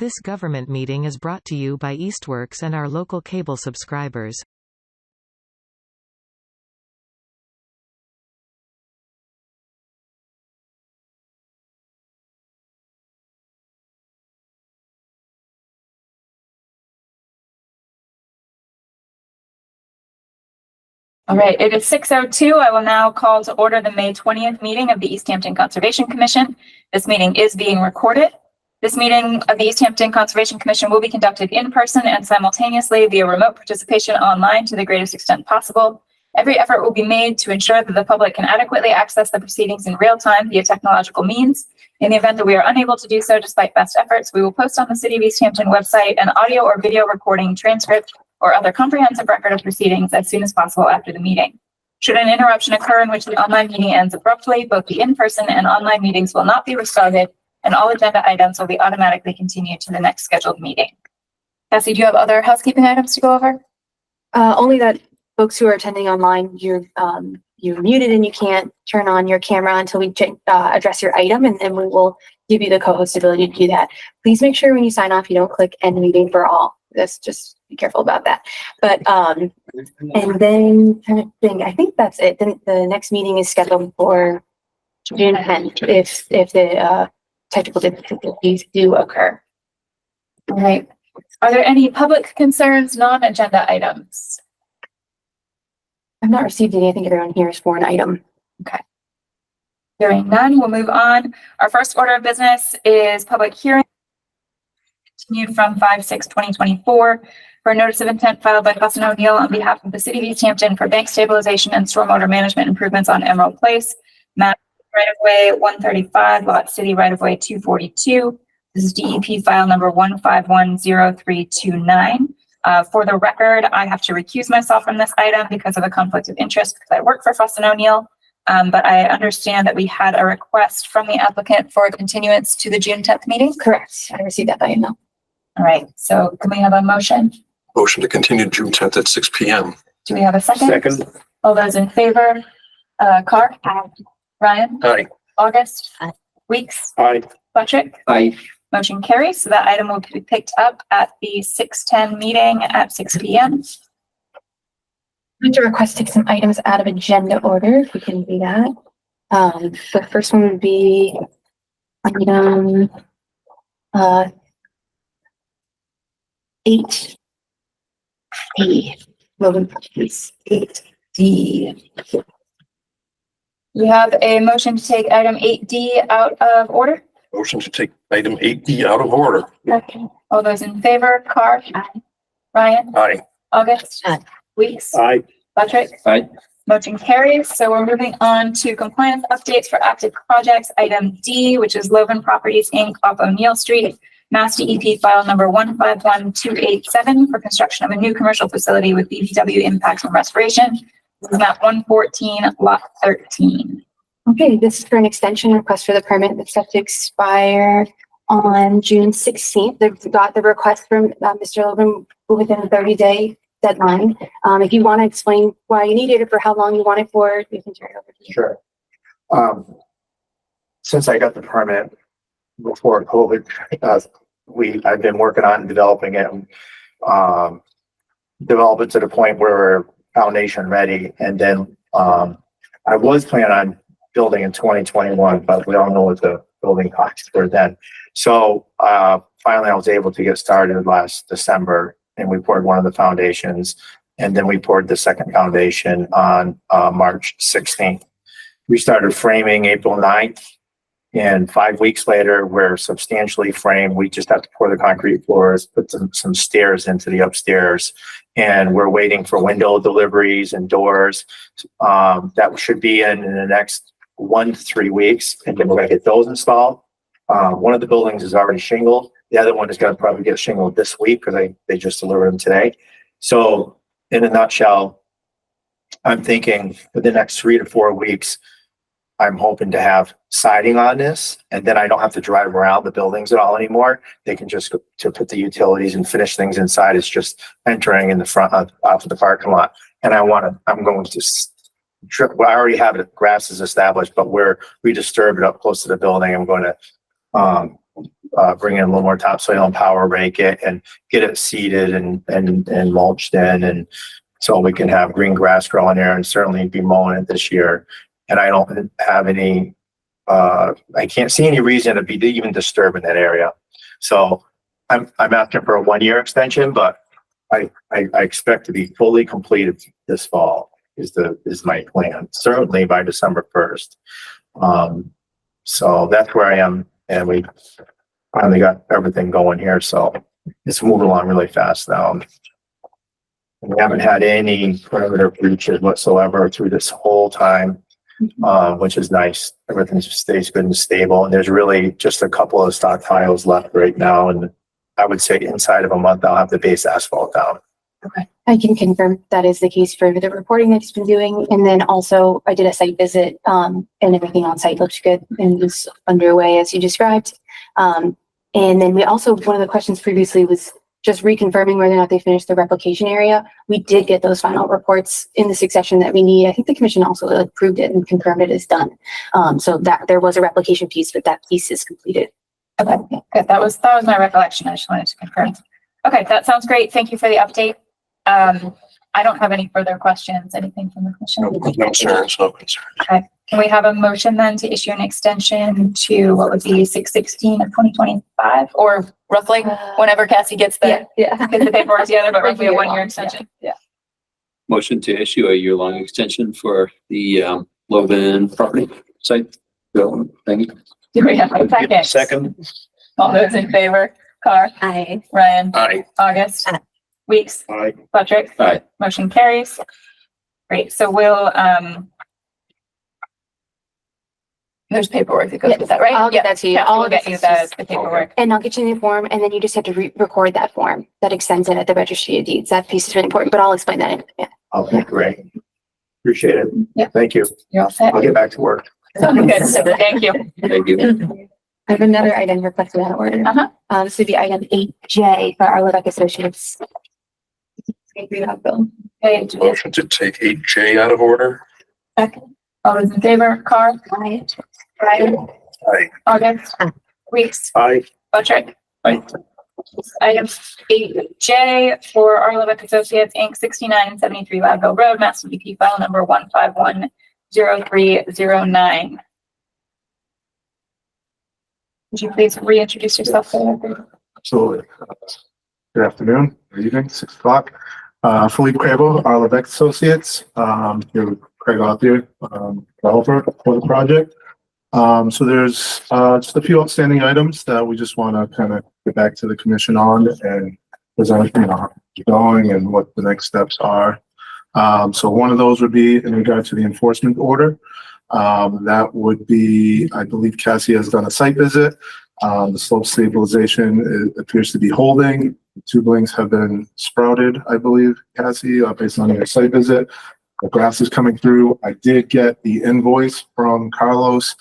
This government meeting is brought to you by Eastworks and our local cable subscribers. All right, it is 6:02. I will now call to order the May 20th meeting of the Easthampton Conservation Commission. This meeting is being recorded. This meeting of the Easthampton Conservation Commission will be conducted in person and simultaneously via remote participation online to the greatest extent possible. Every effort will be made to ensure that the public can adequately access the proceedings in real time via technological means. In the event that we are unable to do so despite best efforts, we will post on the City of Easthampton website an audio or video recording, transcript, or other comprehensive record of proceedings as soon as possible after the meeting. Should an interruption occur in which the online meeting ends abruptly, both the in-person and online meetings will not be restarted, and all agenda items will be automatically continued to the next scheduled meeting. Cassie, do you have other housekeeping items to go over? Only that folks who are attending online, you're muted and you can't turn on your camera until we address your item, and then we will give you the co-host ability to do that. Please make sure when you sign off, you don't click end meeting for all. Just be careful about that. But and then I think that's it. Then the next meeting is scheduled for June 10th if the technical difficulties do occur. All right. Are there any public concerns, non-agenda items? I've not received any. I think everyone here is for an item. Okay. Hearing none, we'll move on. Our first order of business is public hearing continued from 5/6/2024 for a notice of intent filed by Fussin O'Neill on behalf of the City of Easthampton for bank stabilization and stormwater management improvements on Emerald Place, map right-of-way 135, lot city right-of-way 242. This is DEP file number 1510329. For the record, I have to recuse myself from this item because of a conflict of interest because I work for Fussin O'Neill. But I understand that we had a request from the applicant for a continuance to the June 10th meeting. Correct. I received that by email. All right. So can we have a motion? Motion to continue June 10th at 6 p.m. Do we have a second? Second. All those in favor? Carr? Aye. Ryan? Aye. August? Aye. Weeks? Aye. Patrick? Aye. Motion carries. So that item will be picked up at the 6:10 meeting at 6 p.m. I'd like to request take some items out of agenda order, if we can do that. The first one would be item 8D. Logan, please. 8D. We have a motion to take item 8D out of order. Motion to take item 8D out of order. Okay. All those in favor? Carr? Aye. Ryan? Aye. August? Aye. Weeks? Aye. Patrick? Aye. Motion carries. So we're moving on to compliance updates for active projects. Item D, which is Logan Properties, Inc. off O'Neill Street, Mass DEP file number 151287 for construction of a new commercial facility with BBW impact and restoration. This is map 114, lot 13. Okay, this is for an extension request for the permit that's set to expire on June 16th. They've got the request from Mr. Logan within a 30-day deadline. If you want to explain why you need it or for how long you want it for, you can turn it over to you. Sure. Since I got the permit before COVID, I've been working on developing it, develop it to the point where we're foundation ready. And then I was planning on building in 2021, but we all know what the building costs were then. So finally I was able to get started last December, and we poured one of the foundations, and then we poured the second foundation on March 16th. We started framing April 9th, and 5 weeks later, we're substantially framed. We just have to pour the concrete floors, put some stairs into the upstairs, and we're waiting for window deliveries and doors. That should be in the next 1 to 3 weeks, and then we're gonna get those installed. One of the buildings is already shingled. The other one is gonna probably get shingled this week because they just delivered them today. So in a nutshell, I'm thinking for the next 3 to 4 weeks, I'm hoping to have siding on this, and then I don't have to drive around the buildings at all anymore. They can just go to put the utilities and finish things inside. It's just entering in the front off of the parking lot. And I'm going to well, I already have it, grass is established, but where we disturb it up close to the building, I'm going to bring in a little more topsoil and power rake it and get it seeded and mulched in, and so we can have green grass growing there, and certainly be mowing it this year. And I don't have any, I can't see any reason to be even disturbing that area. So I'm asking for a 1-year extension, but I expect to be fully completed this fall is my plan, certainly by December 1st. So that's where I am, and we finally got everything going here. So it's moving along really fast now. We haven't had any perimeter breaches whatsoever through this whole time, which is nice. Everything stays good and stable. And there's really just a couple of stockpiles left right now. And I would say inside of a month, I'll have the base asphalt down. Okay. I can confirm that is the case for the reporting that he's been doing. And then also I did a site visit, and everything on site looked good and was underway as you described. And then we also, one of the questions previously was just reconfirming whether or not they finished the replication area. We did get those final reports in the succession that we need. I think the commission also approved it and confirmed it is done. So that there was a replication piece, but that piece is completed. Okay, good. That was my recollection. I just wanted to confirm. Okay, that sounds great. Thank you for the update. I don't have any further questions. Anything from the commission? No concerns, no concerns. Okay. Can we have a motion then to issue an extension to what would be 6/16 of 2025, or roughly whenever Cassie gets the paperwork together, but roughly a 1-year extension? Yeah. Motion to issue a year-long extension for the Logan property site development thing. Do we have a second? Second. All those in favor? Carr? Aye. Ryan? Aye. August? Aye. Weeks? Aye. Patrick? Aye. Motion carries. Great. So we'll, there's paperwork that goes with that, right? I'll get that to you. Yeah, All we'll of get this you is just- the paperwork. And I'll get you the form, and then you just have to record that form that extends it at the registry of deeds. That piece is really important, but I'll explain that. Okay, great. Appreciate it. Yeah. Thank you. You're all set. I'll get back to work. Sounds good. Thank you. Thank you. I have another item requested out of order. Uh-huh. This would be item 8J for our Levesque Associates. Agree with Bill. Okay. Motion to take 8J out of order. Second. All those in favor? Carr? Aye. Ryan? Aye. August? Weeks? Aye. Patrick? Aye. Item 8J for Arlebeck Associates, Inc., 6973 Loudville Road, Mass DEP file number 1510309. Would you please reintroduce yourself for the record? Absolutely. Good afternoon, good evening, 6 o'clock. Philippe Crable, our Levesque Associates, here with Craig Authier, developer for the project. So there's just a few outstanding items that we just want to kind of get back to the commission on and present, going and what the next steps are. So one of those would be in regard to the enforcement order. That would be, I believe Cassie has done a site visit. The slope stabilization appears to be holding. The tubulings have been sprouted, I believe, Cassie, based on your site visit. The grass is coming through. I did get the invoice from Carlos,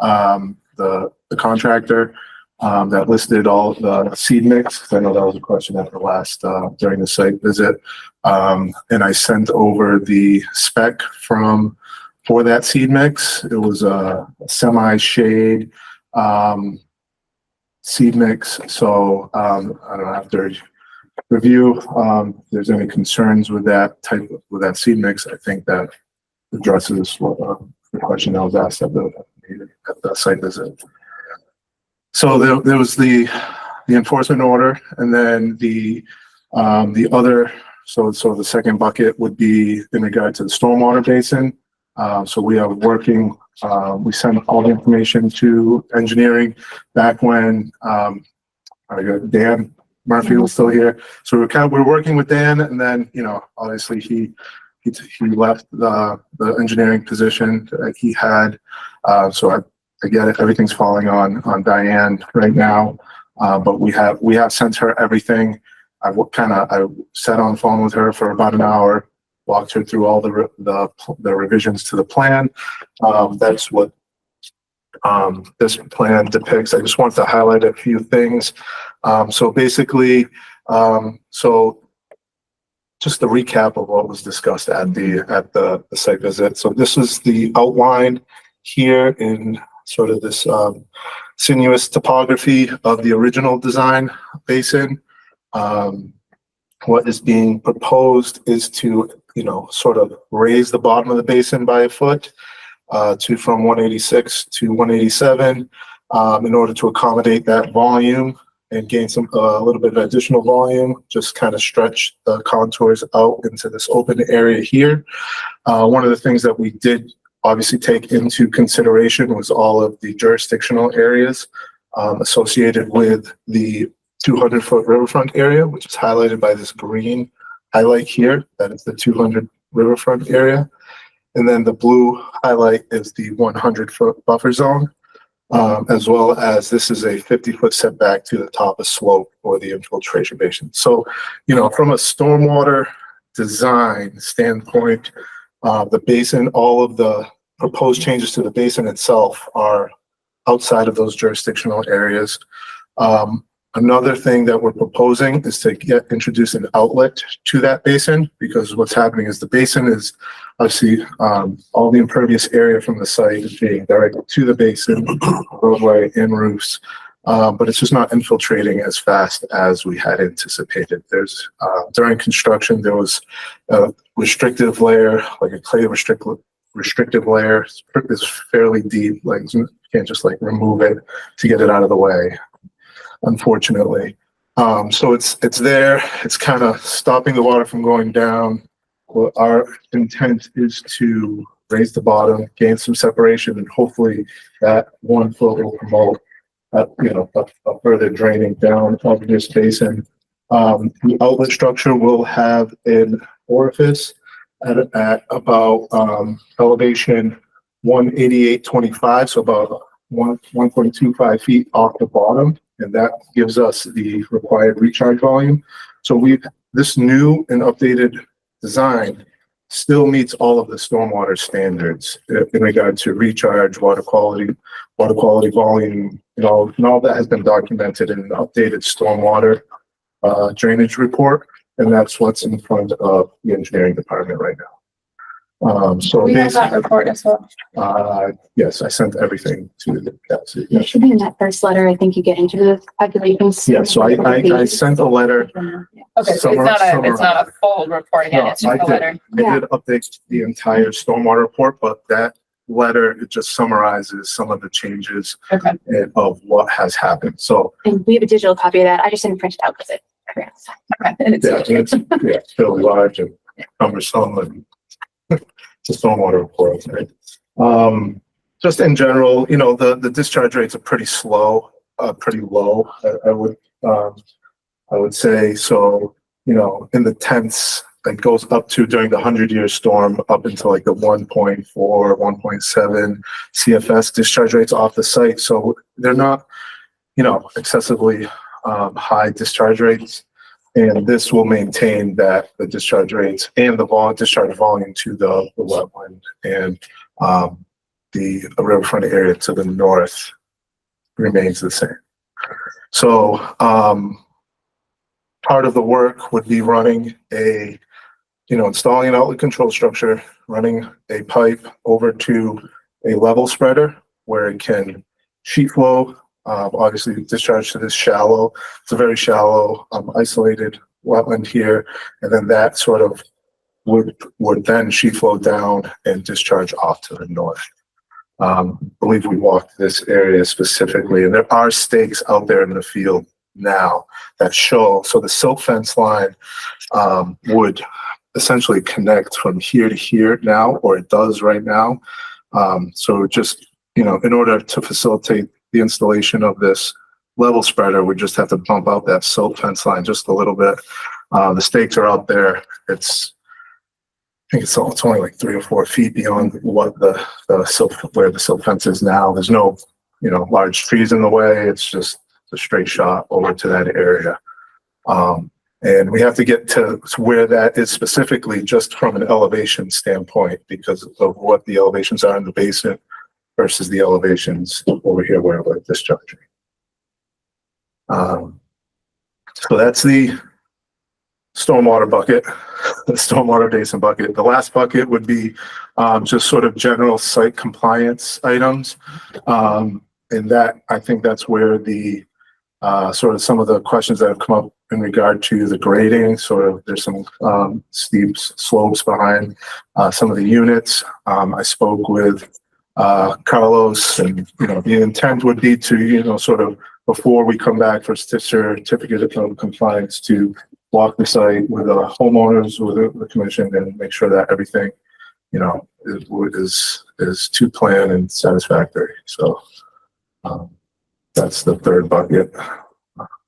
the contractor, that listed all the seed mix. I know that was a question at the last, during the site visit. And I sent over the spec for that seed mix. It was a semi-shade, seed mix. So, I don't know, after review, if there's any concerns with that seed mix, I think that addresses what, the question that was asked at the site visit. So there was the enforcement order, and then the other, so the second bucket would be in regard to the stormwater basin. So we are working, we sent all the information to engineering back when, Dan Murphy was still here. So we're working with Dan, and then, obviously he left the engineering position that he had. So I get it. Everything's falling on Diane right now. But we have sent her everything. I sat on the phone with her for about an hour, walked her through all the revisions to the plan. That's what this plan depicts. I just want to highlight a few things. So basically, just the recap of what was discussed at the site visit. So this is the outline here in sort of this sinuous topography of the original design basin. What is being proposed is to, sort of raise the bottom of the basin by a foot from 186 to 187 in order to accommodate that volume and gain a little bit of additional volume, just kind of stretch the contours out into this open area here. One of the things that we did obviously take into consideration was all of the jurisdictional areas associated with the 200-foot riverfront area, which is highlighted by this green highlight here. That is the 200 riverfront area. And then the blue highlight is the 100-foot buffer zone, as well as this is a 50-foot setback to the top of slope for the infiltration basin. So, from a stormwater design standpoint, the basin, all of the proposed changes to the basin itself are outside of those jurisdictional areas. Another thing that we're proposing is to introduce an outlet to that basin, because what's happening is the basin is obviously all the impervious area from the site is being directed to the basin, roadway and roofs, but it's just not infiltrating as fast as we had anticipated. There's during construction there was a restrictive layer, like a clay restrictive layer. It's fairly deep, like you can't just like remove it to get it out of the way, unfortunately. So it's there. It's kind of stopping the water from going down. Well, our intent is to raise the bottom, gain some separation, and hopefully that 1 foot will promote a further draining down of this basin. The outlet structure will have an orifice at about elevation 188.25, so about 1.25 feet off the bottom, and that gives us the required recharge volume. So this new and updated design still meets all of the stormwater standards in regard to recharge, water quality volume, and all that has been documented in an updated stormwater drainage report, and that's what's in front of the engineering department right now. So We have that report as well. yes, I sent everything to the council. It should be in that first letter. I think you get into the calculations. Yeah, so I sent a letter. Okay, so it's not a full report again, No, it's just a letter. I did update the entire stormwater report, but that letter, it just summarizes some of the changes Okay. of what has happened. So And we have a digital copy of that. I just didn't print it out because Okay. And it's fairly large and cumbersome, and it's a stormwater report, right? Just in general, the discharge rates are pretty low. I would say so. In the tenths, it goes up to during the 100-year storm up until like the 1.4, 1.7 CFS discharge rates off the site. So they're not, excessively high discharge rates. And this will maintain that the discharge rates and the discharge volume to the wetland and the riverfront area to the north remains the same. So part of the work would be running installing an outlet control structure, running a pipe over to a level spreader where it can sheet flow. Obviously discharge to this shallow. It's a very shallow, isolated wetland here, and then that sort of would then sheet flow down and discharge off to the north. I believe we walked this area specifically, and there are stakes out there in the field now that show. So the silt fence line would essentially connect from here to here now, or it does right now. So just in order to facilitate the installation of this level spreader, we just have to bump out that silt fence line just a little bit. The stakes are out there. I think it's only like 3 or 4 feet beyond what where the silt fence is now. There's no, large trees in the way. It's just a straight shot over to that area. And we have to get to where that is specifically just from an elevation standpoint because of what the elevations are in the basin versus the elevations over here where we're discharging. So that's the stormwater bucket. the stormwater basin bucket. The last bucket would be just sort of general site compliance items. And that, I think that's where the sort of some of the questions that have come up in regard to the grading, sort of there's some steep slopes behind some of the units. I spoke with Carlos, and the intent would be to sort of before we come back for certificate of compliance to walk the site with the homeowners, with the commission, and make sure that everything is to plan and satisfactory. So that's the third bucket.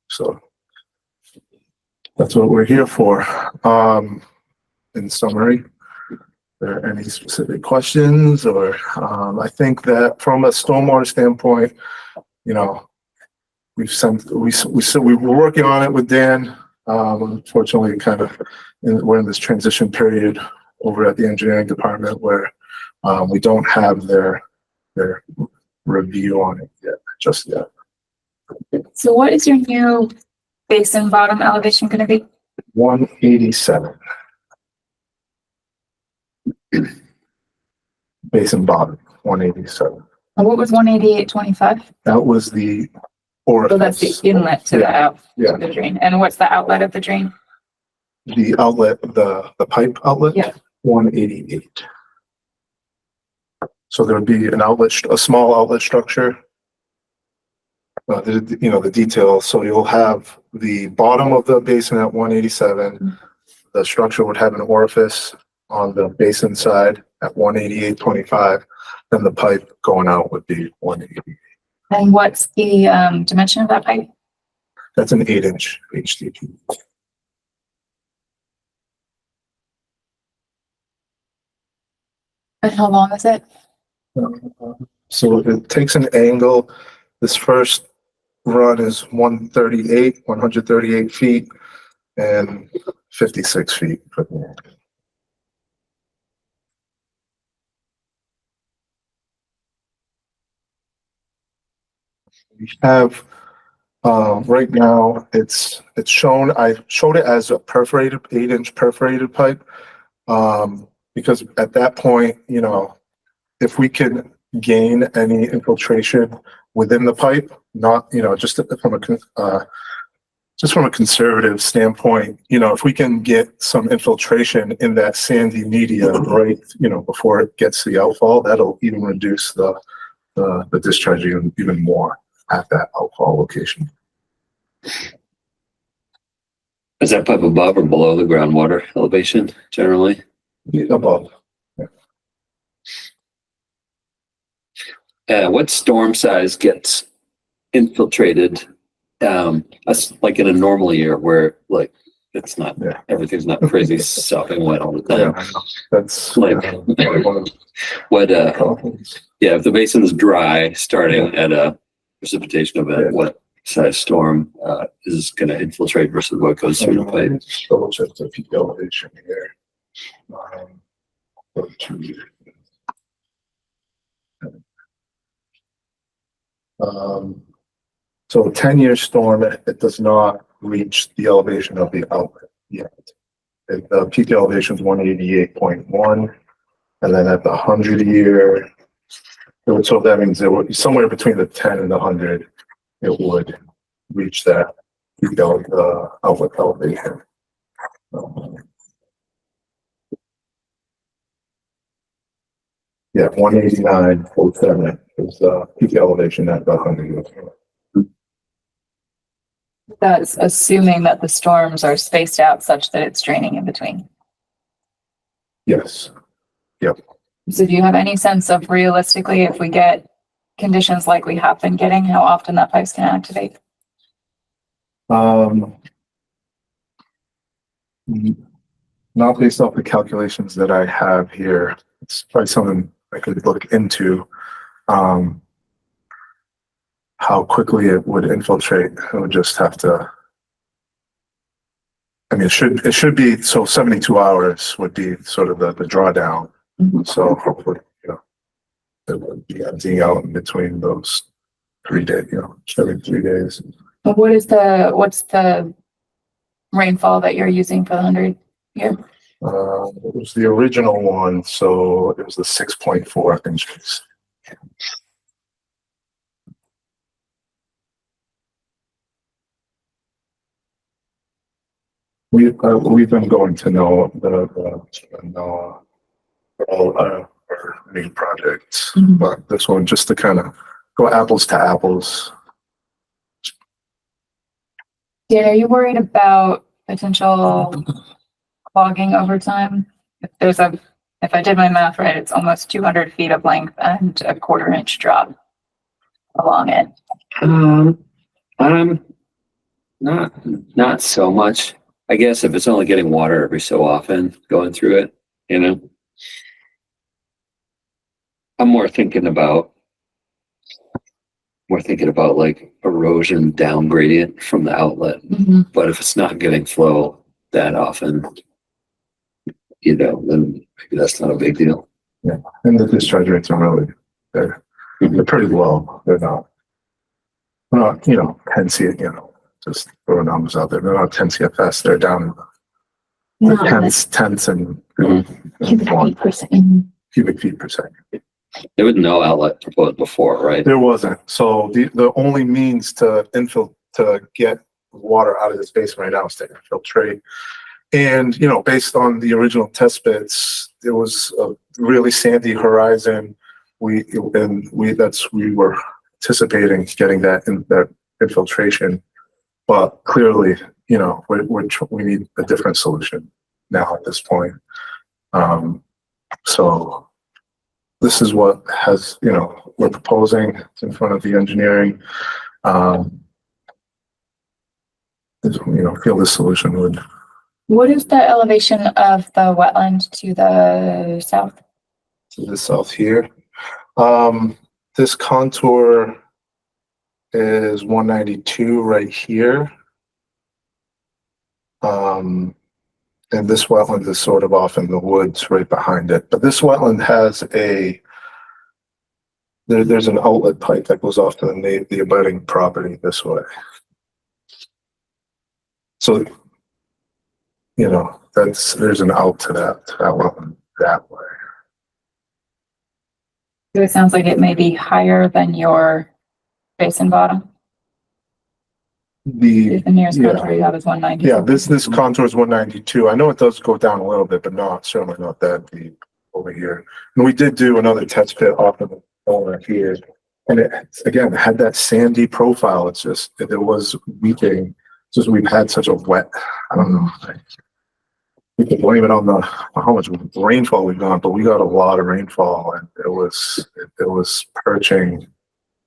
So that's what we're here for. In summary, are there any specific questions? Or I think that from a stormwater standpoint, we were working on it with Dan. Unfortunately, we're in this transition period over at the engineering department where we don't have their review on it just yet. So what is your new basin bottom elevation going to be? 187. Basin bottom, 187. And what was 188.25? That was the orifice. So that's the inlet to Yeah. the drain. And what's the outlet of the drain? The outlet, the pipe outlet? Yeah. 188. So there would be an outlet, a small outlet structure. The details. So you'll have the bottom of the basin at 187. The structure would have an orifice on the basin side at 188.25. Then the pipe going out would be 188. And what's the dimension of that pipe? That's an 8-inch HDPE. And how long is it? So it takes an angle. This first run is 138 feet and 56 feet. We have right now it's shown. I showed it as a perforated 8-inch perforated pipe because at that point, if we can gain any infiltration within the pipe, not just from a conservative standpoint, if we can get some infiltration in that sandy media right, before it gets the outfall, that'll even reduce the discharge even more at that outfall location. Is that pipe above or below the groundwater elevation generally? Above. What storm size gets infiltrated, like in a normal year where it's not, everything's not crazy sopping wet all the time. That's What, if the basin's dry starting at a precipitation event, what size storm is going to infiltrate versus what goes through the pipe? Double check the peak elevation here. So a 10-year storm, it does not reach the elevation of the outlet yet. The peak elevation is 188.1, and then at the 100-year, so that means it would somewhere between the 10 and the 100, it would reach that peak outlet elevation. Yeah, 189.7 is the peak elevation at the 100. That's assuming that the storms are spaced out such that it's draining in between. Yes. Yep. So do you have any sense of realistically, if we get conditions like we have been getting, how often that pipe's can activate? Not based off the calculations that I have here. It's probably something I could look into. How quickly it would infiltrate. It would just have to. I mean, it should be so 72 hours would be sort of the drawdown. Mm-hmm. So hopefully, it would be emptying out in between those 3 days. Every 3 days. What's the rainfall that you're using for the 100 year? It was the original one, so it was the 6.4 inches. We've been going to know for all our new projects, Mhm. but this one just to kind of go apples to apples. Dan, are you worried about potential clogging over time? If I did my math right, it's almost 200 feet of length and a 1/4 inch drop along it. Not so much. I guess if it's only getting water every so often going through it, you know. I'm more thinking about like erosion down gradient from the outlet. But if it's not getting flow that often, then maybe that's not a big deal. And the discharge rates are really, they're pretty low. They're not 10 C, just throw numbers out there. They're not 10 CFS. They're down in the tenths and cubic feet per second. There was no outlet proposed before, right? There wasn't. So the only means to get water out of this basin right now is to infiltrate. And, based on the original test bits, it was a really sandy horizon. We were anticipating getting that infiltration, but clearly, we need a different solution now at this point. So this is what we're proposing. It's in front of the engineering. Feel this solution would. What is the elevation of the wetland to the south? To the south here. This contour is 192 right here. And this wetland is sort of off in the woods right behind it. But this wetland has there's an outlet pipe that goes off to the abutting property this way. So, there's an out to that wetland that way. So it sounds like it may be higher than your basin bottom. The nearest contour you have is 190. Yeah, this contour is 192. I know it does go down a little bit, but certainly not that deep over here. And we did do another test pit off of the corner here. And it, again, had that sandy profile. It's just, it was weeping. Just we've had such a wet, I don't know. We can blame it on how much rainfall we've got, but we got a lot of rainfall and it was perching.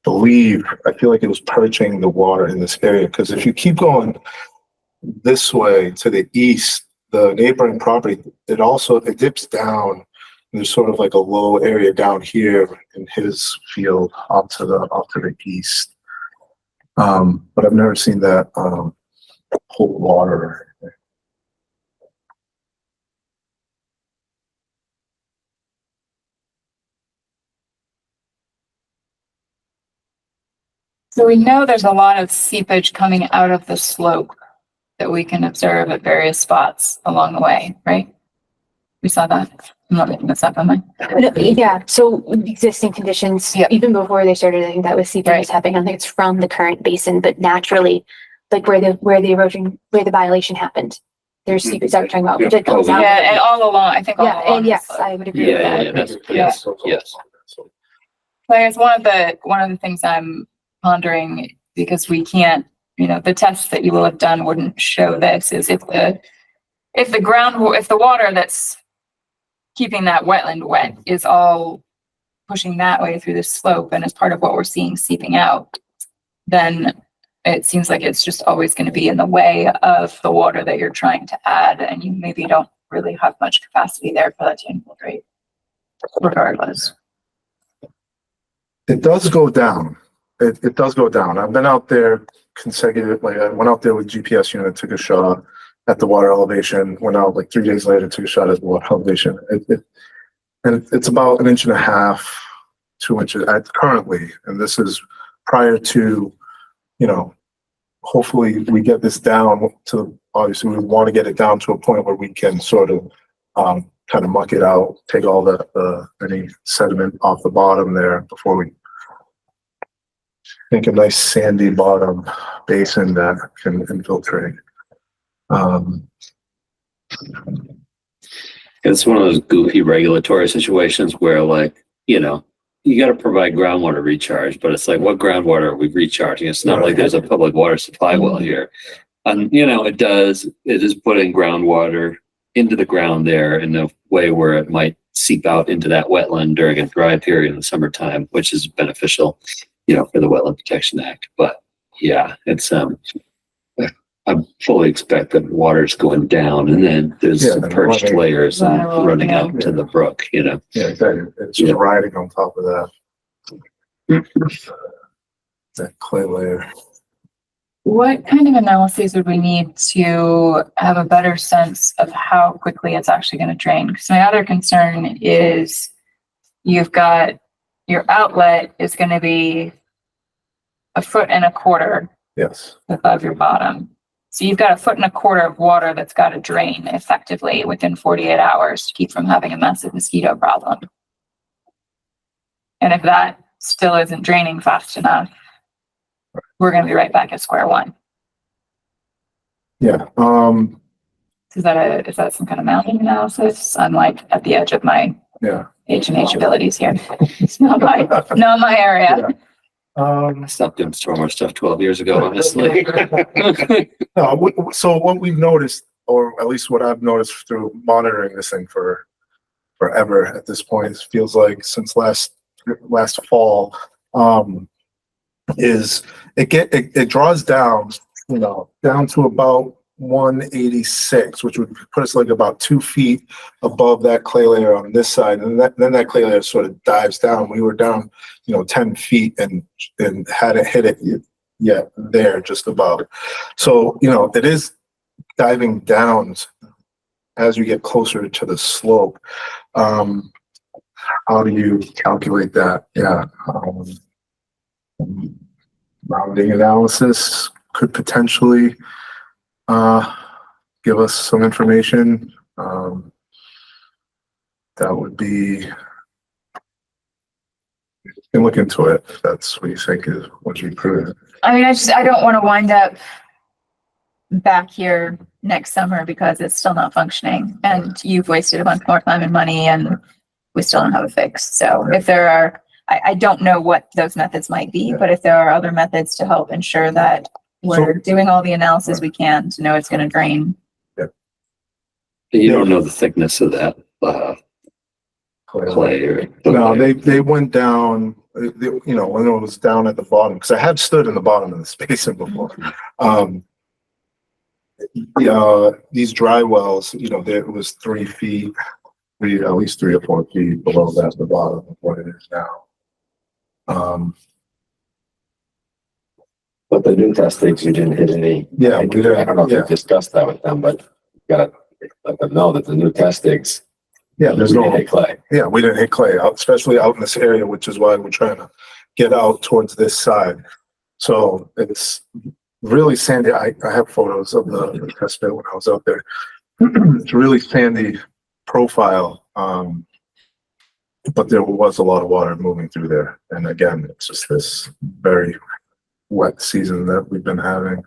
I feel like it was perching the water in this area, because if you keep going this way to the east, the neighboring property, it dips down. And there's sort of like a low area down here in his field off to the east. But I've never seen that hold water. So we know there's a lot of seepage coming out of the slope that we can observe at various spots along the way, right? We saw that. I'm not making this up, am I? Yeah, so existing conditions, Yeah. even before they started, I think that was seepage was happening. I don't think it's from the current basin, but naturally, like where the violation happened, there's seepage that we're talking about. Yeah. Which it goes out. Yeah, and all along, I think all Yeah, along. and yes, I would agree with that. Yes. So I guess one of the things I'm pondering, because we can't, the tests that you will have done wouldn't show this, is if the water that's keeping that wetland wet is all pushing that way through the slope and is part of what we're seeing seeping out, then it seems like it's just always going to be in the way of the water that you're trying to add, and you maybe don't really have much capacity there for that to infiltrate regardless. It does go down. It does go down. I've been out there consecutively. I went out there with GPS unit, took a shot at the water elevation, went out like 3 days later, took a shot at the water elevation. And it's about 1.5 inches, 2 inches currently. And this is prior to, hopefully we get this down to, obviously we want to get it down to a point where we can sort of kind of muck it out, take all the any sediment off the bottom there before we make a nice sandy bottom basin that can infiltrate. It's one of those goofy regulatory situations where, like, you know, you got to provide groundwater recharge, but it's like, what groundwater are we recharging? It's not like there's a public water supply well here. And, you know, it is putting groundwater into the ground there in a way where it might seep out into that wetland during a dry period in the summertime, which is beneficial, you know, for the Wetland Protection Act. But yeah, it's, I fully expect that water's going down, and then there's Yeah, some and perched running- layers and Lateral, running yeah. out to the brook, you know. Yeah, exactly. It's just Yeah. riding on top of that clay layer. What kind of analyses would we need to have a better sense of how quickly it's actually going to drain? Because my other concern is you've got your outlet is going to be 1.25 feet Yes. above your bottom. So you've got 1.25 feet of water that's got to drain effectively within 48 hours to keep from having a massive mosquito problem. And if that still isn't draining fast enough, we're going to be right back at square one. Yeah. Is that some kind of mounting analysis? I'm like at the edge of my Yeah. H&H abilities here. It's not my area. I stopped doing stormwater stuff 12 years ago, honestly. So what we've noticed, or at least what I've noticed through monitoring this thing for forever at this point, it feels like since last fall, is it draws down, you know, down to about 186, which would put us like about 2 feet above that clay layer on this side, and then that clay layer sort of dives down. We were down, you know, 10 feet and hadn't hit it yet there, just above. So, you know, it is diving down as you get closer to the slope. How do you calculate that? Yeah. Rounding analysis could potentially give us some information. That would be, you can look into it if that's what you think is what you prove. I mean, I don't want to wind up back here next summer because it's still not functioning and you've wasted a bunch more time and money and we still don't have a fix. So if there are, I don't know what those methods might be, but if there are other methods to help ensure that we're doing all the analysis we can to know it's going to drain. You don't know the thickness of that clay or. No, they went down, you know, when it was down at the bottom, because I had stood in the bottom of this basin before. These dry wells, you know, it was 3 feet, at least 3 or 4 feet below that at the bottom of what it is now. But the new testings, you didn't hit any. Yeah, I don't know if you discussed that with them, but you gotta let them know that the new testings. Yeah, there's we no, didn't hit clay. yeah, we didn't hit clay, especially out in this area, which is why we're trying to get out towards this side. So it's really sandy. I have photos of the test pit when I was out there. It's really sandy profile. But there was a lot of water moving through there. And again, it's just this very wet season that we've been having.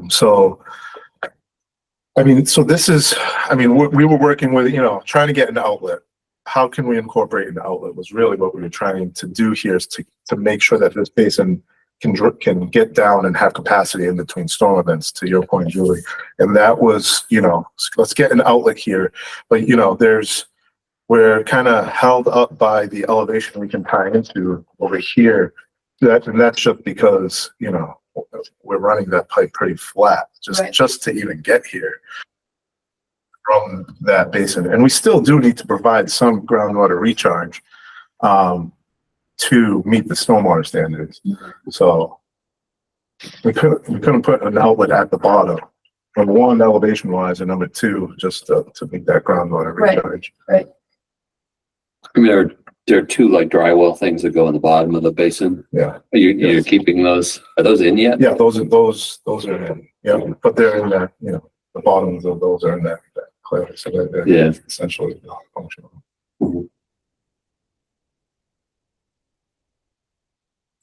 So, I mean, so this is, I mean, we were working with, you know, trying to get an outlet. How can we incorporate an outlet was really what we were trying to do here, is to make sure that this basin can get down and have capacity in between storm events, to your point, Julie. And that was, you know, let's get an outlet here. But, you know, we're kind of held up by the elevation we can tie into over here. And that's just because, you know, we're running that pipe pretty flat, just to even get here from that basin. And we still do need to provide some groundwater recharge to meet the stormwater standards. So we couldn't put an outlet at the bottom, number one, elevation wise, and number two, just to meet that groundwater recharge. Right. I mean, there are 2 like dry well things that go in the bottom of the basin. Yeah. You're keeping those, are those in yet? Yeah, those are in. Yeah, but they're in that, you know, the bottoms of those are in that clearly, so that they're Yeah. essentially functional.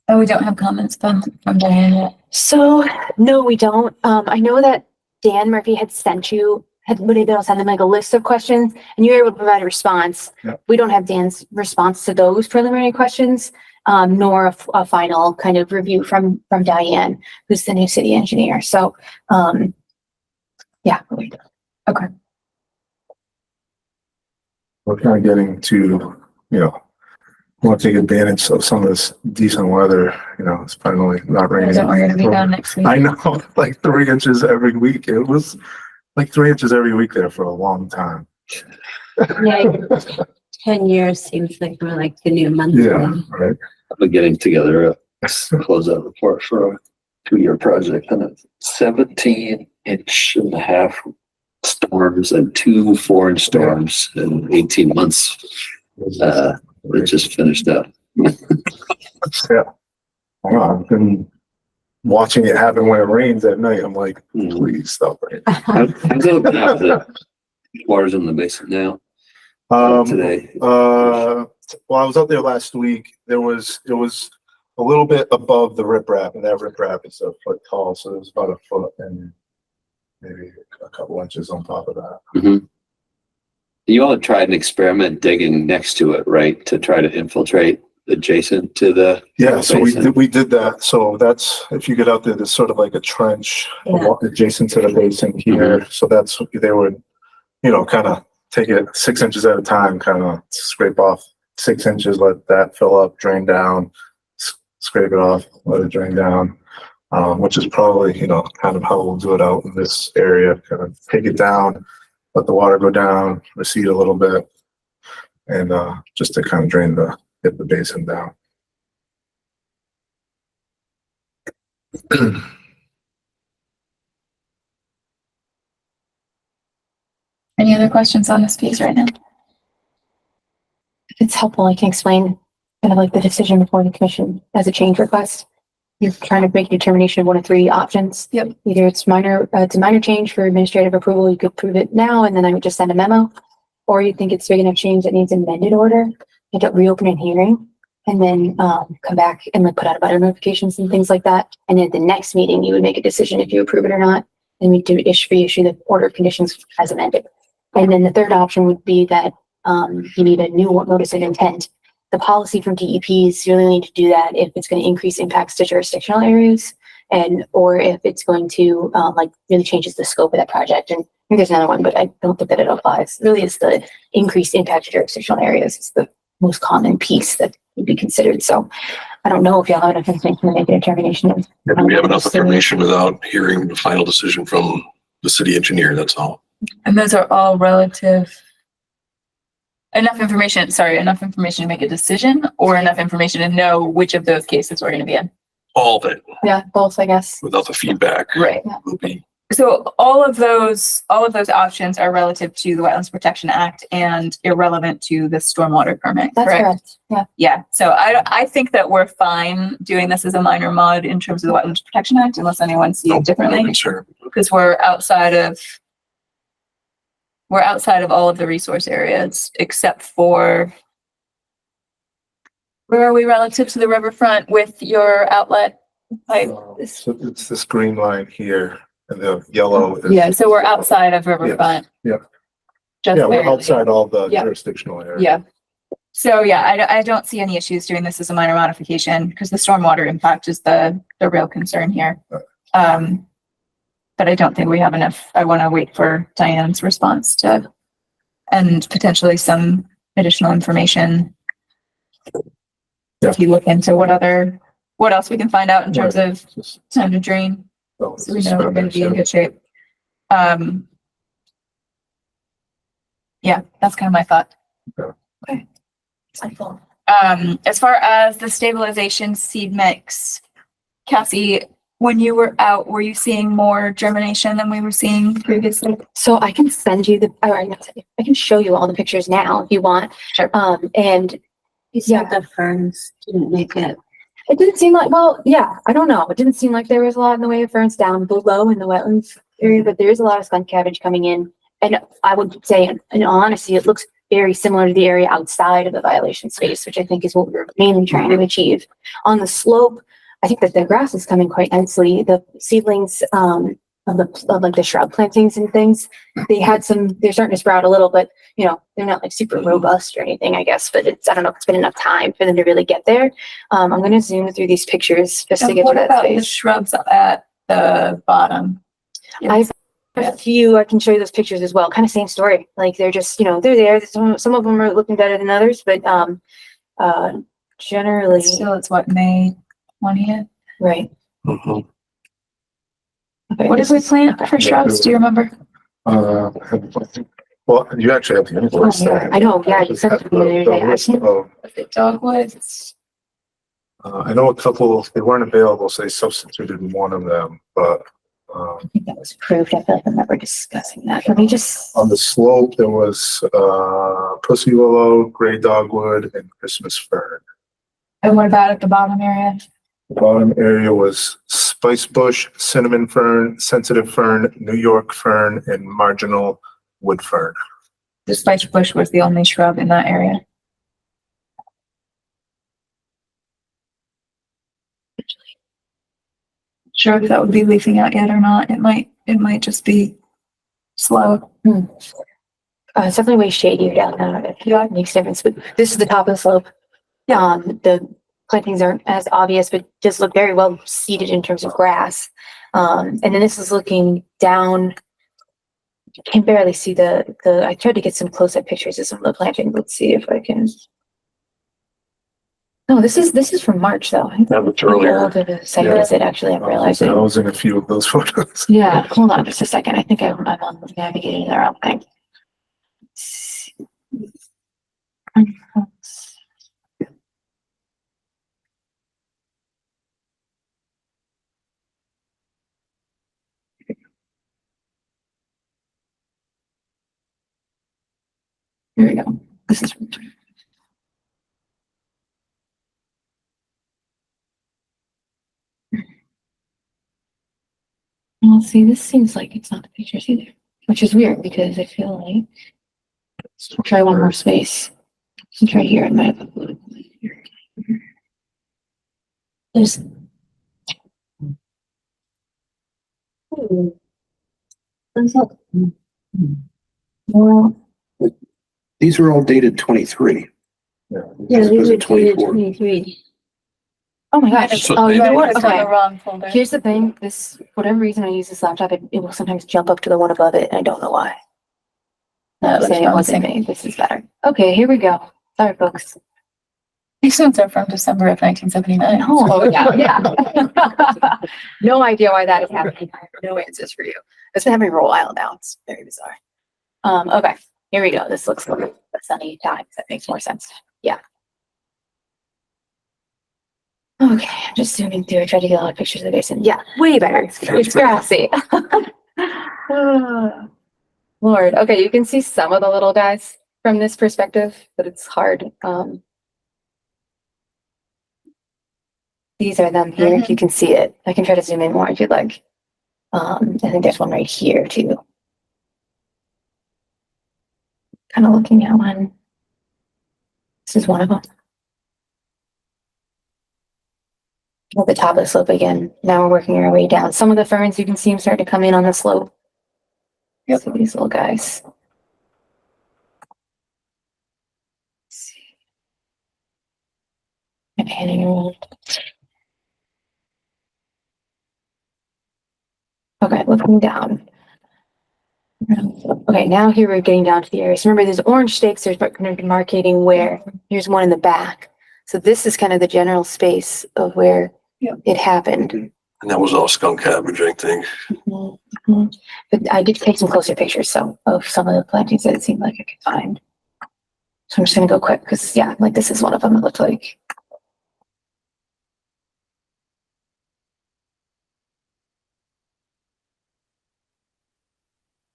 Oh, we don't have comments from Diane yet. So, no, we don't. I know that Dan Murphy had sent you, would have been able to send them like a list of questions and you were able to provide a response. Yep. We don't have Dan's response to those preliminary questions, nor a final kind of review from Diane, who's the new city engineer. So, yeah. Okay. We're kind of getting to, want to take advantage of some of this decent weather, it's finally not raining. We're going to be gone next week. I know, like 3 inches every week. It was like 3 inches every week there for a long time. Yeah, 10 years seems like we're like the new month. Yeah, right. I've been getting together a closeout report for a 2-year project, and it's 17.5 storms and 2 4-inch storms in 18 months. It just finished up. Yeah. I've been watching it happen when it rains at night. I'm like, please stop it. How's it looking out the water's in the basement now? Today. Well, I was out there last week. It was a little bit above the riprap, and that riprap is a foot tall, so it was about a foot and maybe a couple inches on top of that. Mm-hmm. You all tried an experiment digging next to it, right? To try to infiltrate adjacent to the Yeah, so basin. we did that. So that's, if you get out there, there's sort of like a trench Yeah. adjacent to the basin here. So that's, they would, kind of take it 6 inches at a time, kind of scrape off 6 inches, let that fill up, drain down, scrape it off, let it drain down, which is probably, kind of how we'll do it out in this area, kind of take it down, let the water go down, recede a little bit, and just to kind of get the basin down. Any other questions on this piece right now? If it's helpful, I can explain kind of like the decision before the commission as a change request. You're trying to make a determination of one of 3 options. Yep. Either it's a minor change for administrative approval, you could approve it now, and then I would just send a memo. Or you think it's big enough change that needs an amended order, you don't reopen a hearing, and then come back and like put out butter notifications and things like that. And then at the next meeting, you would make a decision if you approve it or not. And we do reissue the order of conditions as amended. And then the third option would be that you need a new notice of intent. The policy from DEPs, you really need to do that if it's going to increase impacts to jurisdictional areas or if it's going to really changes the scope of that project. And I think there's another one, but I don't think that it applies. Really, it's the increased impact to jurisdictional areas. It's the most common piece that would be considered. So I don't know if y'all have enough information to make a determination. Do we have enough information without hearing the final decision from the city engineer? That's all. And those are all relative. Enough information to make a decision, or enough information to know which of those cases we're going to be in? All of it, Yeah, both, I guess. without the feedback. Right. Will be. So all of those options are relative to the Wetlands Protection Act and irrelevant to the stormwater permit, That's correct. Yeah. Yeah, so I think that we're fine doing this as a minor mod in terms of the Wetlands Protection Act, unless anyone sees it differently, Concern. because we're outside of all of the resource areas, except for, where are we relative to the riverfront with your outlet pipe? So it's this green line here, and the yellow is. Yeah, so we're outside of riverfront. Yeah. Just Yeah, we're barely. outside all the Yeah. jurisdictional areas. Yeah. So yeah, I don't see any issues doing this as a minor modification because the stormwater impact is the real concern here. But I don't think we have enough. I want to wait for Diane's response and potentially some additional information. Yeah. If you look into what else we can find out in terms of Just- time to drain, so so we know we're going to be in good shape. Yeah, that's kind of my thought. Okay. Insightful. As far as the stabilization seed mix, Cassie, when you were out, were you seeing more germination than we were seeing previously? So I can send you I can show you all the pictures now if you want. Sure. And You said the ferns didn't make it. it didn't seem like, I don't know. It didn't seem like there was a lot in the way of ferns down below in the wetlands area, but there is a lot of skunk cabbage coming in. and I would say in honesty, it looks very similar to the area outside of the violation space, which I think is what we're mainly trying to achieve. On the slope, I think that the grass is coming quite nicely. The seedlings, of like the shrub plantings and things, they're starting to sprout a little, but you know, they're not like super robust or anything, I guess, but I don't know if it's been enough time for them to really get there. I'm going to zoom through these pictures just to And get what to that about the space. shrubs at the bottom? I've a few, I can show you those pictures as well. Kind of same story. Like they're just, you know, they're there. Some of them are looking better than others, but generally, Still, it's what, May 20th? right. Mhm. Okay, What did we plant for shrubs? Do you remember? I think- Well, you actually have the invoice there. I know, yeah, you sent it to me the other day. I list can't- of, Was it dogwoods? I know a couple, they weren't available, so they substituted one of them, but, I think that was approved. I feel like I remember discussing that. Let me just, on the slope, there was, pussy willow, gray dogwood, and Christmas fern. And what about at the bottom area? The bottom area was spice bush, cinnamon fern, sensitive fern, New York fern, and marginal wood fern. The spice bush was the only shrub in that area. Sure if that would be leafing out yet or not. It might just be slow. it's definitely way shadier down there. Yeah, makes a difference, but this is the top of the slope. The plantings aren't as obvious, but just look very well seeded in terms of grass. And then this is looking down. You can barely see I tried to get some close-up pictures of some of the planting. Let's see if I can. No, this is from March though. That was earlier. Older the site visit, actually, I'm I realizing. was in a few of those photos. Yeah, hold on just a second. I think I'm on navigating the wrong thing. Here we go. This is. Well, see, this seems like it's not the pictures either, which is weird because I feel like. Let's try one more space. Let's try here. I might have uploaded. There's. Well, These are all dated 23. Yeah. Yeah, As opposed these to are dated 24. 23. oh my gosh. So Oh, you know maybe what? It's on Okay. the wrong folder. Here's the thing. This, whatever reason I use this laptop, it will sometimes jump up to the one above it, and I don't know why. That looks Saying it wasn't promising. me. This is better. Okay, here we go. Sorry, folks. These ones are from December of 1979. Oh, yeah, yeah. No idea why that is happening. I have no answers for you. It's been happening for a while now. It's very bizarre. Okay, here we go. This looks like a sunny time. That makes more sense. Yeah. Okay, I'm just zooming through. I tried to get a lot of pictures of the basin. Yeah, way better. It's grassy. Lord. Okay, you can see some of the little guys from this perspective, but it's hard. These are them here. You can see it. I can try to zoom in more if you'd like. I think there's one right here too. Kind of looking at one. This is one of them. At the top of the slope again. Now we're working our way down. Some of the ferns, you can see them start to come in on the slope. Yep. So these little guys. Let's see. I'm panning around. Okay, looking down. Okay, now here we're getting down to the area. So remember, there's orange stakes. There's going to be marking where. Here's one in the back. So this is kind of the general space of where it happened. And that was all skunk cabbage, I think. But I did take some closer pictures, so of some of the plantings that it seemed like I could find. So I'm just gonna go quick because yeah, like this is one of them. It looked like.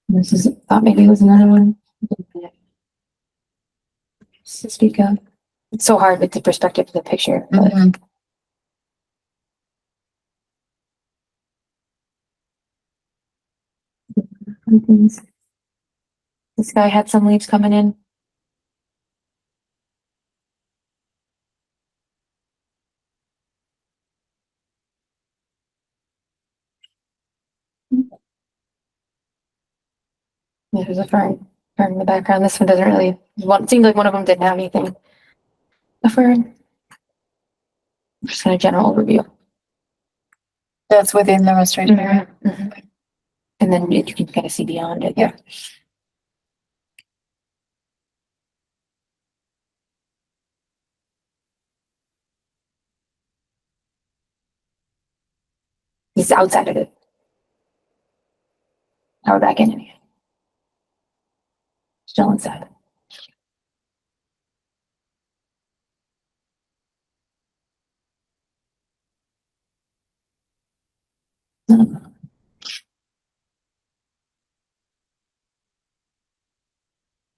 This is thought maybe it was another one. To speak of. It's so hard with the perspective of the picture. But This guy had some leaves coming in. There's a fern in the background. This one doesn't really, it seemed like one of them didn't have anything. A fern. Just kind of general overview. That's within the restoration area. Mhm. And then you can kind of see beyond it. Yeah. This is outside of it. Now we're back in it. Still inside.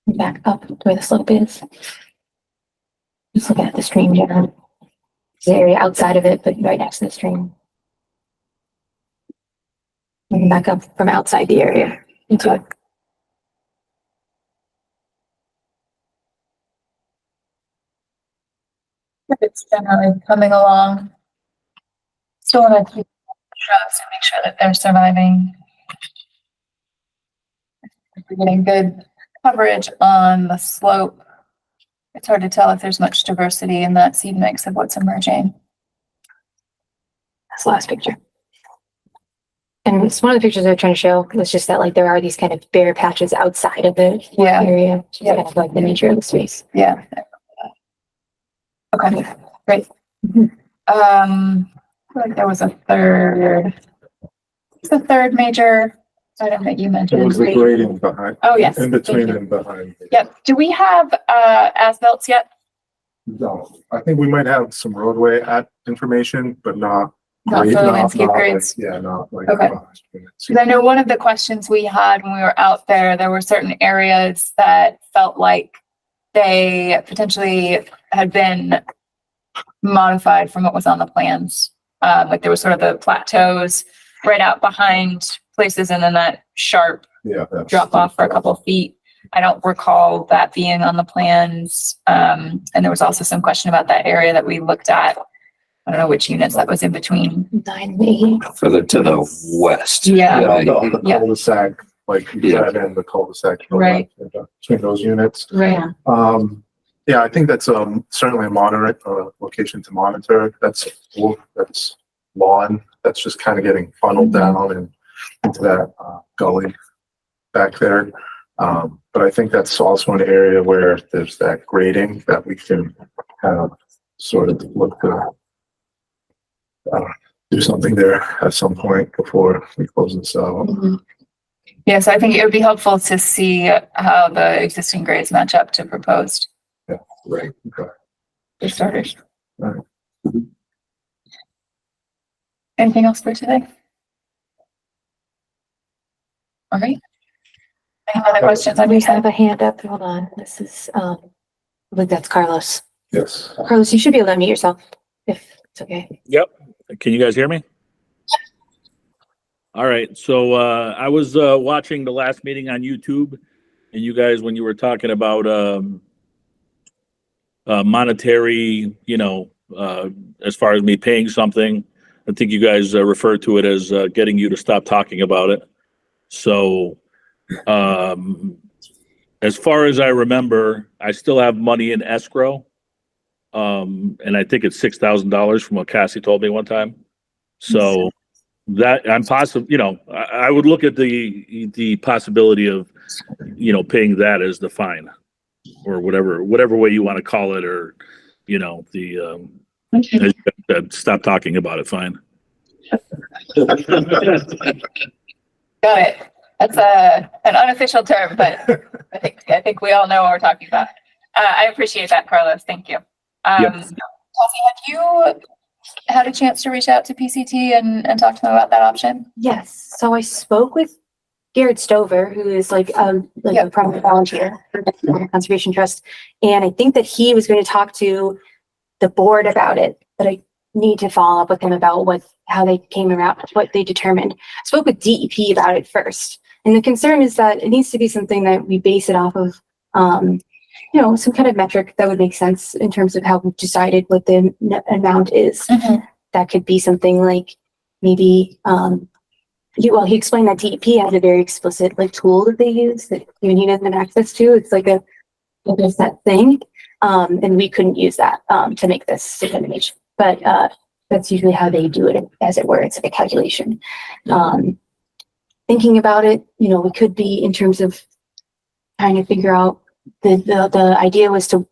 Back up to where the slope is. Just looking at the stream generally. The area outside of it, but right next to the stream. And back up from outside the area into it. It's generally coming along. Still want to keep shrubs to make sure that they're surviving. We're getting good coverage on the slope. It's hard to tell if there's much diversity in that seed mix of what's emerging. That's the last picture. And it's one of the pictures they're trying to show was just that like there are these kind of bare patches outside of the area, which is kind of like the nature of the space. Yeah. Okay, great. I feel like there was a third. What's the third major item that you mentioned? It was the grading behind. Oh, yes. In between Thank you. and behind. Yep. Do we have as-built yet? No, I think we might have some roadway at information, but not. Not grade- for the not- landscape not like- grades? Yeah, not like. Okay. Because I know one of the questions we had when we were out there, there were certain areas that felt like they potentially had been modified from what was on the plans. Like there was sort of the plateaus right out behind places and then that sharp Yeah. that's- drop off for a couple of feet. I don't recall that being on the plans. And there was also some question about that area that we looked at. I don't know which units that was in between. 9 and 8. Further to the west. Yeah. The Yeah. cul-de-sac, like you Yeah. said, and the cul-de-sac. Right. Between those units. Right. Yeah, I think that's certainly a moderate location to monitor. That's lawn. That's just kind of getting funneled down and into that gully back there. But I think that's also an area where there's that grading that we can kind of sort of look to do something there at some point before we close this out. Yes, I think it would be helpful to see how the existing grades match up to proposed. Yeah, right. Okay. For starters. Right. Anything else for today? All right. Any other questions on We your have side? a hand up. Hold on. This is, I believe that's Carlos. Yes. Carlos, you should be able to unmute yourself if it's okay. Yep. Can you guys hear me? All right. So I was watching the last meeting on YouTube, and you guys, when you were talking about monetary, as far as me paying something, I think you guys referred to it as getting you to stop talking about it. So as far as I remember, I still have money in escrow. And I think it's $6,000 from what Cassie told me one time. So that I'm possible, I would look at the possibility of, paying that as the fine or whatever way you want to call it, or, as you said, stop talking about it. Fine. Got it. That's an unofficial term, but I think we all know what we're talking about. I appreciate that, Carlos. Thank you. Yep. Kelsey, have you had a chance to reach out to PCT and talk to them about that option? Yes. So I spoke with Garrett Stover, who is like a prominent volunteer for the Conservation Trust. And I think that he was going to talk to the board about it, but I need to follow up with him about how they came around, what they determined. I spoke with DEP about it first. And the concern is that it needs to be something that we base it off of, you know, some kind of metric that would make sense in terms of how we've decided what the amount is. That could be something like maybe, he explained that DEP has a very explicit like tool that they use that even he doesn't have access to. It's like a set thing. And we couldn't use that to make this determination. But that's usually how they do it, as it were. It's like a calculation. Thinking about it, you know, we could be in terms of trying to figure out the idea was to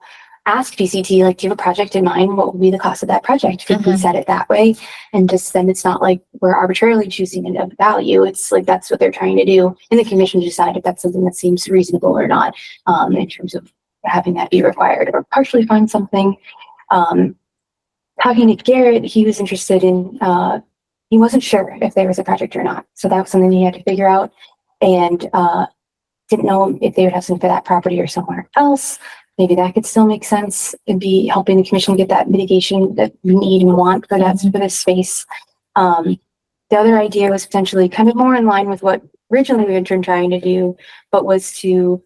ask PCT, like, do you have a project in mind? What would be the cost of that project? If we set it that way, and just then it's not like we're arbitrarily choosing a value. It's like that's what they're trying to do, and the commission decide if that's something that seems reasonable or not, in terms of having that be required or partially find something. Talking to Garrett, he was interested in, he wasn't sure if there was a project or not. So that was something he had to figure out, and didn't know if they would have something for that property or somewhere else. Maybe that could still make sense and be helping the commission get that mitigation that we need and want for that, for this space. The other idea was potentially kind of more in line with what originally we had been trying to do, but was to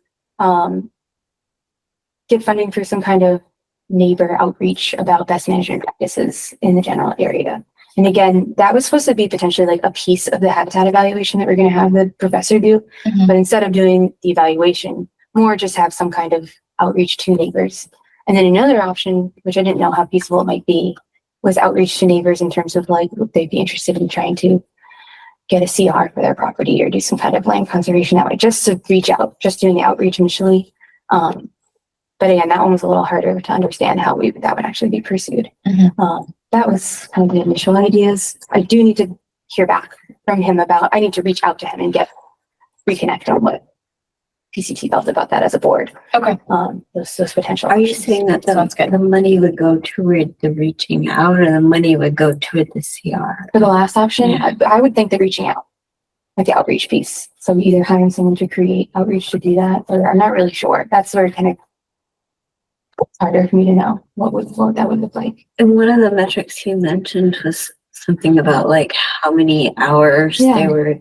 get funding for some kind of neighbor outreach about best management practices in the general area. And again, that was supposed to be potentially like a piece of the habitat evaluation that we're going to have the professor do. But instead of doing the evaluation, more just have some kind of outreach to neighbors. And then another option, which I didn't know how feasible it might be, was outreach to neighbors in terms of like, would they be interested in trying to get a CR for their property or do some kind of land conservation that way, just to reach out, just doing the outreach initially. But again, that one was a little harder to understand how that would actually be pursued. That was kind of the initial ideas. I do need to hear back from him about, I need to reach out to him and reconnect on what PCT felt about that as a board. Okay. Those potential. Are you options. saying that the money would go toward the reaching out, or the money would go toward the CR? For the last option, I would think the reaching out, like the outreach piece. So either hiring someone to create outreach to do that, or I'm not really sure. That's where it kind of harder for me to know what that would look like. And one of the metrics you mentioned was something about like how many hours they were.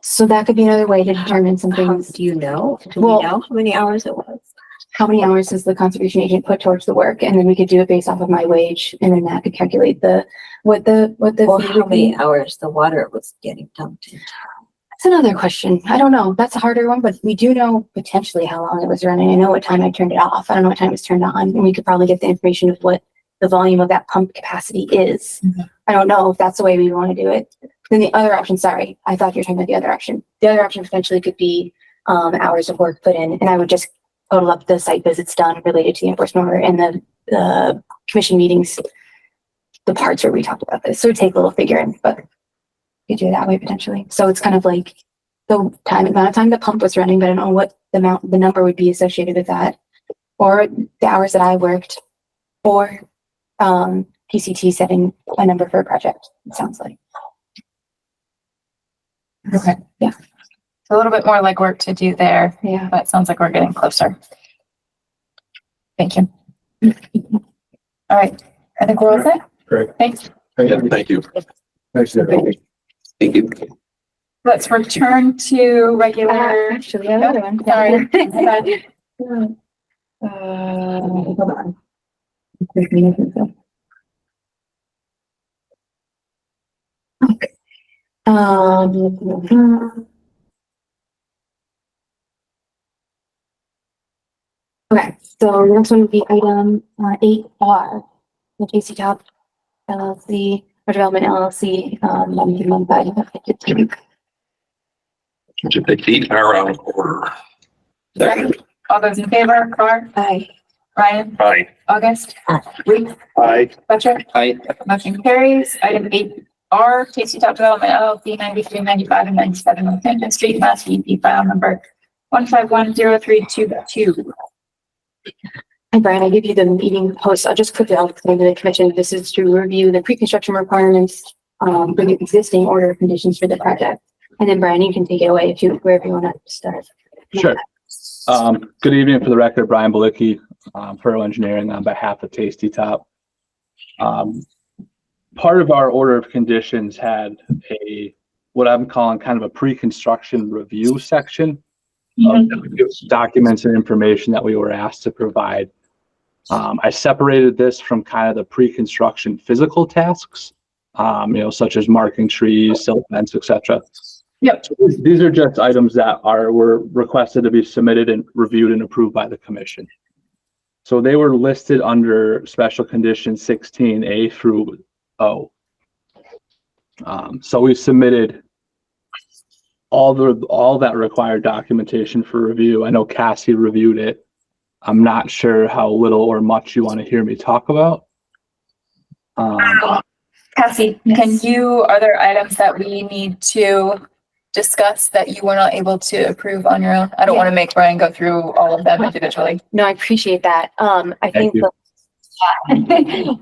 So that could be another way to determine some things. Do you know? Do Well, we know how many hours it was? How many hours does the conservation agent put towards the work? And then we could do it based off of my wage, and then that could calculate what the Or fee how would be. many hours the water was getting dumped into? That's another question. I don't know. That's a harder one, but we do know potentially how long it was running. I know what time I turned it off. I don't know what time it was turned on, and we could probably get the information of what the volume of that pump capacity is. I don't know if that's the way we want to do it. Then the other option, sorry, I thought you were talking about the other option. The other option potentially could be hours of work put in, and I would just total up the site visits done related to the enforcement order and the commission meetings, the parts where we talked about this. So it'd take a little figuring, but you do it that way potentially. So it's kind of like the amount of time the pump was running, but I don't know what the number would be associated with that, or the hours that I worked, or PCT setting a number for a project. It sounds like. Okay. Yeah. It's a little bit more like work to do there. Yeah. But it sounds like we're getting closer. Thank you. All right. I think we're all set. Great. Thanks. Thank you. Thanks, everybody. Thank you. Let's return to regular. Actually, another one. Sorry. Hold on. Okay. Okay, so the next one would be item 8R, the JC Top LLC or Development LLC. Would you take 8 hour out of order? Second. All those in favor, Carr, Aye. Ryan, Aye. August, Ruth, Aye. Fletcher. Hi. Motion carries. Item 8R, Tasty Top Development LLC, 93, 95, and 97 Hampton Street, Mass. DEP file number 1510322. Hi, Brian, I give you the meeting post. I'll just quickly explain to the commission. This is to review the pre-construction requirements for the existing order of conditions for the project. And then Brian, you can take it away wherever you want to start. Sure. Good evening. For the record, Brian Balicki, Furrow Engineering on behalf of Tasty Top. Part of our order of conditions had a what I'm calling kind of a pre-construction review section of documents and information that we were asked to provide. I separated this from kind of the pre-construction physical tasks, such as marking trees, silt fence, etc. Yep. So these are just items that were requested to be submitted and reviewed and approved by the commission. So they were listed under special conditions 16A through O. So we submitted all that required documentation for review. I know Cassie reviewed it. I'm not sure how little or much you want to hear me talk about. Cassie, are there items that we need to discuss that you were not able to approve on your own? I don't want to make Brian go through all of them individually. No, I appreciate that. I think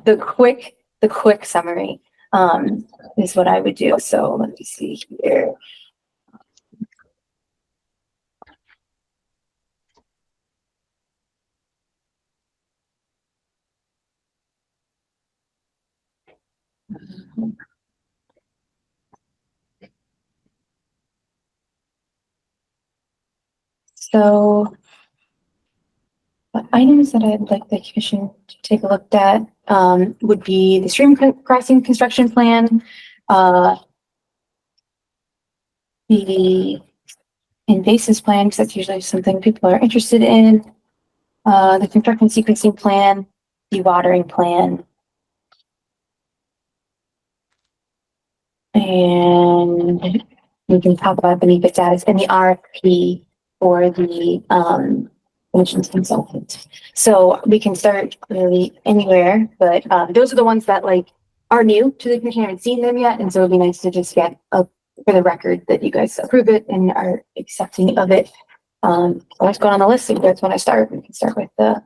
the quick summary is what I would do. So let me see here. So what items that I'd like the commission to take a look at would be the stream crossing construction plan, the invasives plan, because that's usually something people are interested in, the construction sequencing plan, dewatering plan, and we can talk about the NEPA status and the RFP for the emissions consultant. So we can start really anywhere, but those are the ones that are new to the commission. I haven't seen them yet, and so it'd be nice to just get for the record that you guys approve it and are accepting of it. Let's go on the list. If you guys want to start, we can start with the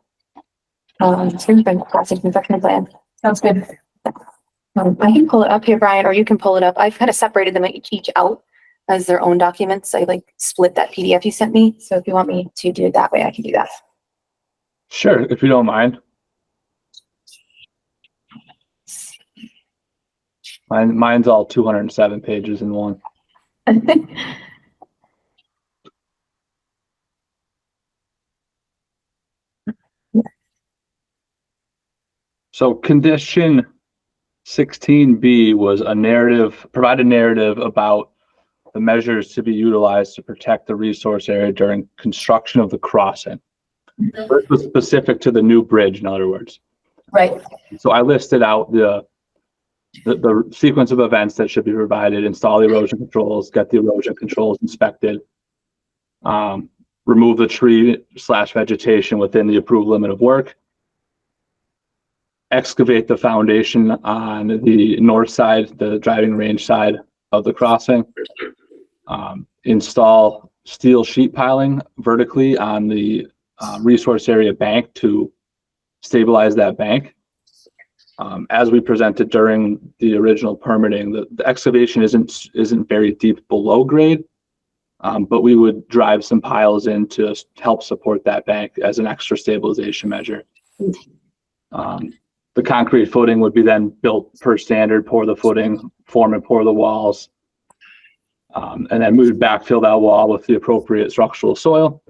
stream crossing construction plan. Sounds good. I can pull it up here, Brian, or you can pull it up. I've kind of separated them each out as their own documents. I split that PDF you sent me. So if you want me to do it that way, I can do that. Sure, if you don't mind. Mine's all 207 pages in one. So condition 16B was provide a narrative about the measures to be utilized to protect the resource area during construction of the crossing. This was specific to the new bridge, in other words. Right. So I listed out the sequence of events that should be provided: install the erosion controls, get the erosion controls inspected, remove the tree/vegetation within the approved limit of work, excavate the foundation on the north side, the driving range side of the crossing, install steel sheet piling vertically on the resource area bank to stabilize that bank. As we presented during the original permitting, the excavation isn't very deep below grade, but we would drive some piles in to help support that bank as an extra stabilization measure. The concrete footing would be then built per standard, pour the footing, form and pour the walls, and then we would backfill that wall with the appropriate structural soil.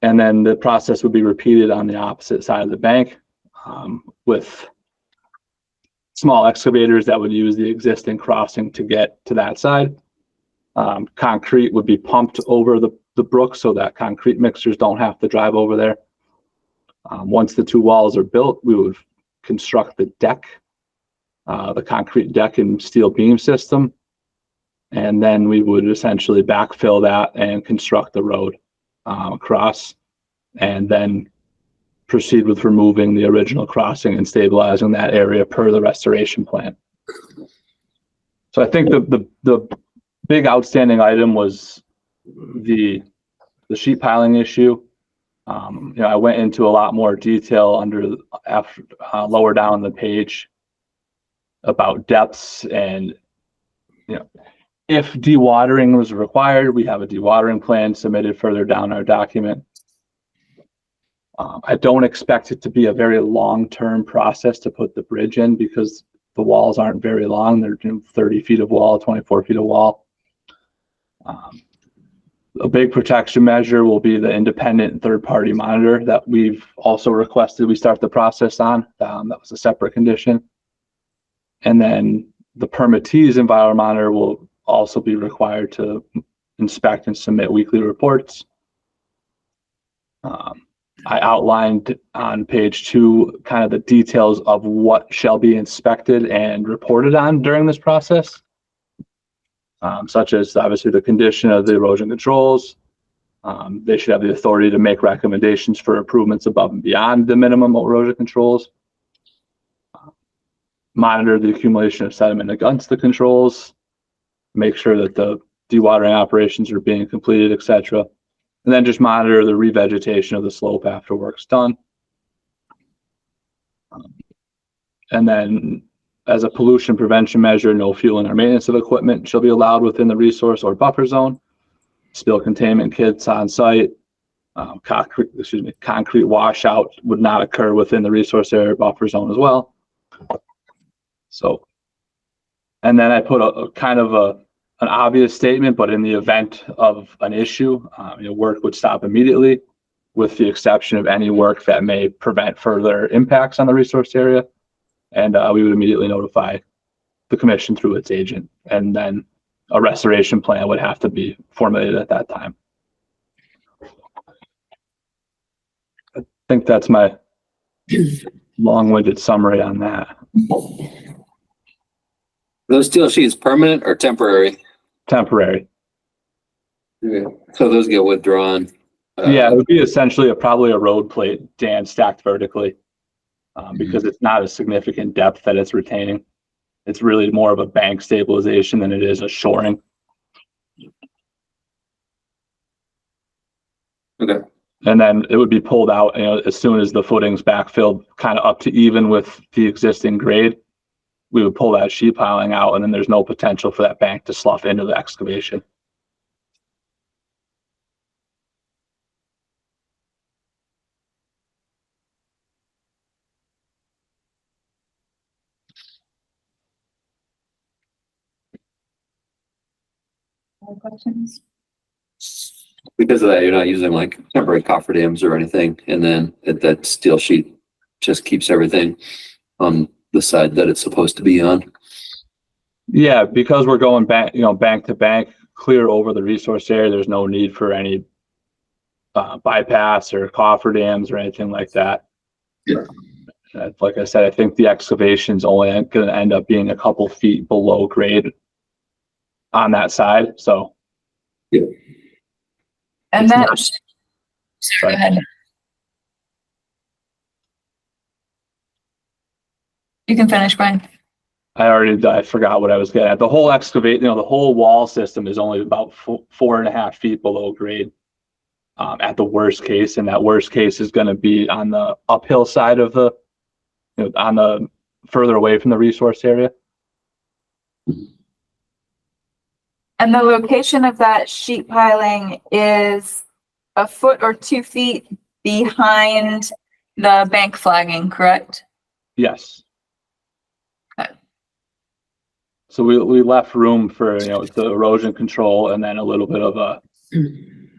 And then the process would be repeated on the opposite side of the bank with small excavators that would use the existing crossing to get to that side. Concrete would be pumped over the brook so that concrete mixers don't have to drive over there. Once the two walls are built, we would construct the deck, the concrete deck and steel beam system. And then we would essentially backfill that and construct the road across, and then proceed with removing the original crossing and stabilizing that area per the restoration plan. So I think the big outstanding item was the sheet piling issue. I went into a lot more detail lower down the page about depths, and if dewatering was required, we have a dewatering plan submitted further down our document. I don't expect it to be a very long-term process to put the bridge in because the walls aren't very long. They're 30 feet of wall, 24 feet of wall. A big protection measure will be the independent third-party monitor that we've also requested we start the process on. That was a separate condition. And then the permittee's environmental monitor will also be required to inspect and submit weekly reports. I outlined on page 2 kind of the details of what shall be inspected and reported on during this process, such as obviously the condition of the erosion controls. They should have the authority to make recommendations for improvements above and beyond the minimum erosion controls. Monitor the accumulation of sediment against the controls, make sure that the dewatering operations are being completed, etc. And then just monitor the revegetation of the slope after work's done. And then as a pollution prevention measure, no fueling or maintenance of equipment shall be allowed within the resource or buffer zone. Spill containment kits on site. Concrete washout would not occur within the resource area buffer zone as well. So, and then I put a kind of an obvious statement, but in the event of an issue, work would stop immediately, with the exception of any work that may prevent further impacts on the resource area. And we would immediately notify the commission through its agent, and then a restoration plan would have to be formulated at that time. I think that's my long-winded summary on that. Those steel sheets permanent or temporary? Temporary. Okay. So those get withdrawn. Yeah, it would be essentially probably a road plate, Dan, stacked vertically, because it's not a significant depth that it's retaining. It's really more of a bank stabilization than it is a shoring. Okay. And then it would be pulled out, as soon as the footing's backfilled, kind of up to even with the existing grade. We would pull that sheet piling out, and then there's no potential for that bank to slough into the excavation. Other questions? Because of that, you're not using like temporary cofferdams or anything, and then that steel sheet just keeps everything on the side that it's supposed to be on. Yeah, because we're going back, bank to bank, clear over the resource area. There's no need for any bypass or cofferdams or anything like that. Yeah. Like I said, I think the excavation's only going to end up being a couple feet below grade on that side. So. Yeah. And that, go ahead. You can finish, Brian. I forgot what I was getting at. The whole excavate, the whole wall system is only about 4.5 feet below grade at the worst case. And that worst case is going to be on the uphill side of the, on the further away from the resource area. And the location of that sheet piling is a foot or 2 feet behind the bank flagging, correct? Yes. Okay. So we left room for, the erosion control, and then a little bit of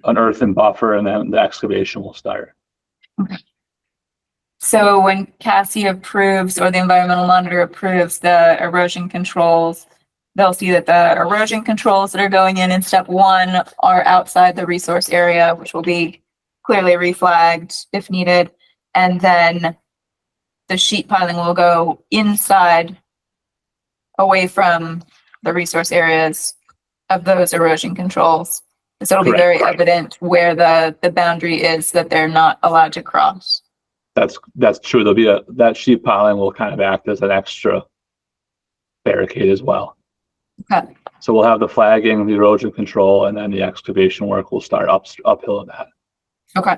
an earthen buffer, and then the excavation will start. Okay. So when Cassie approves, or the environmental monitor approves the erosion controls, they'll see that the erosion controls that are going in step 1 are outside the resource area, which will be clearly reflagged if needed. And then the sheet piling will go inside, away from the resource areas of those erosion controls. So it'll be very evident where the boundary is that they're not allowed to cross. That's true. There'll be that sheet piling will kind of act as an extra barricade as well. Okay. So we'll have the flagging, the erosion control, and then the excavation work will start uphill of that. Okay.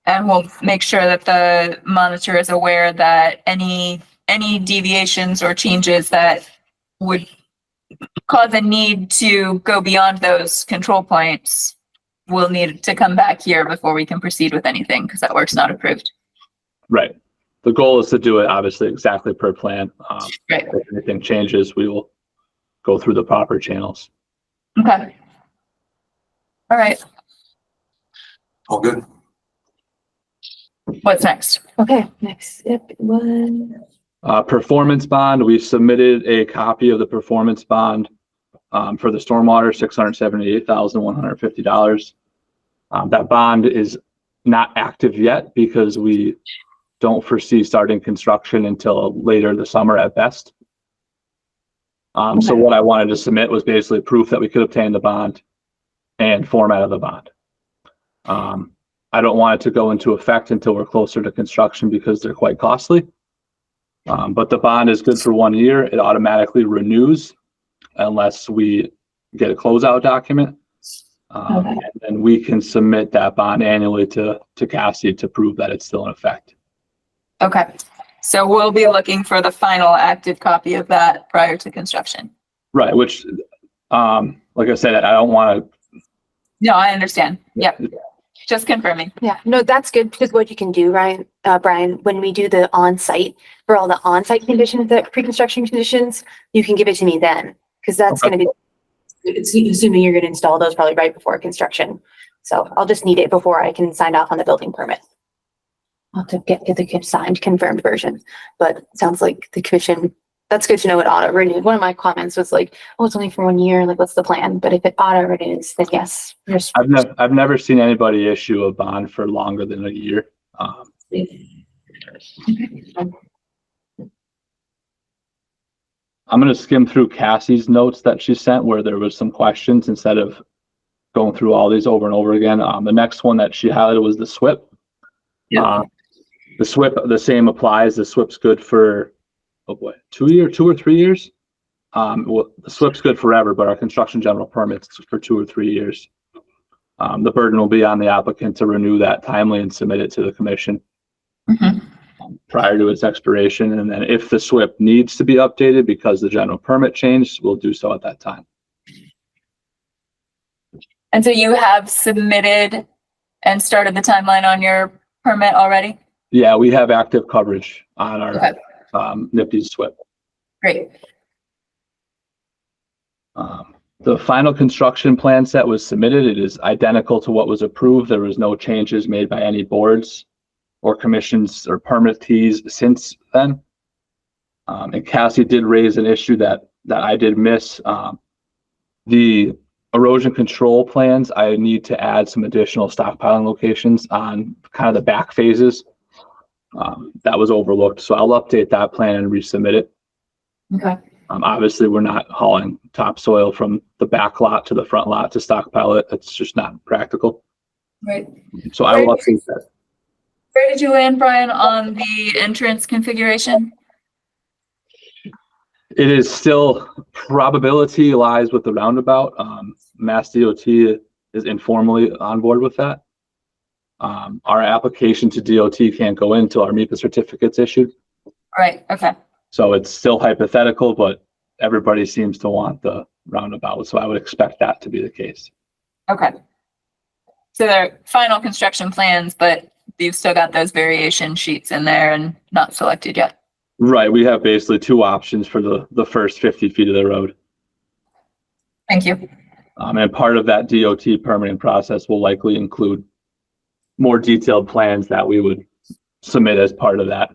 And we'll make sure that the monitor is aware that any deviations or changes that would cause a need to go beyond those control points will need to come back here before we can proceed with anything, because that work's not approved. Right. The goal is to do it obviously exactly per plan. Right. If anything changes, we will go through the proper channels. Okay. All right. All good. What's next? Okay, next step was, Performance bond, we submitted a copy of the performance bond for the stormwater, $678,150. That bond is not active yet because we don't foresee starting construction until later this summer at best. So what I wanted to submit was basically proof that we could obtain the bond and format of the bond. I don't want it to go into effect until we're closer to construction because they're quite costly. But the bond is good for 1 year. It automatically renews unless we get a closeout document. And then we can submit that bond annually to Cassie to prove that it's still in effect. Okay. So we'll be looking for the final active copy of that prior to construction. Right, which, like I said, I don't want to. No, I understand. Yep. Just confirming. yeah, no, that's good because what you can do, Brian, when we do the on-site, for all the on-site conditions, the pre-construction conditions, you can give it to me then, because that's going to be, it's assuming you're going to install those probably right before construction. So I'll just need it before I can sign off on the building permit. I'll have to get the signed, confirmed version, but it sounds like the commission, that's good to know it auto renewed. One of my comments was like, oh, it's only for 1 year. Like, what's the plan? But if it auto renews, then yes. I've never seen anybody issue a bond for longer than a year. I'm going to skim through Cassie's notes that she sent where there was some questions instead of going through all these over and over again. The next one that she highlighted was the SWIP. Yeah. The SWIP, the same applies. The SWIP's good for, oh boy, 2 or 3 years. Well, the SWIP's good forever, but our construction general permit's for 2 or 3 years. The burden will be on the applicant to renew that timely and submit it to the commission prior to its expiration. And then if the SWIP needs to be updated because the general permit changed, we'll do so at that time. And so you have submitted and started the timeline on your permit already? Yeah, we have active coverage on our NIPD's SWIP. Great. The final construction plan set was submitted. It is identical to what was approved. There was no changes made by any boards or commissions or permittees since then. And Cassie did raise an issue that I did miss. The erosion control plans, I need to add some additional stockpiling locations on kind of the back phases. That was overlooked. So I'll update that plan and resubmit it. Okay. Obviously, we're not hauling topsoil from the back lot to the front lot to stockpile it. That's just not practical. Right. So I will update that. Where did you land, Brian, on the entrance configuration? It is still, probability lies with the roundabout. Mass DOT is informally on board with that. Our application to DOT can't go in until our MEPA certificate's issued. Right. Okay. So it's still hypothetical, but everybody seems to want the roundabout. So I would expect that to be the case. Okay. So they're final construction plans, but you've still got those variation sheets in there and not selected yet. Right. We have basically two options for the first 50 feet of the road. Thank you. And part of that DOT permitting process will likely include more detailed plans that we would submit as part of that.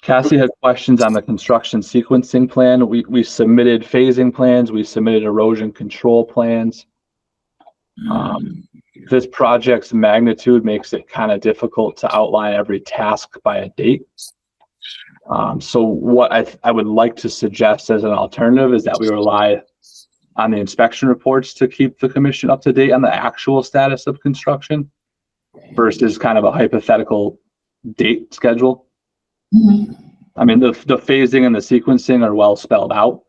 Cassie had questions on the construction sequencing plan. We submitted phasing plans. We submitted erosion control plans. This project's magnitude makes it kind of difficult to outline every task by a date. So what I would like to suggest as an alternative is that we rely on the inspection reports to keep the commission up to date on the actual status of construction versus kind of a hypothetical date schedule. I mean, the phasing and the sequencing are well spelled out,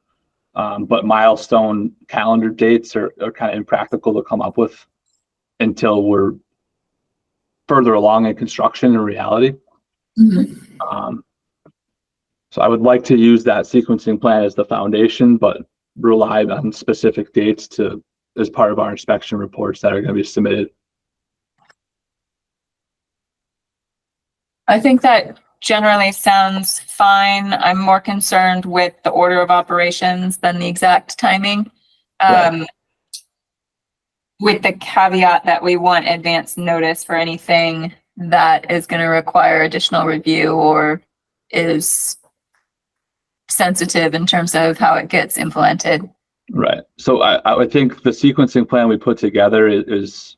but milestone calendar dates are kind of impractical to come up with until we're further along in construction in reality. So I would like to use that sequencing plan as the foundation, but rely on specific dates as part of our inspection reports that are going to be submitted. I think that generally sounds fine. I'm more concerned with the order of operations than the exact timing. With the caveat that we want advance notice for anything that is going to require additional review or is sensitive in terms of how it gets implemented. Right. So I think the sequencing plan we put together is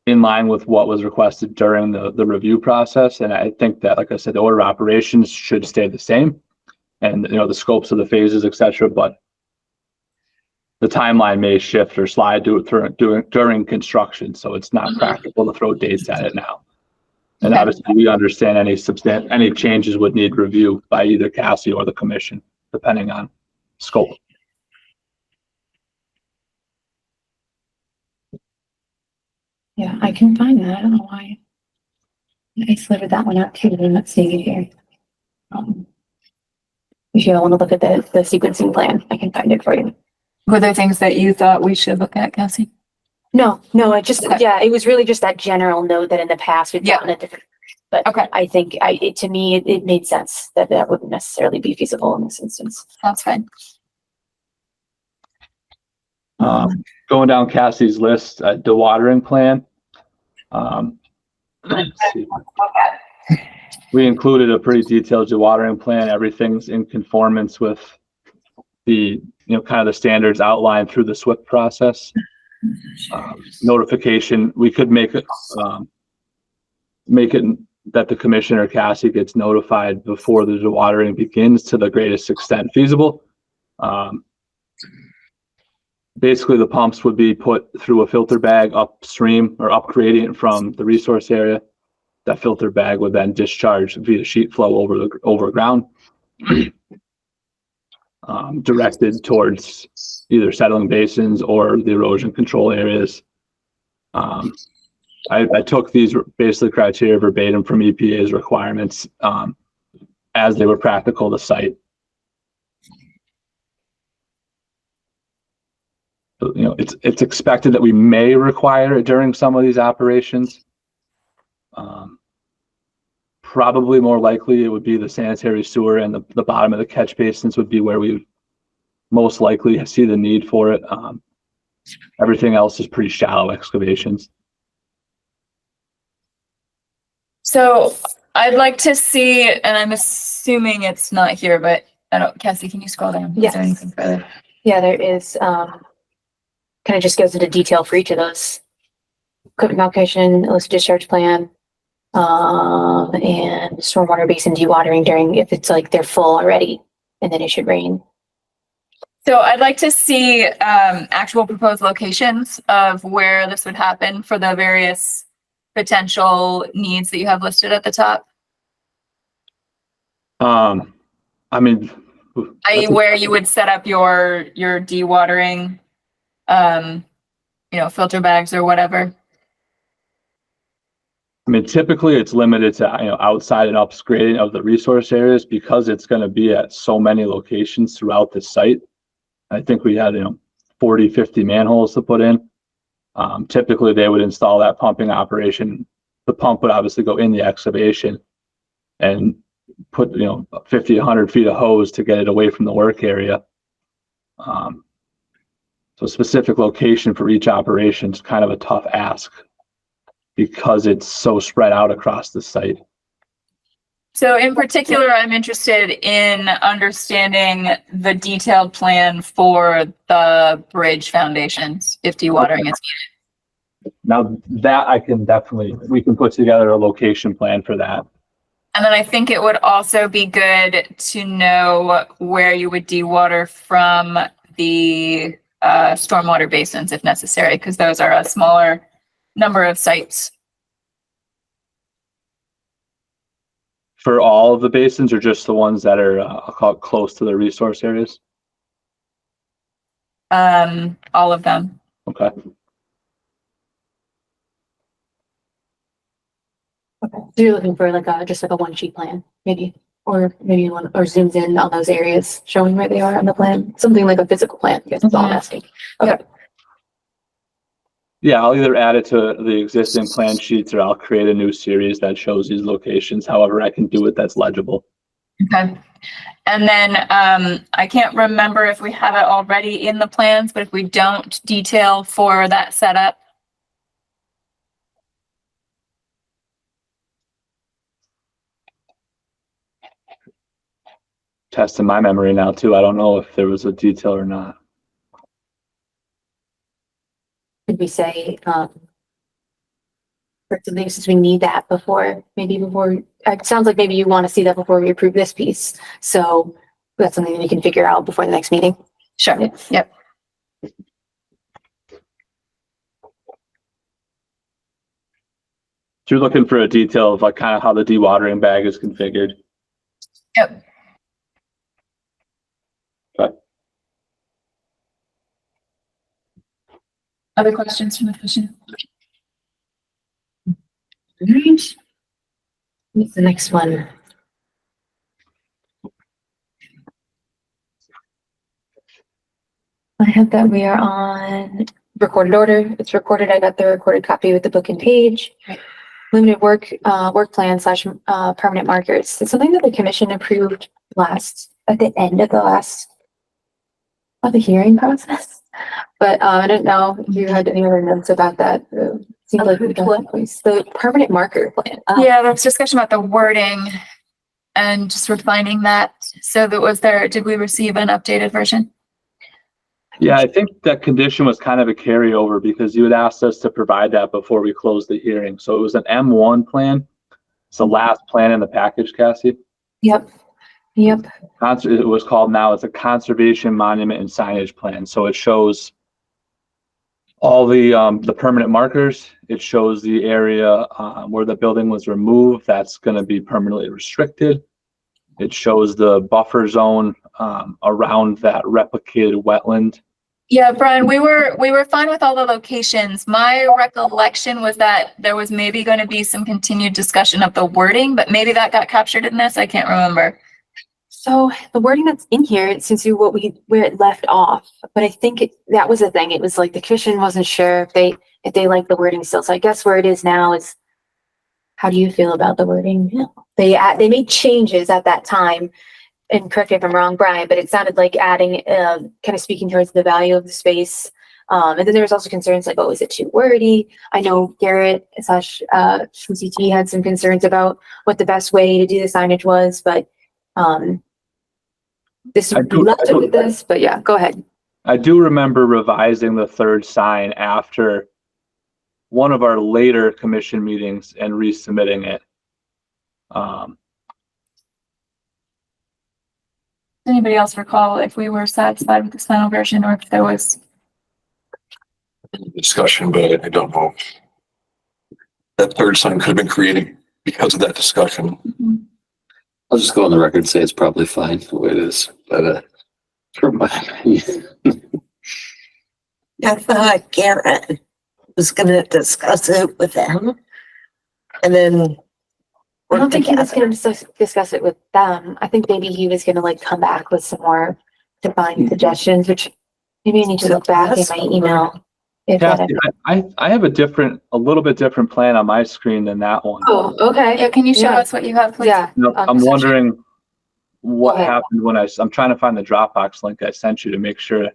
in line with what was requested during the review process. And I think that, like I said, the order of operations should stay the same and, the scopes of the phases, et cetera, but the timeline may shift or slide during construction. So it's not practical to throw dates at it now. And obviously we understand any changes would need review by either Cassie or the commission, depending on scope. Yeah, I can find that. I don't know why. I slivered that one out too, but I'm not seeing it here. If you want to look at the sequencing plan, I can find it for you. Were there things that you thought we should look at, Cassie? No, it just, it was really just that general note that in the past we've gotten a different, but I think to me, it made sense that wouldn't necessarily be feasible in this instance. That's fine. Going down Cassie's list, dewatering plan. Let's see. We included a pretty detailed dewatering plan. Everything's in conformance with the, kind of the standards outlined through the SWIP process. Notification, we could make it that the commissioner Cassie gets notified before the dewatering begins to the greatest extent feasible. Basically, the pumps would be put through a filter bag upstream or up gradient from the resource area. That filter bag would then discharge via sheet flow over ground, directed towards either settling basins or the erosion control areas. I took these basically criteria verbatim from EPA's requirements as they were practical to cite. So, it's expected that we may require it during some of these operations. Probably more likely it would be the sanitary sewer and the bottom of the catch basins would be where we would most likely see the need for it. Everything else is pretty shallow excavations. So I'd like to see, and I'm assuming it's not here, but Cassie, can you scroll down? Yes. Is there anything further? Yeah, there is, kind of just goes into detail for each of those. Equipment allocation, illicit discharge plan, and stormwater basin dewatering during, if it's like they're full already, and then it should rain. So I'd like to see actual proposed locations of where this would happen for the various potential needs that you have listed at the top. Where you would set up your dewatering, filter bags or whatever. Typically it's limited to, outside and upgrading of the resource areas because it's going to be at so many locations throughout the site. I think we had, 40, 50 manholes to put in. Typically they would install that pumping operation. The pump would obviously go in the excavation and put, 50, 100 feet of hose to get it away from the work area. So specific location for each operation is kind of a tough ask because it's so spread out across the site. So in particular, I'm interested in understanding the detailed plan for the bridge foundations if dewatering is needed. Now that we can put together a location plan for that. And then I think it would also be good to know where you would dewater from the stormwater basins if necessary, because those are a smaller number of sites. For all of the basins or just the ones that are close to the resource areas? All of them. Okay. Okay. So you're looking for just a one sheet plan, maybe, or maybe one, or zooms in on those areas showing where they are on the plan, something like a physical plan. I guess that's all I'm asking. Okay. Yeah, I'll either add it to the existing plan sheets or I'll create a new series that shows these locations. However, I can do it that's legible. Okay. And then I can't remember if we have it already in the plans, but if we don't, detail for that setup. Testing my memory now too. I don't know if there was a detail or not. Could we say, for something, since we need that before, it sounds like maybe you want to see that before we approve this piece. So that's something that we can figure out before the next meeting. Sure. Yep. So you're looking for a detail of like kind of how the dewatering bag is configured. Yep. Okay. Other questions from the commission? All right. What's the next one? I have that we are on recorded order. It's recorded. I got the recorded copy with the book and page. Limited work plan / permanent markers. It's something that the commission approved at the end of the hearing process. But I didn't know if you had any other notes about that. Seems like we got that place. The permanent marker plan. Yeah, there was discussion about the wording and just refining that. So did we receive an updated version? Yeah, I think that condition was kind of a carryover because you had asked us to provide that before we closed the hearing. So it was an M1 plan. It's the last plan in the package, Cassie. Yep. It was called now, it's a conservation monument and signage plan. So it shows all the permanent markers. It shows the area where the building was removed. That's going to be permanently restricted. It shows the buffer zone around that replicated wetland. Yeah, Brian, we were fine with all the locations. My recollection was that there was maybe going to be some continued discussion of the wording, but maybe that got captured in this. I can't remember. So the wording that's in here, since where it left off, but I think that was the thing. It was like the commission wasn't sure if they liked the wording still. So I guess where it is now is, how do you feel about the wording? Yeah. They made changes at that time, and correct me if I'm wrong, Brian, but it sounded like adding, kind of speaking towards the value of the space. And then there was also concerns like, oh, is it too wordy? I know Garrett / CT had some concerns about what the best way to do the signage was, but but yeah, go ahead. I do remember revising the third sign after one of our later commission meetings and resubmitting it. Does anybody else recall if we were satisfied with this final version or if there was discussion, but I don't know. That third sign could have been created because of that discussion. Mm-hmm. I'll just go on the record and say it's probably fine the way it is, but from my opinion. I thought Garrett was gonna discuss it with them. And then I don't think he was going to discuss it with them. I think maybe he was going to like come back with some more defined suggestions, which maybe I need to look back in my email. Kathy, I have a little bit different plan on my screen than that one. Oh, okay. Yeah, can you show us what you have, please? Yeah. I'm wondering what happened when I'm trying to find the Dropbox link I sent you to make sure.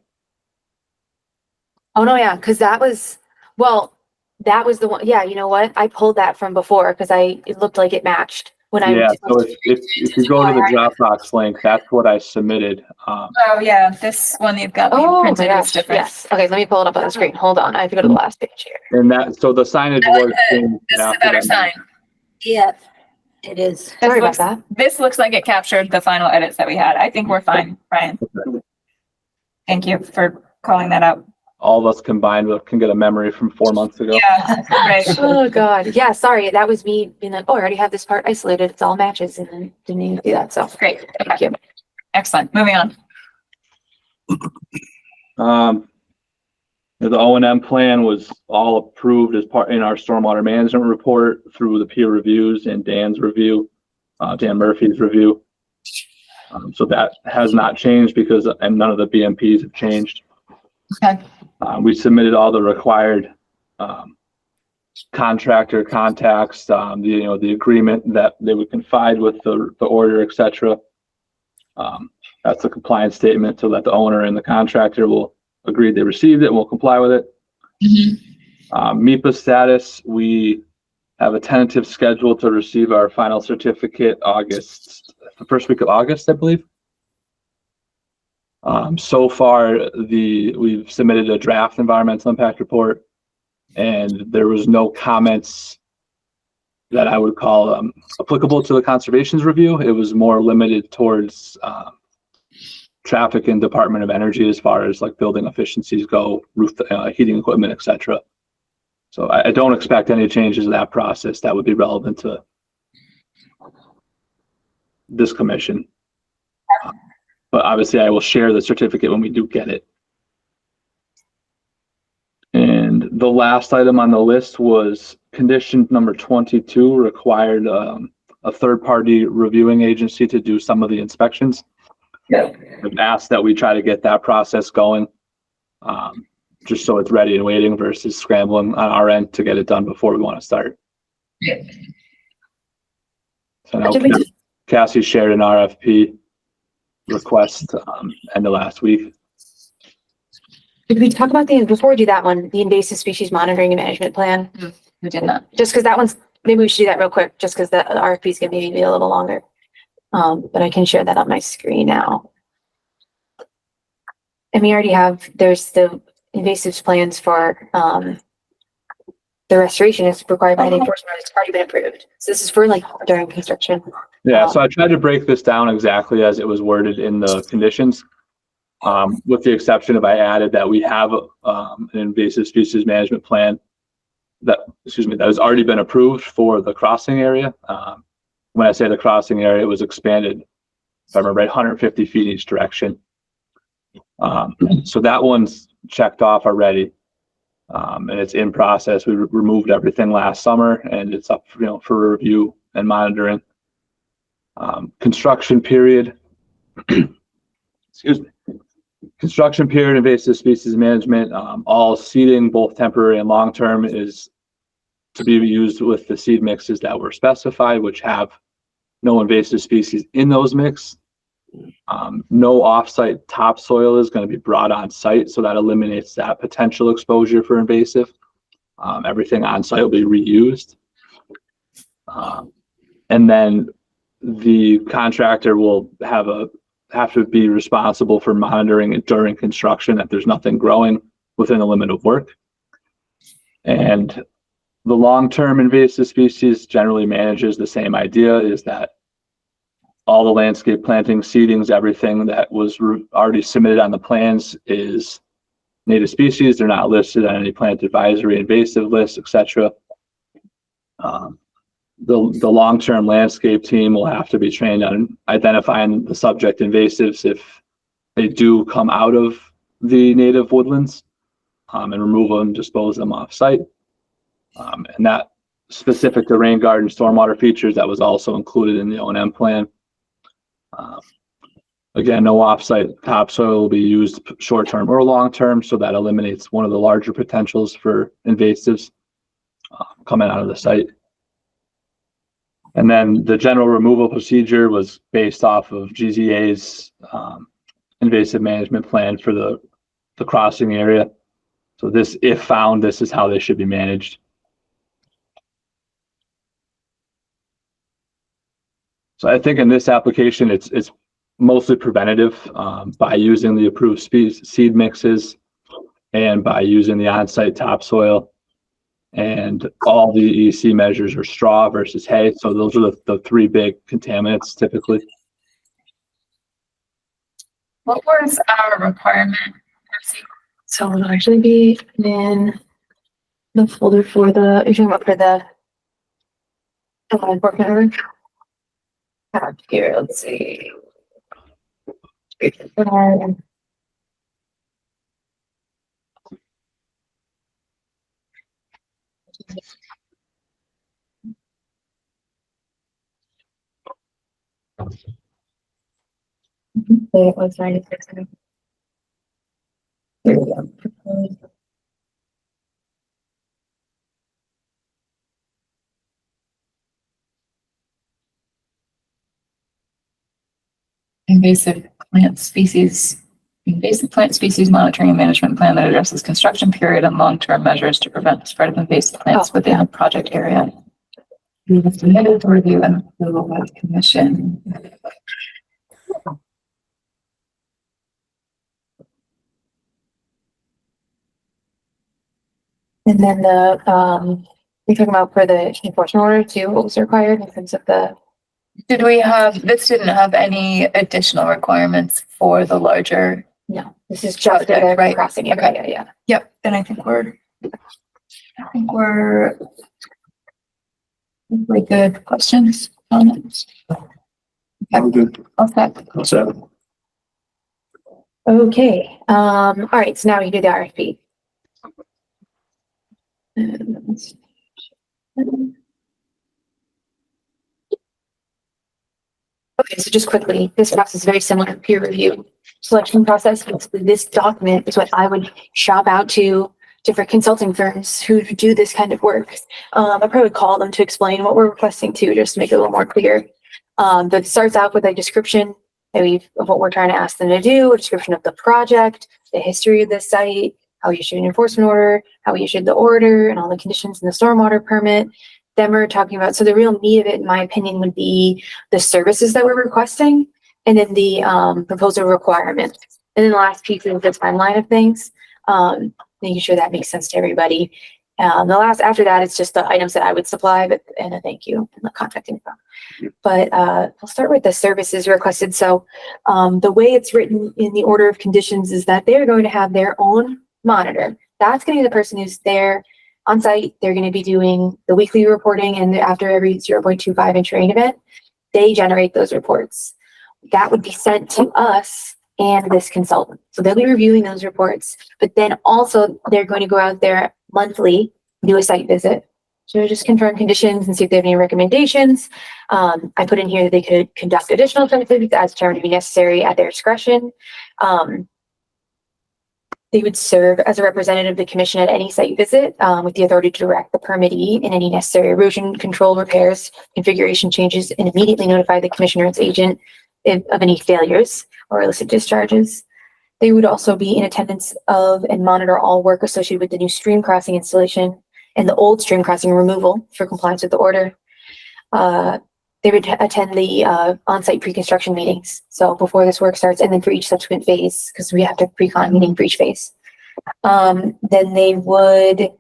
Oh no, yeah, because that was the one. Yeah, you know what? I pulled that from before because it looked like it matched when I. Yeah, so if you go to the Dropbox link, that's what I submitted. Oh yeah, this one you've got printed is different. Yes. Okay, let me pull it up on the screen. Hold on, I have to go to the last page here. And so the signage was. This is a better sign. Yeah, it is. Sorry about that. This looks like it captured the final edits that we had. I think we're fine, Brian. Thank you for calling that out. All of us combined can get a memory from 4 months ago. Yeah, right. Oh God. Yeah, sorry. That was me being like, oh, I already have this part isolated. It's all matches, and then didn't even do that. So Great. thank you. Excellent. Moving on. The O&M plan was all approved as part in our stormwater management report through the peer reviews and Dan's review, Dan Murphy's review. So that has not changed and none of the BMPs have changed. Okay. We submitted all the required contractor contacts, the agreement that they would confide with the order, etc. That's the compliance statement so that the owner and the contractor will agree they received it and will comply with it. MIPA status, we have a tentative schedule to receive our final certificate the first week of August, I believe. So far, we've submitted a draft environmental impact report, and there was no comments that I would call applicable to the conservation's review. It was more limited towards traffic and Department of Energy as far as like building efficiencies go, roof heating equipment, etc. So I don't expect any changes in that process that would be relevant to this commission. But obviously I will share the certificate when we do get it. And the last item on the list was condition number 22 required a third-party reviewing agency to do some of the inspections. I've asked that we try to get that process going, just so it's ready and waiting versus scrambling on our end to get it done before we want to start. So now Cassie shared an RFP request end of last week. Did we talk about before we do that one, the invasive species monitoring and management plan? We did not. Just because that one's, maybe we should do that real quick, just because the RFP is going to maybe be a little longer. But I can share that on my screen now. And we already have, there's the invasives plans for the restoration is required by the enforcement. It's already been approved. So this is for like during construction. Yeah, so I tried to break this down exactly as it was worded in the conditions, with the exception of I added that we have an invasive species management plan that has already been approved for the crossing area. When I say the crossing area, it was expanded, if I remember right, 150 feet in each direction. So that one's checked off already, and it's in process. We removed everything last summer, and it's up, for review and monitoring. Construction period. Excuse me. Construction period, invasive species management. All seeding, both temporary and long-term, is to be used with the seed mixes that were specified, which have no invasive species in those mix. No off-site topsoil is going to be brought on site, so that eliminates that potential exposure for invasive. Everything on site will be reused. And then the contractor will have to be responsible for monitoring it during construction, that there's nothing growing within the limit of work. And the long-term invasive species generally manages the same idea, is that all the landscape planting, seedings, everything that was already submitted on the plans is native species. They're not listed on any plant advisory, invasive list, etc. The long-term landscape team will have to be trained on identifying the subject invasives if they do come out of the native woodlands, and remove them, dispose them off site. And that specific to rain garden stormwater features, that was also included in the O&M plan. Again, no off-site topsoil will be used short-term or long-term, so that eliminates one of the larger potentials for invasives coming out of the site. And then the general removal procedure was based off of GZA's invasive management plan for the crossing area. So this, if found, this is how they should be managed. So I think in this application, it's mostly preventative by using the approved seed mixes and by using the on-site topsoil. And all the EC measures are straw versus hay. So those are the three big contaminants typically. What was our requirement? So it'll actually be in the folder for the, you're talking about for the enforcement order? Here, let's see. It was 96. Here we go. invasive plant species monitoring and management plan that addresses construction period and long-term measures to prevent the spread of invasive plants within the project area. We have submitted for review and approval by the commission. And then you're talking about for the enforcement order too, what was required in terms of the, This didn't have any additional requirements for the larger. no, this is just the Project, right. crossing area, yeah. Yep, then I think we're good. Questions, comments? I'm good. All set. So, Okay, all right, so now we do the RFP. Okay, so just quickly, this process is very similar to peer review selection process. Basically, this document is what I would shop out to different consulting firms who do this kind of work. I probably would call them to explain what we're requesting to, just to make it a little more clear. But it starts out with a description of what we're trying to ask them to do, a description of the project, the history of the site, how we issued an enforcement order, how we issued the order, and all the conditions in the stormwater permit. Then we're talking about, so the real meat of it, in my opinion, would be the services that we're requesting, and then the proposal requirements. And then the last piece is the timeline of things, making sure that makes sense to everybody. After that, it's just the items that I would supply, and a thank you and the contact info. But I'll start with the services requested. So the way it's written in the order of conditions is that they're going to have their own monitor. That's going to be the person who's there on site. They're going to be doing the weekly reporting, and after every 0.25 inch rain event, they generate those reports. That would be sent to us and this consultant. So they'll be reviewing those reports, but then also they're going to go out there monthly, do a site visit. So just confirm conditions and see if they have any recommendations. I put in here that they could conduct additional site visits as determined to be necessary at their discretion. They would serve as a representative of the commission at any site visit with the authority to direct the permittee in any necessary erosion control repairs, configuration changes, and immediately notify the commissioner or its agent of any failures or illicit discharges. They would also be in attendance of and monitor all work associated with the new stream crossing installation and the old stream crossing removal for compliance with the order. They would attend the on-site pre-construction meetings. So before this work starts, and then for each subsequent phase, because we have to pre-con meeting for each phase. Then they would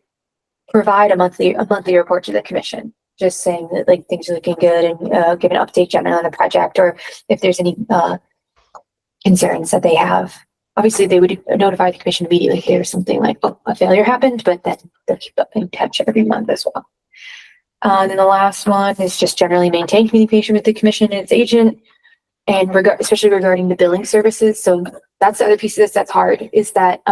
provide a monthly report to the commission, just saying that like things are looking good and give an update generally on the project, or if there's any concerns that they have. Obviously, they would notify the commission immediately if there's something like, oh, a failure happened, but then they'll keep up in touch every month as well. And then the last one is just generally maintain communication with the commission and its agent, and especially regarding the billing services. So that's the other piece of this that's hard, is that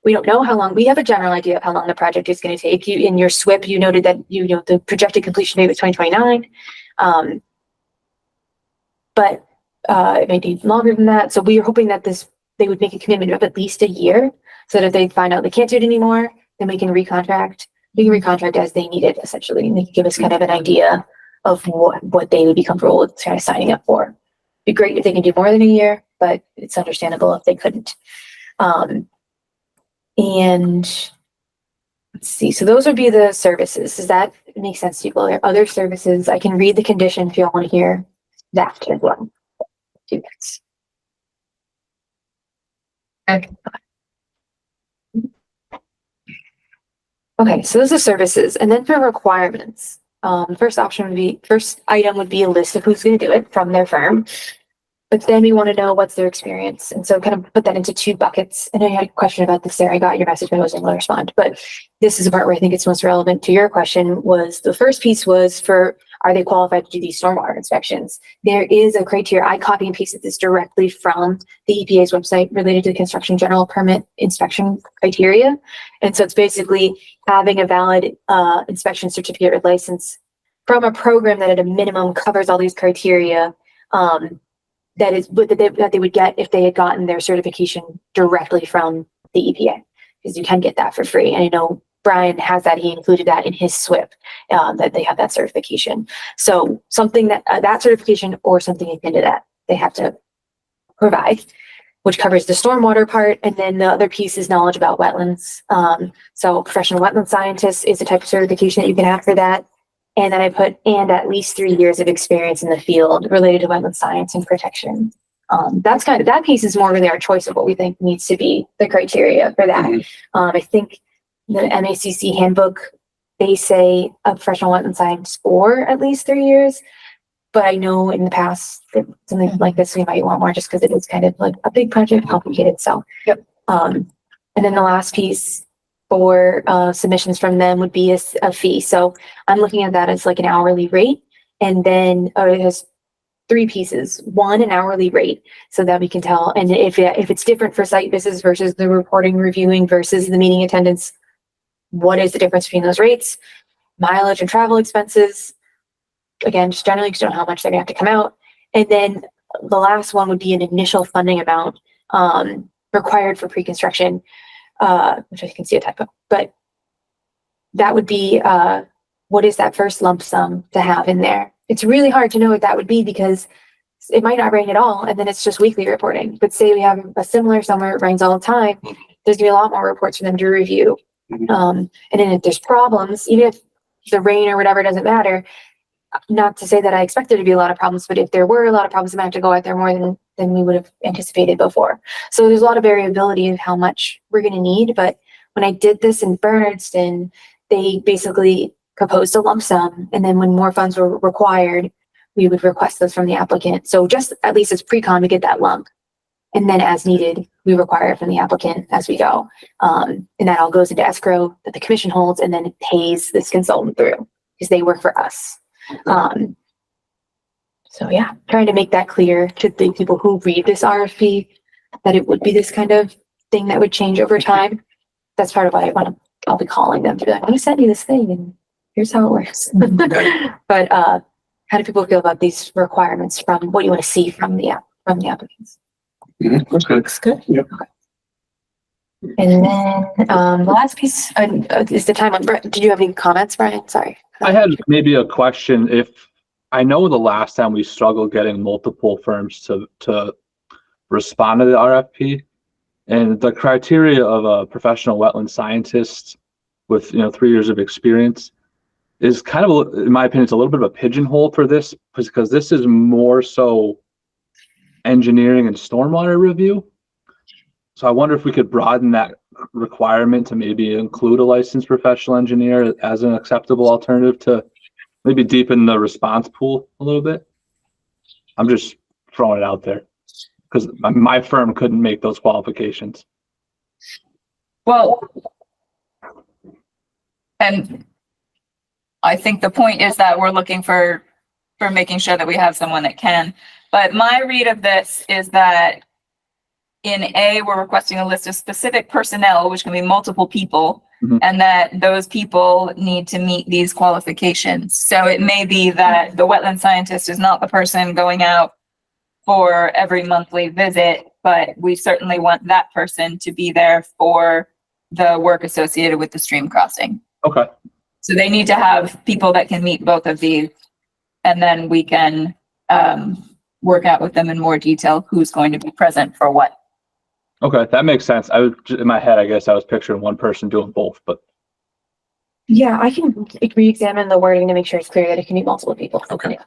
we don't know how long. We have a general idea of how long the project is going to take. You in your SWIP, you noted that the projected completion date was 2029, but it may be longer than that. So we are hoping that they would make a commitment of at least a year, so that if they find out they can't do it anymore, then we can recontract. We can recontract as they need it, essentially, and they can give us kind of an idea of what they would be comfortable with kind of signing up for. It'd be great if they can do more than a year, but it's understandable if they couldn't. And let's see, so those would be the services. Does that make sense to people? There are other services. I can read the condition if you all want to hear that as well. Okay, so those are services. And then for requirements, first item would be a list of who's going to do it from their firm. But then we want to know what's their experience. And so kind of put that into two buckets. I know you had a question about this there. I got your message, but I wasn't able to respond. But this is the part where I think it's most relevant to your question. Was the first piece was for, are they qualified to do these stormwater inspections? There is a criteria. I copy and pasted this directly from the EPA's website related to the construction general permit inspection criteria. And so it's basically having a valid inspection certificate or license from a program that at a minimum covers all these criteria. That they would get if they had gotten their certification directly from the EPA, because you can get that for free. And I know Brian has that; he included that in his SWIP, that they have that certification. So something that certification or something akin to that they have to provide, which covers the stormwater part. And then the other piece is knowledge about wetlands. So professional wetland scientist is a type of certification that you can have for that. And then I put, and at least 3 years of experience in the field related to wetland science and protection. That's kind of, that piece is more really our choice of what we think needs to be the criteria for that. I think the MACC handbook, they say a professional wetland science or at least 3 years. But I know in the past, something like this, we might want more just because it is kind of like a big project, complicated. So, Yep. And then the last piece for submissions from them would be a fee. So I'm looking at that as like an hourly rate. And then it has 3 pieces. One, an hourly rate, so that we can tell. And if it's different for site visits versus the reporting, reviewing versus the meeting attendance, what is the difference between those rates? Mileage and travel expenses. Again, just generally don't know how much they're gonna have to come out. And then the last one would be an initial funding amount required for pre-construction, which I can see a typo, but that would be what is that first lump sum to have in there? It's really hard to know what that would be because it might not rain at all, and then it's just weekly reporting. But say we have a similar summer, it rains all the time, there's gonna be a lot more reports for them to review. And then if there's problems, even if the rain or whatever doesn't matter, not to say that I expect there to be a lot of problems, but if there were a lot of problems, I might have to go out there more than we would have anticipated before. So there's a lot of variability of how much we're going to need. But when I did this in Bernardston, they basically proposed a lump sum. And then when more funds were required, we would request those from the applicant. So just at least as pre-con, we get that lump. And then as needed, we require it from the applicant as we go. And that all goes into escrow that the commission holds and then it pays this consultant through because they work for us. So yeah, trying to make that clear to the people who read this RFP that it would be this kind of thing that would change over time. That's part of why I'll be calling them to be like, I sent you this thing and here's how it works. But how do people feel about these requirements from what you want to see from the applicants? Looks good. Yep. Okay. And then the last piece is the time on. Did you have any comments, Brian? Sorry. I had maybe a question. If I know the last time we struggled getting multiple firms to respond to the RFP, and the criteria of a professional wetland scientist with 3 years of experience is kind of, in my opinion, it's a little bit of a pigeonhole for this because this is more so engineering and stormwater review. So I wonder if we could broaden that requirement to maybe include a licensed professional engineer as an acceptable alternative to maybe deepen the response pool a little bit. I'm just throwing it out there because my firm couldn't make those qualifications. Well, and I think the point is that we're looking for making sure that we have someone that can. But my read of this is that in A, we're requesting a list of specific personnel, which can be multiple people, and that those people need to meet these qualifications. So it may be that the wetland scientist is not the person going out for every monthly visit, but we certainly want that person to be there for the work associated with the stream crossing. Okay. So they need to have people that can meet both of these, and then we can work out with them in more detail who's going to be present for what. Okay, that makes sense. I was in my head, I guess I was picturing one person doing both, but yeah, I can re-examine the wording to make sure it's clear that it can be multiple people. Okay.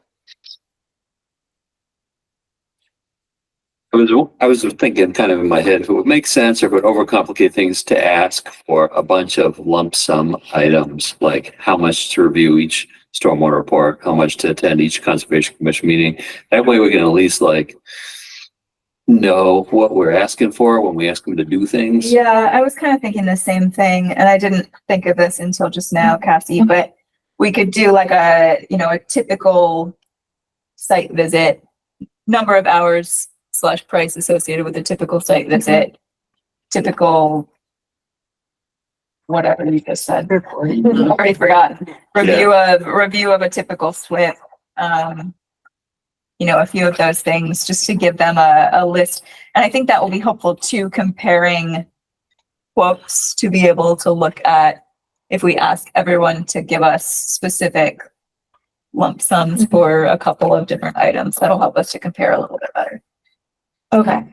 I was thinking kind of in my head, if it would make sense or if it would overcomplicate things to ask for a bunch of lump sum items, like how much to review each stormwater report, how much to attend each conservation commission meeting. That way we can at least know what we're asking for when we ask them to do things. Yeah, I was kind of thinking the same thing, and I didn't think of this until just now, Cassie, but we could do like a typical site visit, number of hours / price associated with a typical site visit, typical whatever you just said. Already forgotten. Review of a typical SWIP. A few of those things just to give them a list. And I think that will be helpful too, comparing quotes to be able to look at if we ask everyone to give us specific lump sums for a couple of different items. That'll help us to compare a little bit better. Okay.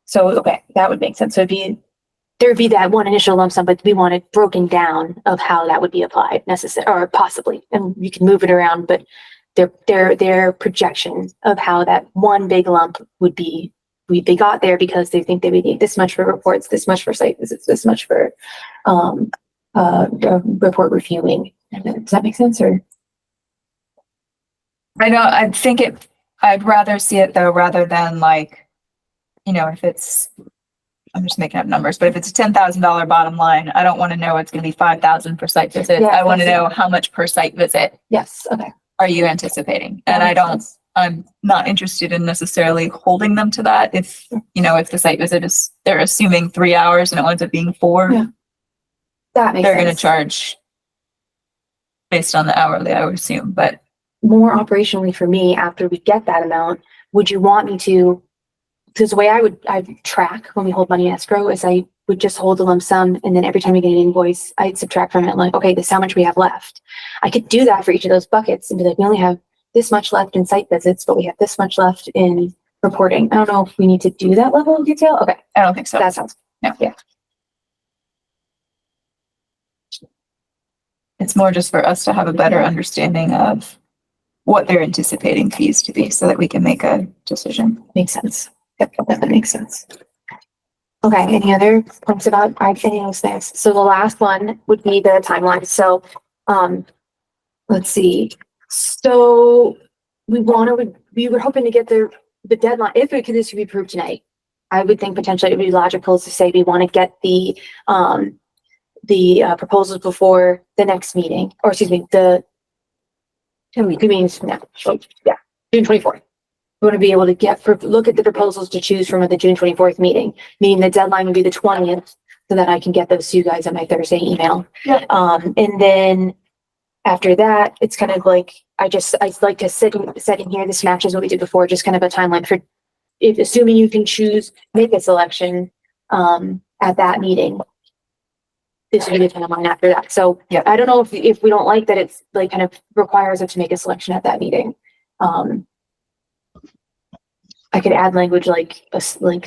So, okay, that would make sense. So there'd be that one initial lump sum, but we want it broken down of how that would be applied or possibly, and you can move it around, but their projection of how that one big lump would be, they got there because they think they would need this much for reports, this much for site visits, this much for, report reviewing. Does that make sense or? I'd rather see it though, rather than like, if it's, I'm just making up numbers, but if it's a $10,000 bottom line, I don't want to know it's going to be 5,000 for site visits. Yeah, I want to know how much per site visit Yes, okay. are you anticipating? That And makes sense. I'm not interested in necessarily holding them to that. If the site visit is, they're assuming 3 hours and it ends up being 4, Yeah. That makes they're going to sense. charge based on the hourly, I would assume, but More operationally for me, after we get that amount, would you want me to, because the way I'd track when we hold money in escrow is I would just hold the lump sum and then every time we get an invoice, I'd subtract from it like, okay, this is how much we have left. I could do that for each of those buckets and be like, we only have this much left in site visits, but we have this much left in reporting. I don't know if we need to do that level of detail. Okay, I don't think so. that sounds, No. yeah. It's more just for us to have a better understanding of what they're anticipating fees to be so that we can make a decision. Makes sense. Yep, that makes sense. Okay, any other points about any of those things? So the last one would be the timeline. So, let's see. So we were hoping to get the deadline, if this could be approved tonight. I would think potentially it would be logical to say we want to get the proposals before the next meeting, or excuse me, the 2 meetings from now. So, yeah, June 24th. We want to be able to look at the proposals to choose from at the June 24th meeting, meaning the deadline would be the 20th, so that I can get those to you guys at my Thursday email. Yeah. And then after that, it's kind of like, I like to set in here, this matches what we did before, just kind of a timeline for, if assuming you can make a selection, at that meeting. This would be the timeline after that. So yeah, I don't know if we don't like that, it's like kind of requires us to make a selection at that meeting. I could add language like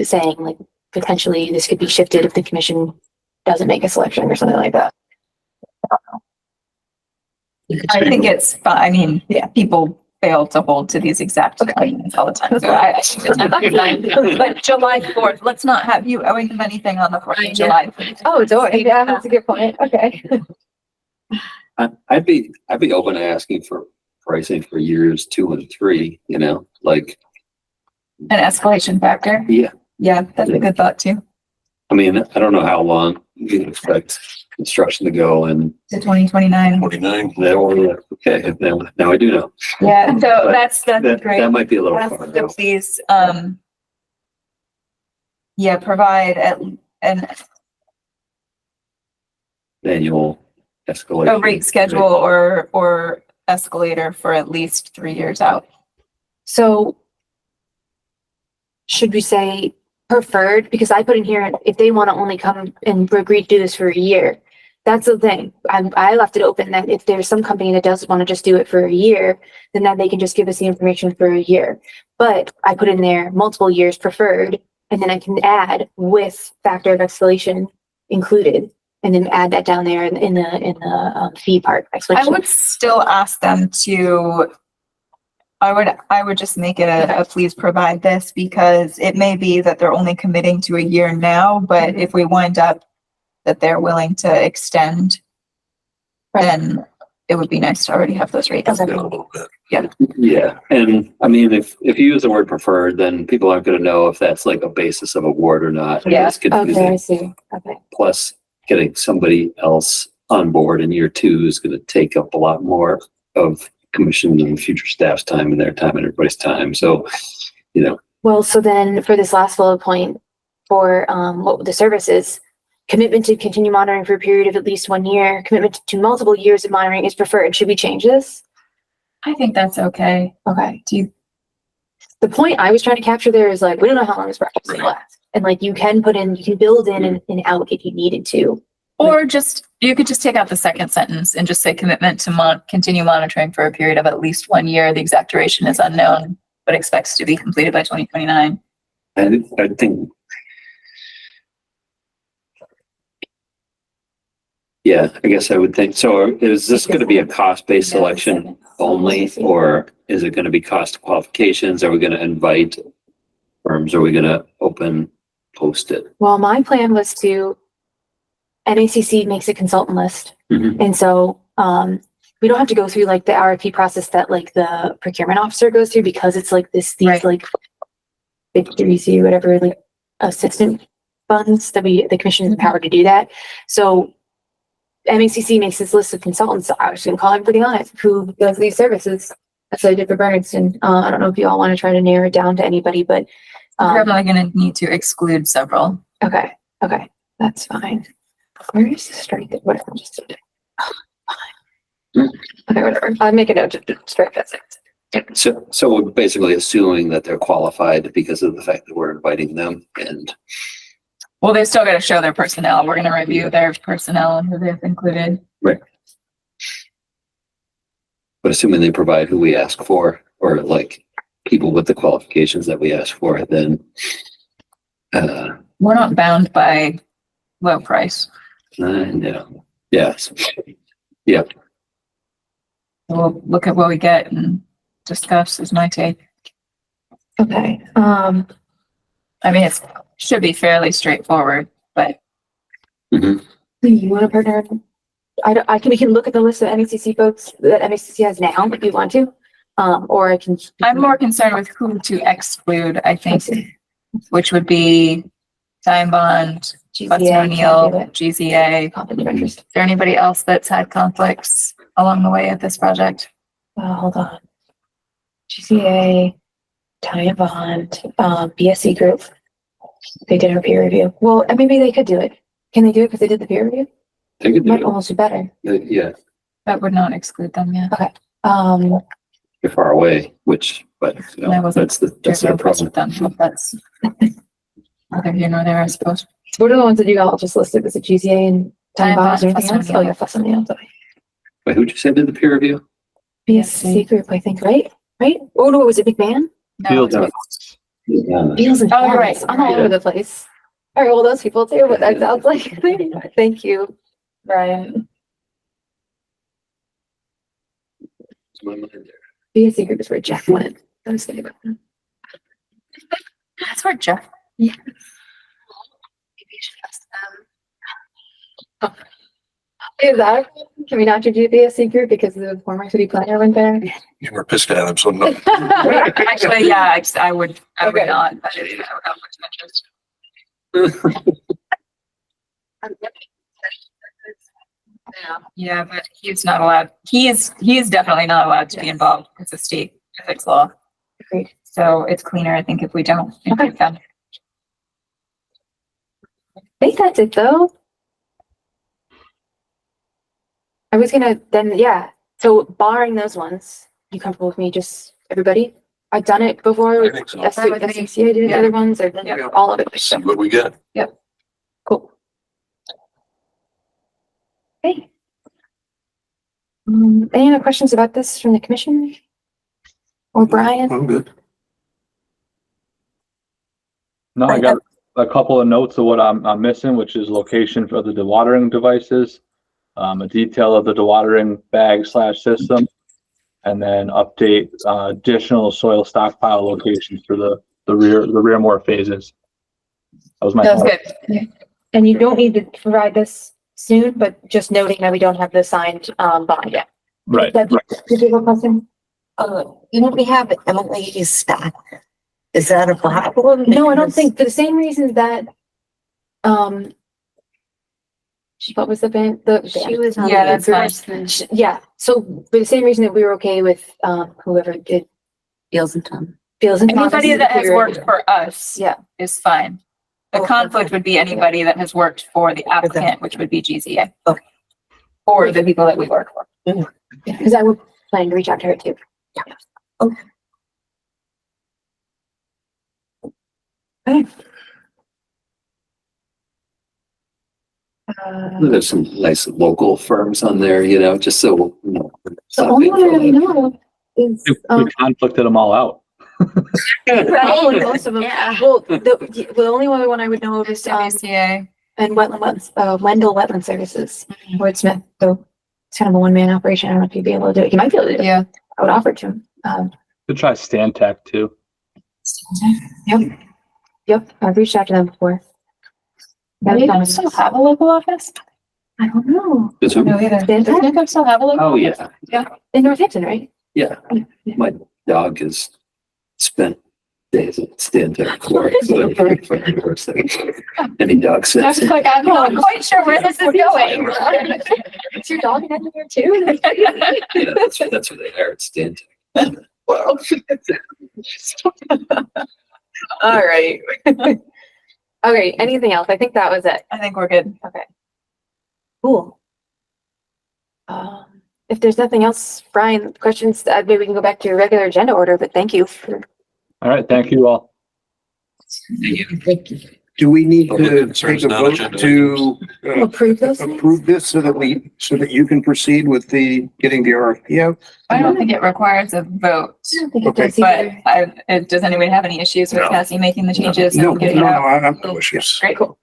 saying like potentially this could be shifted if the commission doesn't make a selection or something like that. I think it's fine. I mean, yeah, people fail to hold to these exact documents all the time. So I think it's fine. But July 4th, let's not have you owing them anything on the 4th of July. Oh, it's alright. Yeah, that's a good point. Okay. I'd be open to asking for pricing for years 2 and 3, like. An escalation factor. Yeah. Yeah, that's a good thought too. I mean, I don't know how long you can expect construction to go and. To 2029. 29. Okay, now I do know. Yeah, so that's great. That might be a little Ask far. them to please, provide an Annual escalation. a rate schedule or escalator for at least 3 years out. So should we say preferred? Because I put in here, if they want to only come and agree to do this for a year, that's the thing. I left it open that if there's some company that does want to just do it for a year, then that they can just give us the information for a year. But I put in there multiple years preferred, and then I can add with factor of escalation included, and then add that down there in the fee part. I would still ask them to, I would just make it a please provide this, because it may be that they're only committing to a year now, but if we wind up that they're willing to extend, then it would be nice to already have those rates. A little bit. Yeah, and I mean, if you use the word preferred, then people aren't gonna know if that's like a basis of award or not. Yeah. It's confusing. Okay, I see. Okay. Plus, getting somebody else on board in year 2 is gonna take up a lot more of commission and future staff's time and their time and everybody's time. So, Well, so then for this last bullet point for what the services, commitment to continue monitoring for a period of at least 1 year, commitment to multiple years of monitoring is preferred. Should we change this? I think that's okay. Okay. The point I was trying to capture there is like, we don't know how long this project's gonna last. And like you can build in an out if you needed to. Or just, you could just take out the second sentence and just say commitment to continue monitoring for a period of at least 1 year. The exact duration is unknown, but expects to be completed by 2029. I think. Yeah, I guess I would think. So is this going to be a cost-based selection only, or is it going to be cost qualifications? Are we going to invite firms? Are we going to post it? Well, my plan was to, NACC makes a consultant list. Mhm. And so, we don't have to go through like the RFP process that like the procurement officer goes through because it's like these Right. like 53C, whatever, like assistant funds that the commission is empowered to do that. So MACC makes this list of consultants. I was gonna call everybody on it who does these services. That's what I did for Bernston. I don't know if you all want to try to narrow it down to anybody, but We're probably going to need to exclude several. okay, that's fine. Where is the strike? Whatever, just did it. Oh, fine. Okay, whatever. I'll make a note to strike that sentence. So we're basically assuming that they're qualified because of the fact that we're inviting them, and Well, they still got to show their personnel. We're going to review their personnel and who they've included. right. But assuming they provide who we ask for, or like people with the qualifications that we ask for, then We're not bound by low price. no. Yes. Yep. We'll look at what we get and discuss is my take. Okay, I mean, it should be fairly straightforward, but do you want to partner? We can look at the list of MACC folks that MACC has now if you want to. Or I can. I'm more concerned with who to exclude, I I think, see. which would be Time Bond, Hudson GZA, O'Neill, can't do it. GZA. Conflict of interest. Is there anybody else that's had conflicts along the way at this project? Hold on. GCA, Time Bond, BSC group. They did her peer review. Well, maybe they could do it. Can they do it because they did the peer review? They could do Might it. almost be better. Yeah, That would not exclude them, yeah. you're far away, but you I know, wasn't that's There's their no place problem. with them, but that's neither here nor there, I suppose. What are the ones that you all just listed? Was it GCA and Time Time Bond? Is there Bond, anything else? Fuss Oh, yeah, Fuss O'Neill. Sorry. Wait, who'd you say did the peer review? BSC group, I think, right? Right? Oh, no, was it McMahon? No, Field it's- Yeah. Beals and Oh, you're right. Farms. I'm all over the place. All right, well, those people too, but that sounds like, thank you, Brian. BSC group is where Jeff went. I was thinking about that. That's where Jeff. Yeah. Maybe you should ask them. Is that, can we not do BSC group because the former city planner went there? You were pissed at him, so no. Actually, yeah, I would Okay. not, but I don't have much interest. Yeah, but he's not allowed, he is definitely not allowed to be involved. It's a state ethics law. Agreed. So it's cleaner, I think, if we don't include them. I think that's it though. I was gonna then, yeah, so barring those ones, you comfortable with me, just everybody? I've done it before. I think so. SCCA did the other ones, or Yeah. all of it. See what we get. Cool. Okay. Any other questions about this from the commission? Or Brian? I'm good. No, I got a couple of notes of what I'm missing, which is location for the dewatering devices, a detail of the dewatering bag / system, and then update additional soil stockpile locations for the rear more phases. That was my. That's good. And you don't need to provide this soon, but just noting that we don't have the signed bond yet. Right. Did you have a question? You know, we have Emily's staff. Is that a problem? No, I don't think, for the same reason that, what was the band? She was on. Yeah, the that's first. Yeah, so for the same reason that we were okay with, whoever did Fields and Tom. Fields and Thomas. Anybody that has worked for us Yeah, is fine. The Oh, conflict okay. would be anybody that has worked for the applicant, which would be GZA. Okay. Or the people that we work for. because I would plan to reach out to her too. Okay. Okay. There's some nice local firms on there, you know, just so. You know, The only one I know is, We conflicted them all out. probably most of them. Yeah. Well, the only other one I would know of is, WCA. and Wendell Wetland Services, Wordsmith. So it's kind of a one-man operation. I don't know if you'd be able to do it. You might be able to do it. Yeah. I would offer it to him. Could try Stantec too. Yep, I've reached out to them before. Do they still have a local office? I don't know. It's a- No, either. Stantec? Does Stantec still have a local? Oh, yeah, In Northampton, right? yeah. My dog has spent days at Stantec for any dog I was sits. like, I'm not quite sure where this is going. Is your dog in there too? Yeah, that's where they are at Stantec. Well. All right. Okay, anything else? I think that was it. I think we're good. Okay. Cool. If there's nothing else, Brian, questions, maybe we can go back to your regular agenda order, but thank you for. All right, thank you all. Do we need Public to concerns, take a not vote agenda to Approve those? approve this so that you can proceed with getting the RFP out? I don't think it requires a vote, I don't think it Okay. does but either. does anybody have any issues with No. Cassie making the changes No, and getting no, it no, out? I have no issues. Great, cool.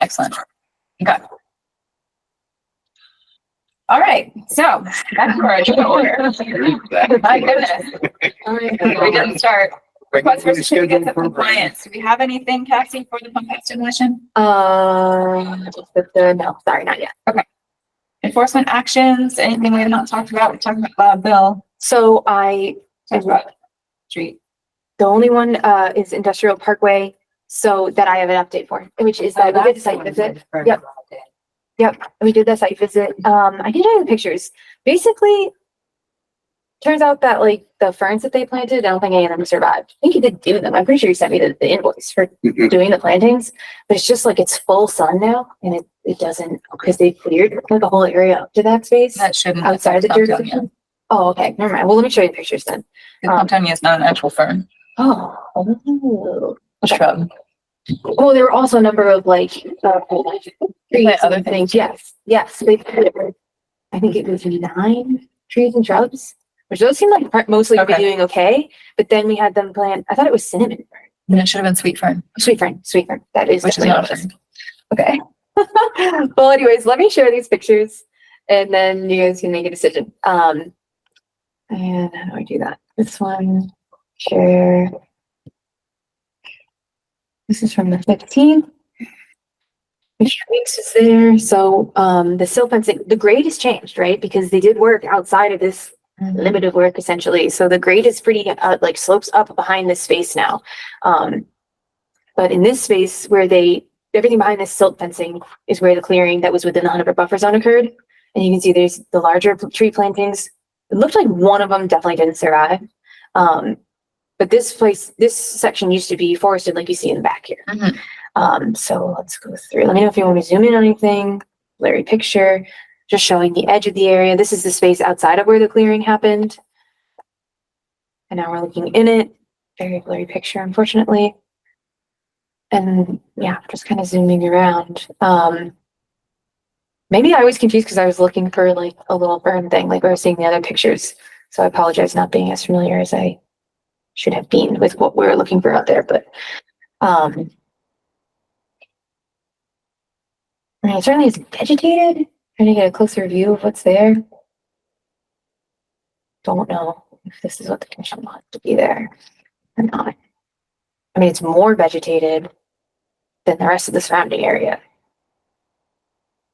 Excellent. Okay. All right, so back to our agenda order. My goodness, All right. we didn't start. Request for Regularly certificates scheduled of program. compliance. Do we have anything, Cassie, for the pump house demolition? No, sorry, not yet. Enforcement actions, anything we have not talked about? We talked about Bill, So talked about street. the only one, is Industrial Parkway, so that I have an update for, which is that we did the site visit. Yep. Yep, we did the site visit. I did have the pictures. Basically, turns out that like the ferns that they planted, I don't think any of them survived. I think you did do them. I'm pretty sure you sent me the invoice for doing the plantings, but it's just like it's full sun now and it doesn't, because they cleared like a whole area up to that space That shouldn't. outside the affect jurisdiction. Oh, okay, never mind. Well, let me show you the pictures then. Pumptonia is not an actual fern, Oh. a shrub. Well, there were also a number of like, trees other and things. Yes. I think it was 9 trees and shrubs, which those seem like mostly to be Okay. doing okay. But then we had them plant, I thought it was cinnamon fern. And it should have been sweet fern, Sweet fern. That is which is definitely not a what it is. fern. Okay. Well, anyways, let me share these pictures and then you guys can make a decision. And how do I do that? This one, share. This is from the 15th. Which weeks is there? So, the silt fencing, the grade has changed, right? Because they did work outside of this limit of work essentially. So the grade is pretty, like slopes up behind this space now. But in this space where everything behind this silt fencing is where the clearing that was within the 100 buffer zone occurred. And you can see there's the larger tree plantings. It looked like one of them definitely didn't survive. But this section used to be forested like you see in the back here. So let's go through. Let me know if you want me to zoom in on anything. Blurry picture, just showing the edge of the area. This is the space outside of where the clearing happened. And now we're looking in it. Very blurry picture, unfortunately. And yeah, just kind of zooming around. Maybe I was confused because I was looking for like a little burn thing, like we were seeing the other pictures. So I apologize not being as familiar as I should have been with what we were looking for out there, but it certainly is vegetated. Trying to get a closer view of what's there. Don't know if this is what the commission wants to be there or not. I mean, it's more vegetated than the rest of the surrounding area.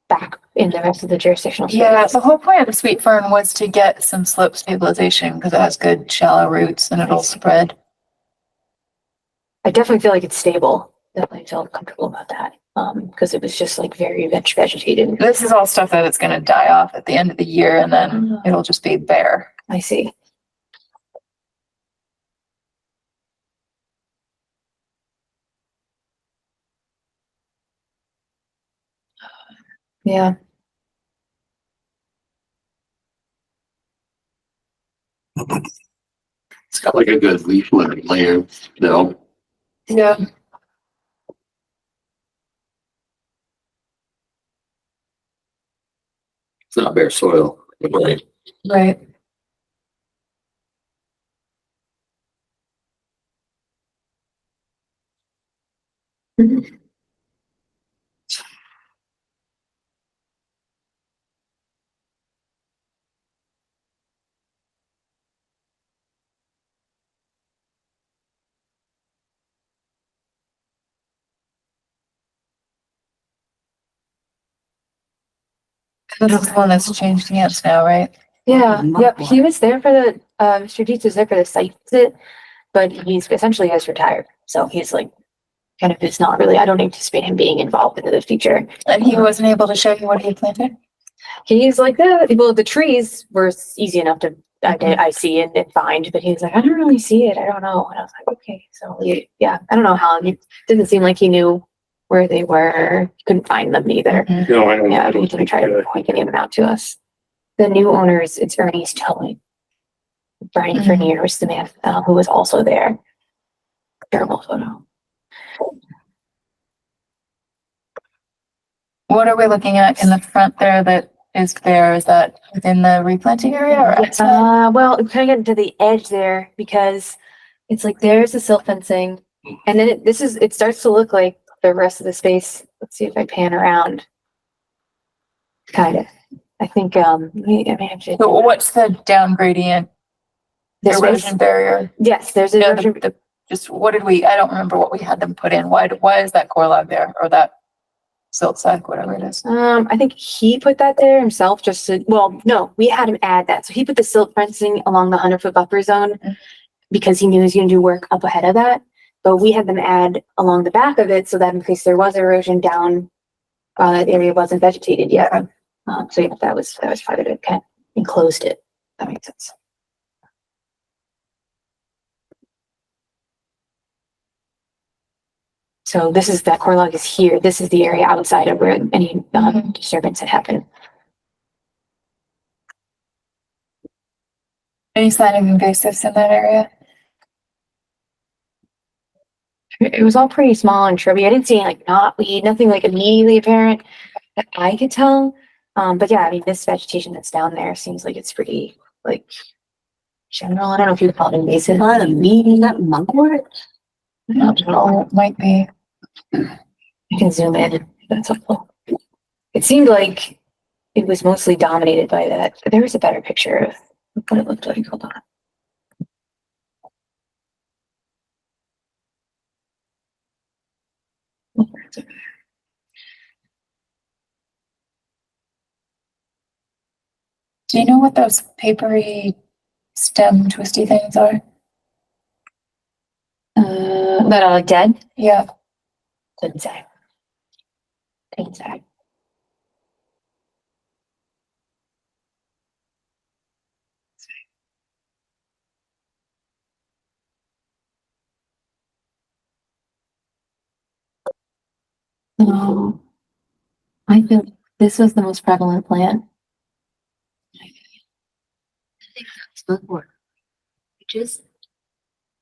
Back in the rest of the jurisdictional space. Yeah, the whole point of the sweet fern was to get some slope stabilization because it has good shallow roots and it'll spread. I definitely feel like it's stable. Definitely feel comfortable about that. Because it was just like very vegetated. This is all stuff that it's gonna die off at the end of the year and then it'll just be bare. I see. Yeah. It's got like a good leaf layer, though. Yeah. It's not bare soil. Right. Right. This is the one that's changed hands now, right? Yeah, yep, he was there for the, Mr. Dietz was there for the site visit, but he's essentially has retired, so he's like, kind of, it's not really, I don't anticipate him being involved into the future. And he wasn't able to show you what he planted? He's like, well, the trees were easy enough to, I see and find, but he's like, I don't really see it, I don't know, and I was like, okay, so, yeah, I don't know how, it didn't seem like he knew where they were, couldn't find them either. No, I don't. Yeah, but he didn't try to point any of them out to us. The new owners, it's Ernie's Towing. Brian Fernier was the man who was also there. Terrible photo. What are we looking at in the front there that is there? Is that within the replanting area or outside? Well, we kind of get into the edge there because it's like there's the silt fencing, and then it starts to look like the rest of the space. Let's see if I pan around. Kind of. I think I may have to. So what's the down gradient? The This erosion barrier? Yes, there's an No, erosion. just what did we, I don't remember what we had them put in. Why is that core log there or that silt sack, whatever it is? I think he put that there himself just to, well, no, we had him add that. So he put the silt fencing along the 100-foot buffer zone because he knew he was going to do work up ahead of that. But we had them add along the back of it so that in case there was erosion down, that area wasn't vegetated yet. So yeah, that was part of it. Kind of enclosed it. That makes sense. So this is that core log is here. This is the area outside of where any disturbance had happened. Any sign of invasives in that area? It was all pretty small and shrubby. I didn't see like knotweed, nothing like immediately apparent that I could tell. But yeah, I mean, this vegetation that's down there seems like it's pretty like general. I don't know if you would call it invasive. A lot of meeting that mugwort. I don't know, it might be. You can zoom in if that's helpful. It seemed like it was mostly dominated by that. There was a better picture of what it looked like. Hold on. Do you know what those papery stem twisty things are? That are like dead? Yeah. Couldn't say. Couldn't say. I feel this was the most prevalent plant. Mugwort, which is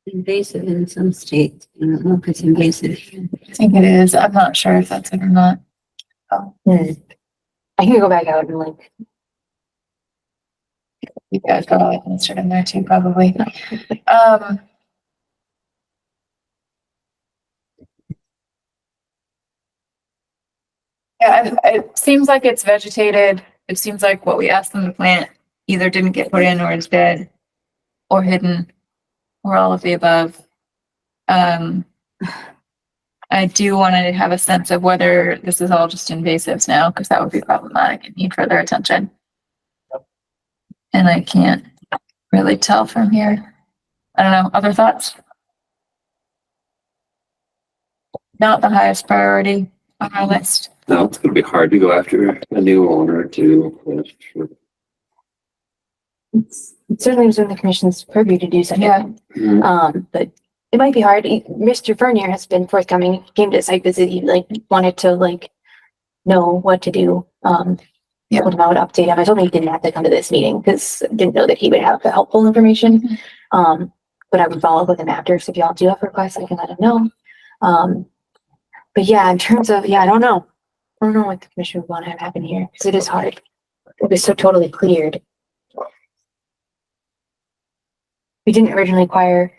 invasive in some states. I don't know if it's invasive here. I think it is. I'm not sure if that's it or not. I can go back out and like. You guys got all that answered in there too, probably. Yeah, it seems like it's vegetated. It seems like what we asked them to plant either didn't get put in or is dead or hidden or all of the above. I do want to have a sense of whether this is all just invasives now, because that would be problematic and need further attention. And I can't really tell from here. I don't know. Other thoughts? Not the highest priority on our list. No, it's gonna be hard to go after a new owner too. It certainly was in the commission's purview to do such. Yeah. But it might be hard. Mr. Fernier has been forthcoming. He came to a site visit. He like wanted to like know what to do. Yeah. Told him I would update him. I told him he didn't have to come to this meeting because I didn't know that he would have the helpful information. But I would follow up with him after. So if y'all do have requests, I can let him know. But yeah, in terms of, I don't know. I don't know what the commission would want to have happen here because it is hard. it was so totally cleared. We didn't originally require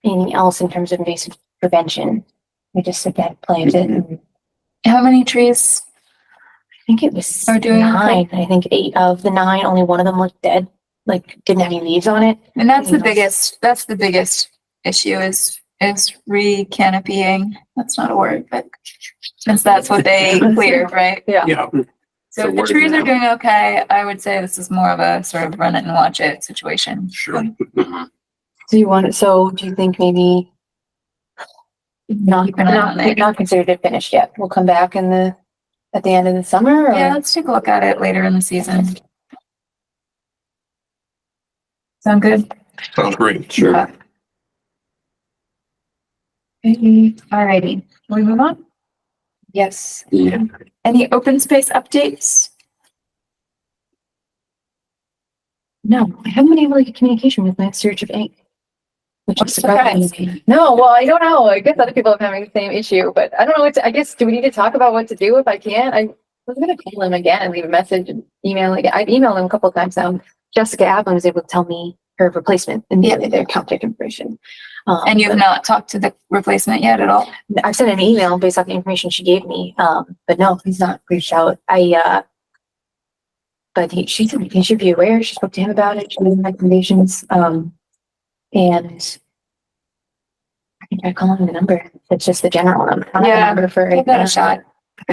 anything else in terms of invasive prevention. We just again planted. And How many trees? I think it was Are doing nine. I think 8 of the 9, only one of them looked dead, like didn't have any leaves on it. And that's the Anything else? biggest issue is re-canopying. That's not a word, but since that's what they cleared, right? Yeah. Yeah. So if the word trees are now. doing okay, I would say this is more of a sort of run it and watch it situation. Sure. Do you want it? So do you think maybe not Keep an eye on it. not considered it finished yet? We'll come back at the end of the summer. Or? Yeah, let's take a look at it later in the season. Sound good? Sounds great. Sure. Alrighty, will we move on? Yes. Yeah. Any open space updates? No, I haven't been able to get communication with my search of ink. Which I'm is surprising. surprised. No, well, I don't know. I guess other people are having the same issue, but I don't know I guess, do we need to talk about what to do if I can't? I was gonna call him again and leave a message and email again. I've emailed him a couple of times now. Jessica Ablin was able to tell me her replacement and their contact information. And you've but not talked to the replacement yet at all? I've sent an email based off the information she gave me. But no, he's not reached out. But she said he should be aware. She spoke to him about it. She made recommendations. And I can try calling the number. It's just the general number. I don't have a number for Give that a shot.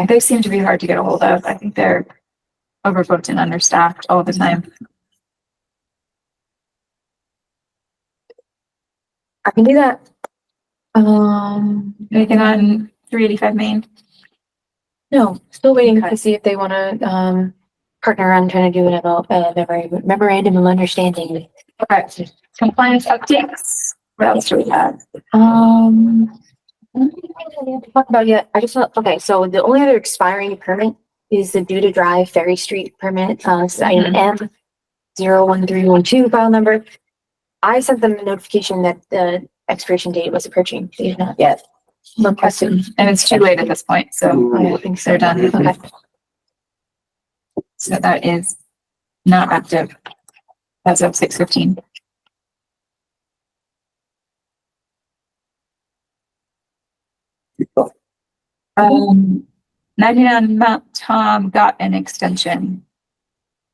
They seem to be hard to get a hold of. I think they're overbooked and understaffed all the time. I can do that. Anything on 385 Main? No, still waiting to see if they want to partner on trying to do a memorandum of understanding. Okay. Compliance updates. What else do we have? I don't think we have to talk about it yet. I just thought, okay, so the only other expiring permit is the due to drive Ferry Street permit, it's item M01312 file number. I sent them a notification that the expiration date was approaching. They have not yet requested. And it's too late at this point, so I think so. they're done. Okay. So that is not active as of 6:15. 99 Mount Tom got an extension.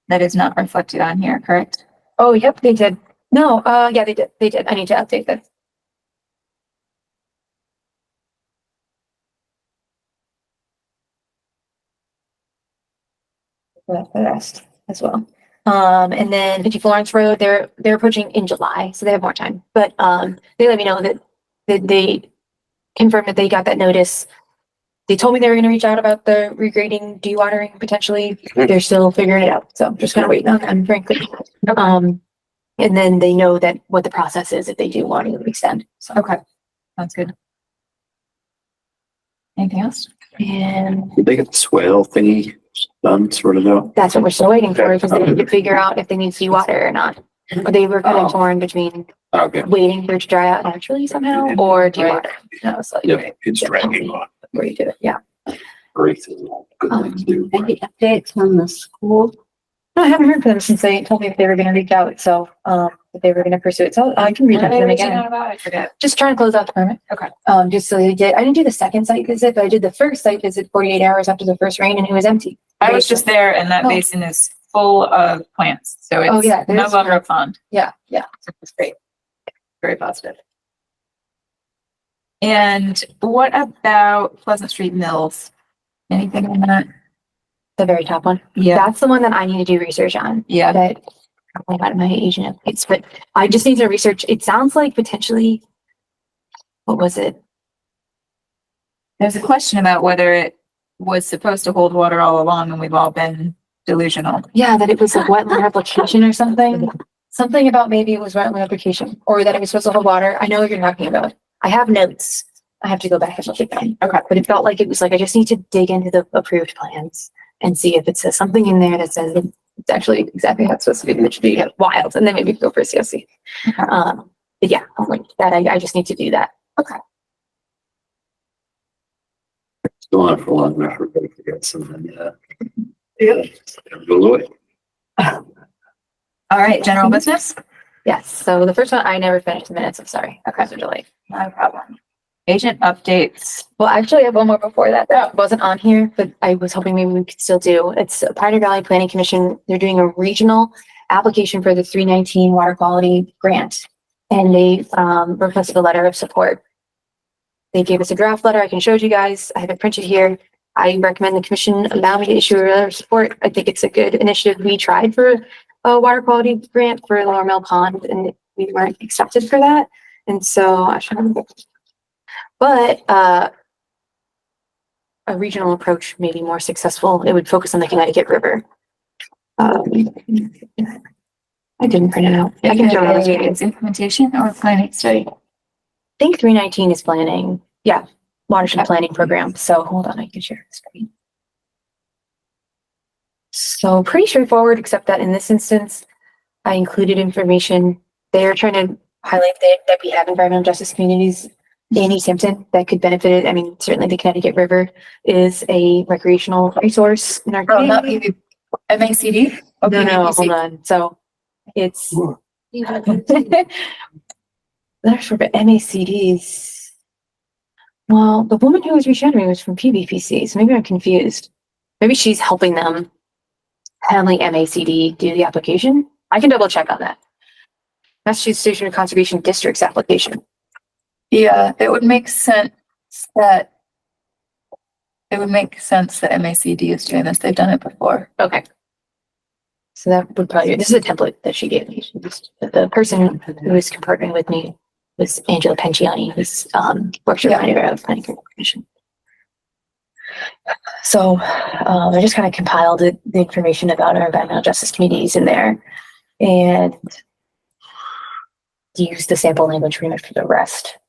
That is not reflected on here, correct? Oh, yep, they did. No, yeah, they did. They did. I need to update that. The rest as well. And then 50 Florence Road, they're approaching in July, so they have more time. But they let me know that they confirmed that they got that notice. They told me they were going to reach out about the regrading, dewatering potentially. They're still figuring it out, so I'm just gonna wait on them, frankly. And then they know that what the process is if they do want to extend. So Okay, sounds good. Anything else? and Did they get the swale thingy done, sort of out? that's what we're still waiting for because they need to figure out if they need seawater or not. Or they were kind of torn between Okay. waiting for it to dry out naturally somehow or dewater. No, so Yep. It's dragging on. where you do it, yeah. Great. Good thing to do. Any updates on the school? No, I haven't heard from them since they told me if they were gonna reach out, so if they were gonna pursue it, so I can reach out to them again. I forget. Just trying to close out the permit. Okay. Just so they did, I didn't do the second site visit, but I did the first site visit 48 hours after the first rain and it was empty. I was just there and that Oh. basin is full of plants, so Oh, yeah, it's no there's- longer a pond. Yeah, So it's great. Very positive. And what about Pleasant Street Mills? Anything on that? the very top one. Yeah, That's the one that I need to do research on. yeah. That probably got my agent updates, but I just need to research. It sounds like potentially, what was it? There's a question about whether it was supposed to hold water all along and we've all been delusional. Yeah, that it was a wetland application or something. Something about maybe it was wetland application or that it was supposed to hold water. I know what you're talking about. I have notes. I have to go back and look at them. Okay. But it felt like it was like, I just need to dig into the approved plans and see if it says something in there that says it's actually exactly how it's supposed to be, which would be wild. And then maybe go for a COC. Okay. But yeah, I'm like that. I just need to do that. Okay. Still on for long enough for everybody to forget some, and, yeah. Go away. All right, general business? Yes, so the first one, I never finished the minutes, I'm sorry. Okay, so delay. No problem. Agent updates. Well, actually, I have one more before that. That wasn't on here, but I was hoping maybe we could still do. It's Pioneer Valley Planning Commission. They're doing a regional application for the 319 water quality grant. And they requested a letter of support. They gave us a draft letter. I can show you guys. I have it printed here. I recommend the commission allow me to issue a letter of support. I think it's a good initiative. We tried for a water quality grant for Lower Mill Pond and we weren't accepted for that. And so I should have, but a regional approach may be more successful. It would focus on the Connecticut River. I didn't print it out. I can show it. It's implementation or planning study. I think 319 is planning. Yeah, watershed planning program. So hold on, I can share the screen. So pretty straightforward, except that in this instance, I included information. They're trying to highlight that we have environmental justice communities in Easthampton that could benefit it. I mean, certainly the Connecticut River is a recreational resource in our community. Not MACD? Okay, no, hold on. So it's letters for MACDs. Well, the woman who was reaching out to me was from PVPC, so maybe I'm confused. Maybe she's helping them handling MACD do the application. I can double check on that. Massachusetts Station Conservation District's application. Yeah, it would make sense that MACD is doing this. They've done it before. Okay. So that would probably, this is a template that she gave me. The person who was partnering with me was Angela Penciani, who's workshop manager of Planning Commission. So I just kind of compiled the information about our environmental justice communities in there and used the sample language pretty much for the rest.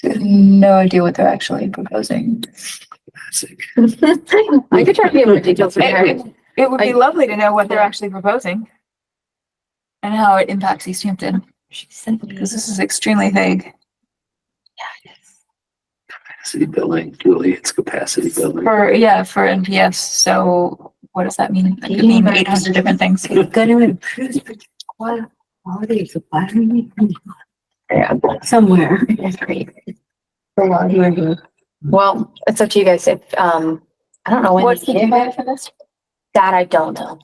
No idea what they're actually proposing. I could try to get more details from her. It would be lovely to know what they're actually proposing and how it impacts Easthampton. Because this is extremely vague. Capacity building, Julie, it's capacity building. For NPS. So what does that mean? It could mean 800 different things. It's gonna improve the quality of the battery. Yeah, Somewhere. that's great. Well, it's up to you guys. If I don't know when. What's the demand for this? That I don't know.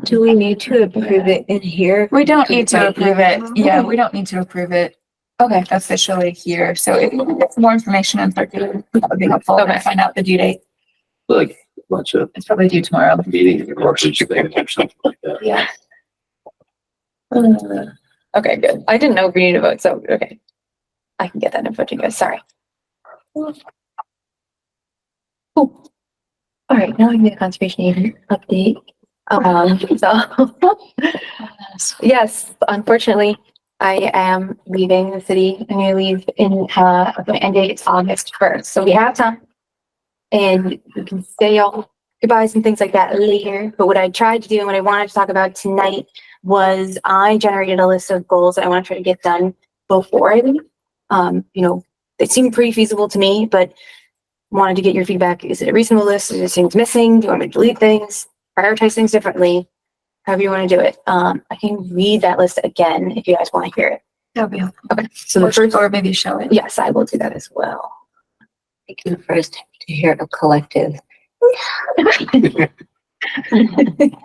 Do we need to approve it in here? We don't need to approve it. Yeah, we don't need to approve it. Okay, officially here. So if you can get some more information and circulate, that would be helpful. Okay, find out the due date. Like a bunch of It's probably due tomorrow. meeting or something like that. Yeah. Okay, good. I didn't know if we needed to vote, so okay. I can get that info to you guys. Sorry. Cool. All right, now I can get a conservation agent update. Yes, unfortunately, I am leaving the city. I'm gonna leave in the end date is August 1st. So we have time. And you can say all goodbyes and things like that later. But what I tried to do and what I wanted to talk about tonight was I generated a list of goals that I want to try to get done before I leave. They seem pretty feasible to me, but wanted to get your feedback. Is it a reasonable list? Is there things missing? Do you want me to delete things? Prioritize things differently? However you want to do it. I can read that list again if you guys want to hear it. That'll be helpful. Okay. So the first, or maybe show it. yes, I will do that as well. I can first to hear a collective.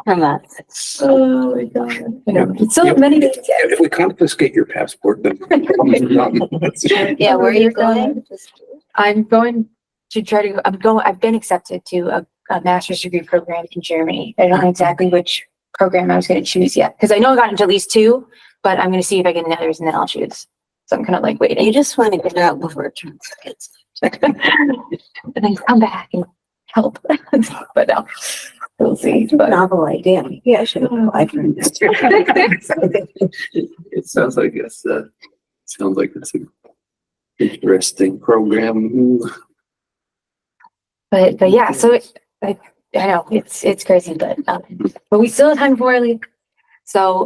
From us. Oh my God. I know. It's so many things. If we confiscate your passport, then. Yeah, where are you going? I'm going to try to, I've been accepted to a master's degree program in Germany. I don't know exactly which program I was going to choose yet, because I know I got into at least two, but I'm going to see if I get in others and then I'll choose. So I'm kind of like waiting. You just want to get out before it turns kids. And then come back and help. But no, we'll see. But Novel idea. Yeah, I should apply for this. It sounds like it's an interesting program. But yeah, so I know it's crazy, but we still have time before I leave. So,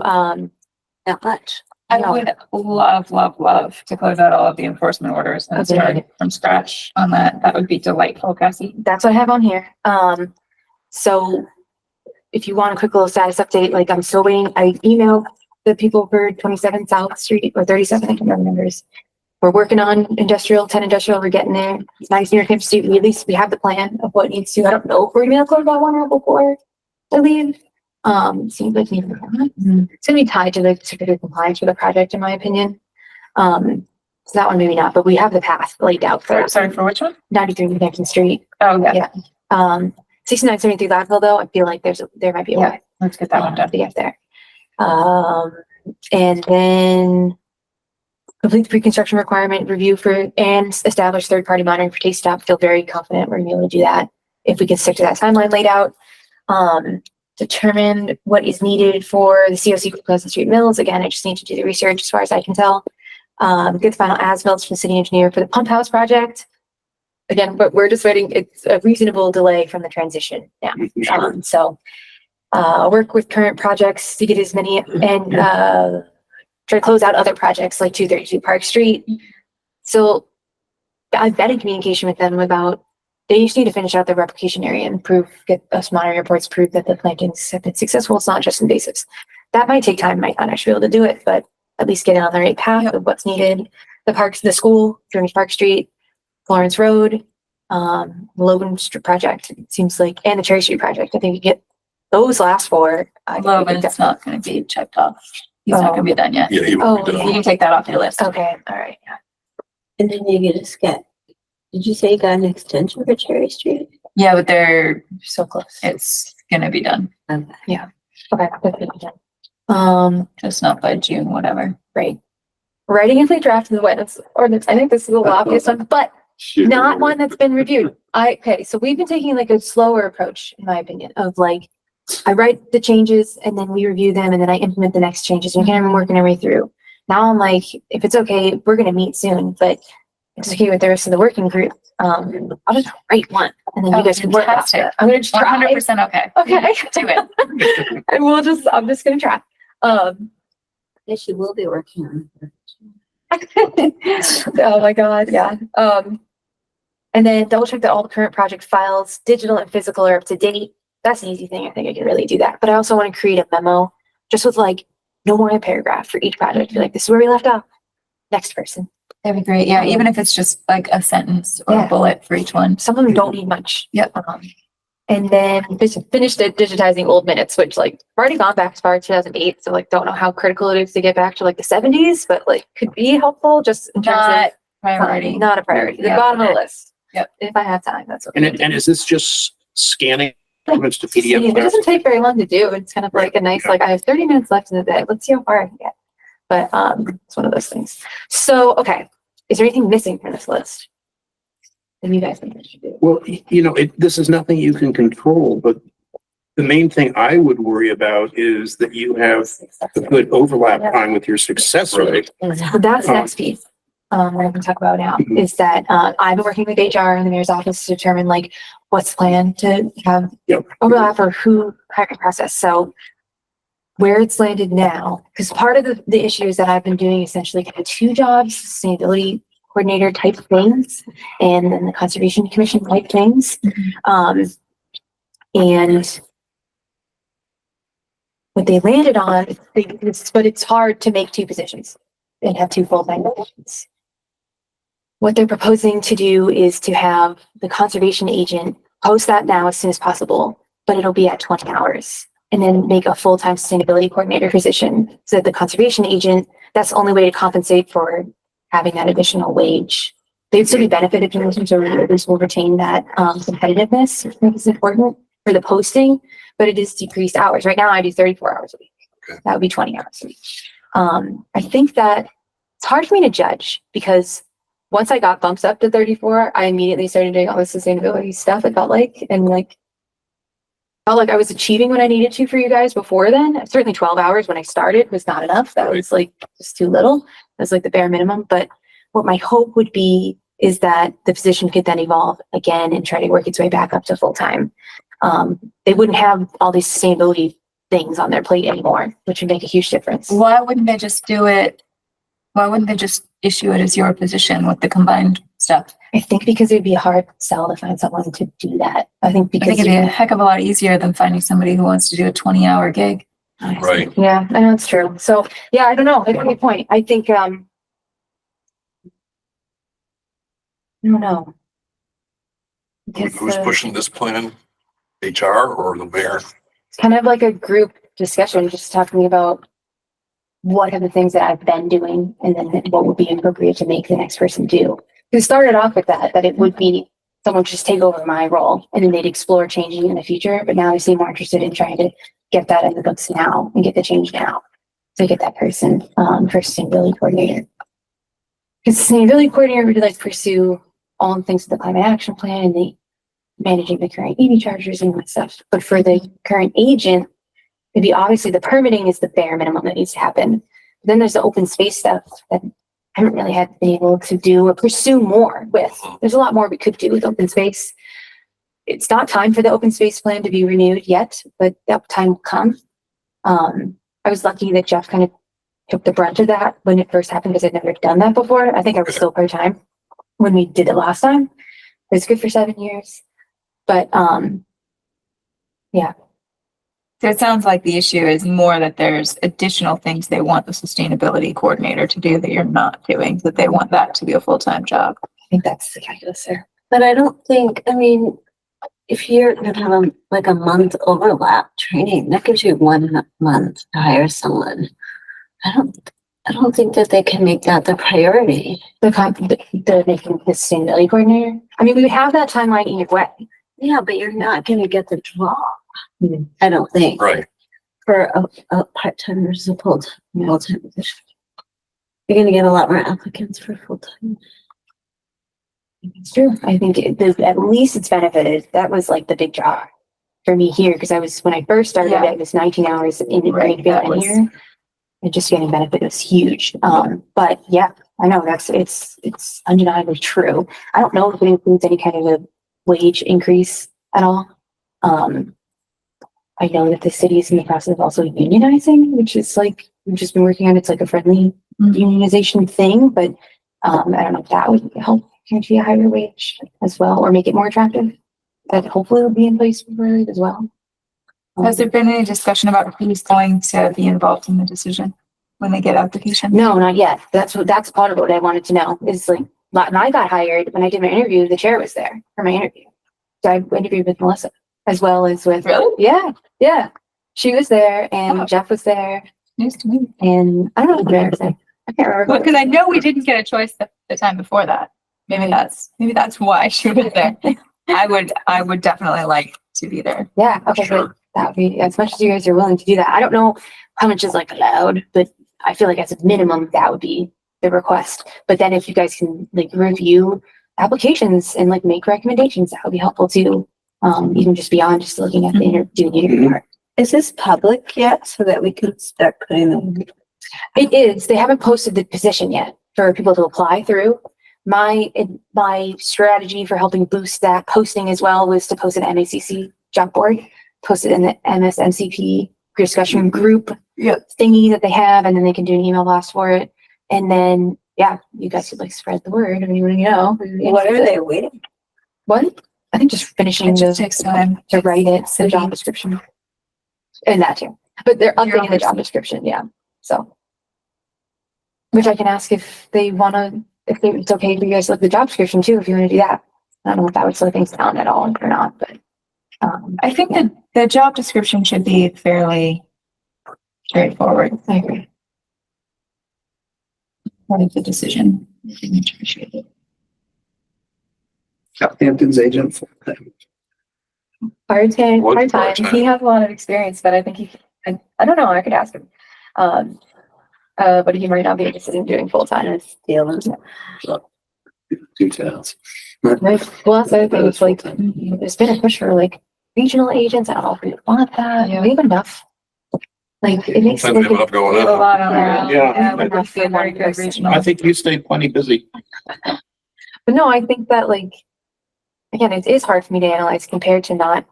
not much. I No. would love to close out all of the enforcement orders and Okay. start from scratch on that. That would be delightful, Cassie. That's what I have on here. So if you want a quick little status update, like I'm still waiting. I emailed the people for 27 South Street or 37, I can't remember the numbers. We're working on 10 industrial, we're getting there. It's nice near Campus Street. At least we have the plan of what needs to. I don't know if we're gonna close that one out before I leave. Seems like it's gonna be tied to the certificate of compliance for the project, in my opinion. So that one maybe not, but we have the path laid out for Sorry, for which one? 93 New Hampton Street. Oh, yeah. Yeah. 6973 Ladville though, I feel like there might be a way Let's get that one done. to get there. And then complete the pre-construction requirement review and establish third-party monitoring for taste stop. Feel very confident we're gonna be able to do that if we can stick to that timeline laid out. Determine what is needed for the COC for Pleasant Street Mills. Again, I just need to do the research as far as I can tell. Get the final as-built from the city engineer for the pump house project. Again, but we're just waiting. It's a reasonable delay from the transition now. Sure. So work with current projects to get as many and try to close out other projects like 232 Park Street. So I've been in communication with them about they just need to finish out their replication area and get us monitoring reports, prove that the plantings have been successful. It's not just invasives. That might take time, might not actually be able to do it, but at least get it on the right path of what's needed. The school, Journey Park Street, Florence Road, Logan Street project, it seems like, and the Cherry Street project. I think you get those last four. Logan, it's not gonna be checked off. He's not gonna be done yet. Yeah, he won't be You done. can take that off your list. Okay, all right. Yeah. And then you get a sketch. Did you say you got an extension for Cherry Street? Yeah, but they're So close. it's gonna be done. Okay. Okay. Just not by June, whatever. Right. Writing and draft of the wetlands ordinance. I think this is a little obvious one, but not one that's been reviewed. So we've been taking like a slower approach, in my opinion, of like, I write the changes and then we review them and then I implement the next changes. We can't even working our way through. Now I'm like, if it's okay, we're gonna meet soon, but it's okay with the rest of the working group. I'll just write one and then you guys can work off Fantastic. it. I'm gonna just try. 100% okay. Okay. Do it. And I'm just gonna try. Yes, you will be working on it. Oh my God, yeah. And then double check that all the current project files, digital and physical, are up to date. That's an easy thing. I think I can really do that. But I also want to create a memo just with like no more than a paragraph for each project. Be like, this is where we left off. Next person. That'd be great. Yeah, even if it's just like a sentence or Yeah. a bullet for each one. Some of them don't need much. Yep. And then finish digitizing old minutes, which like I've already gone back as far as 2008. So like don't know how critical it is to get back to like the 70s, but like could be helpful just in terms Not of priority. not a priority. The Yep. bottom of the list. Yep. If I have time, that's And okay. and is this just scanning documents to It PDF? doesn't take very long to do. It's kind of like a nice, like I have 30 minutes left in the day. Let's see how far I can get. But it's one of those things. So, okay. Is there anything missing from this list? That you guys think I should do? Well, this is nothing you can control, but the main thing I would worry about is that you have a good overlap time with your successor. Right. So that's the next piece. I can talk about now is that I've been working with HR in the mayor's office to determine like what's the plan to have Yep. overlap or who hiring process. So where it's landed now, because part of the issue is that I've been doing essentially kind of two jobs, sustainability coordinator type things, and then the conservation commission type things. And what they landed on, but it's hard to make two positions and have two full-time positions. What they're proposing to do is to have the conservation agent post that now as soon as possible, but it'll be at 20 hours. And then make a full-time sustainability coordinator position so that the conservation agent, that's the only way to compensate for having that additional wage. They'd still be benefited from this, so at least will retain that competitiveness, which I think is important for the posting, but it is decreased hours. Right now I do 34 hours a week. Okay. That would be 20 hours a week. I think that it's hard for me to judge because once I got bumped up to 34, I immediately started doing all the sustainability stuff, it felt like, and like, felt like I was achieving what I needed to for you guys before then. Certainly 12 hours when I started was not enough. That was like just too little. That's like the bare minimum. But what my hope would be is that the position could then evolve again and try to work its way back up to full time. They wouldn't have all these sustainability things on their plate anymore, which would make a huge difference. Why wouldn't they just do it? Why wouldn't they just issue it as your position with the combined stuff? I think because it would be a hard sell to find someone to do that. I think I because think it'd be a heck of a lot easier than finding somebody who wants to do a 20-hour gig. Right. Yeah, I know it's true. So yeah, I don't know. That's a good point. I think I don't know. Because, Who's pushing this plan? HR or the mayor? it's kind of like a group discussion, just talking about what are the things that I've been doing and then what would be appropriate to make the next person do. We started off with that it would be someone just take over my role and then they'd explore changing in the future. But now they seem more interested in trying to get that in the books now and get the change now to get that person for sustainability coordinator. Because sustainability coordinator would like pursue all the things of the climate action plan and the managing the current EV chargers and that stuff. But for the current agent, it'd be obviously the permitting is the bare minimum that needs to happen. Then there's the open space stuff that I haven't really had been able to do or pursue more with. There's a lot more we could do with open space. It's not time for the open space plan to be renewed yet, but that time will come. I was lucky that Jeff kind of took the brunt of that when it first happened because I'd never done that before. I think I was still part-time when we did it last time. It was good for 7 years. But yeah. So it sounds like the issue is more that there's additional things they want the sustainability coordinator to do that you're not doing, that they want that to be a full-time job. I think that's the calculus there. But I don't think, I mean, if you're gonna have a month overlap training, that gives you 1 month to hire someone. I don't think that they can make that the priority. The making the sustainability coordinator. I mean, we would have that timeline either way. Yeah, but you're not gonna get the draw. I don't think. Right. For a part-time versus a full-time position. You're gonna get a lot more applicants for full-time. It's true. I think at least it's benefited. That was like the big draw for me here because when I first started, Yeah. it was 19 hours in Right, Greenfield that and was- here. And just getting benefit was huge. But yeah, I know it's undeniably true. I don't know if it includes any kind of a wage increase at all. I know that the city is in the process of also unionizing, which is like, we've just been working on, it's like a friendly unionization thing, but I don't know if that would help guarantee a higher wage as well, or make it more attractive. That hopefully will be in place for it as well. Has there been any discussion about who's going to be involved in the decision when they get applications? No, not yet. That's part of what I wanted to know is like, when I got hired, when I did my interview, the chair was there for my interview. So I interviewed with Melissa as well as with, Really? yeah. She was there and Oh. Jeff was there News to me. and I don't know what the was there. I can't remember. Well, because I know we didn't get a choice the time before that. Maybe that's why she was there. I would definitely like to be there. Yeah, okay, Sure. great. That would be, as much as you guys are willing to do that. I don't know how much is like allowed, but I feel like as a minimum, that would be the request. But then if you guys can like review applications and like make recommendations, that would be helpful too. Even just beyond just looking at the interview part. Is this public yet so that we can start putting them? It is. They haven't posted the position yet for people to apply through. My strategy for helping boost that posting as well was to post an MACC job board, post it in the MSMCP discussion group thingy that they have, and then they can do an email blast for it. And then, yeah, you guys could like spread the word. I mean, you know, What are they waiting? what? I think just finishing It just takes time to write it, the job description. And that too. But they're updating the job description, yeah. So. Which I can ask if they wanna, it's okay for you guys to look at the job description too, if you wanna do that. I don't know if that would slow things down at all or not, but. I think that the job description should be fairly straightforward. I agree. Part of the decision. Southampton's agent full-time. Part-time, What part-time. part-time? He has a lot of experience, but I think I don't know, I could ask him. But he might not be interested in doing full-time. Dealing. 2 towns. Right. Well, that's the other thing. It's like, there's been a push for like regional agents. I don't know if we would want that. Yeah. We have enough. Like, it makes. Sometimes they have going We have a on. lot on our, Yeah. we're not feeling very good regional. I think you stay plenty busy. But no, I think that like, again, it is hard for me to analyze compared to not,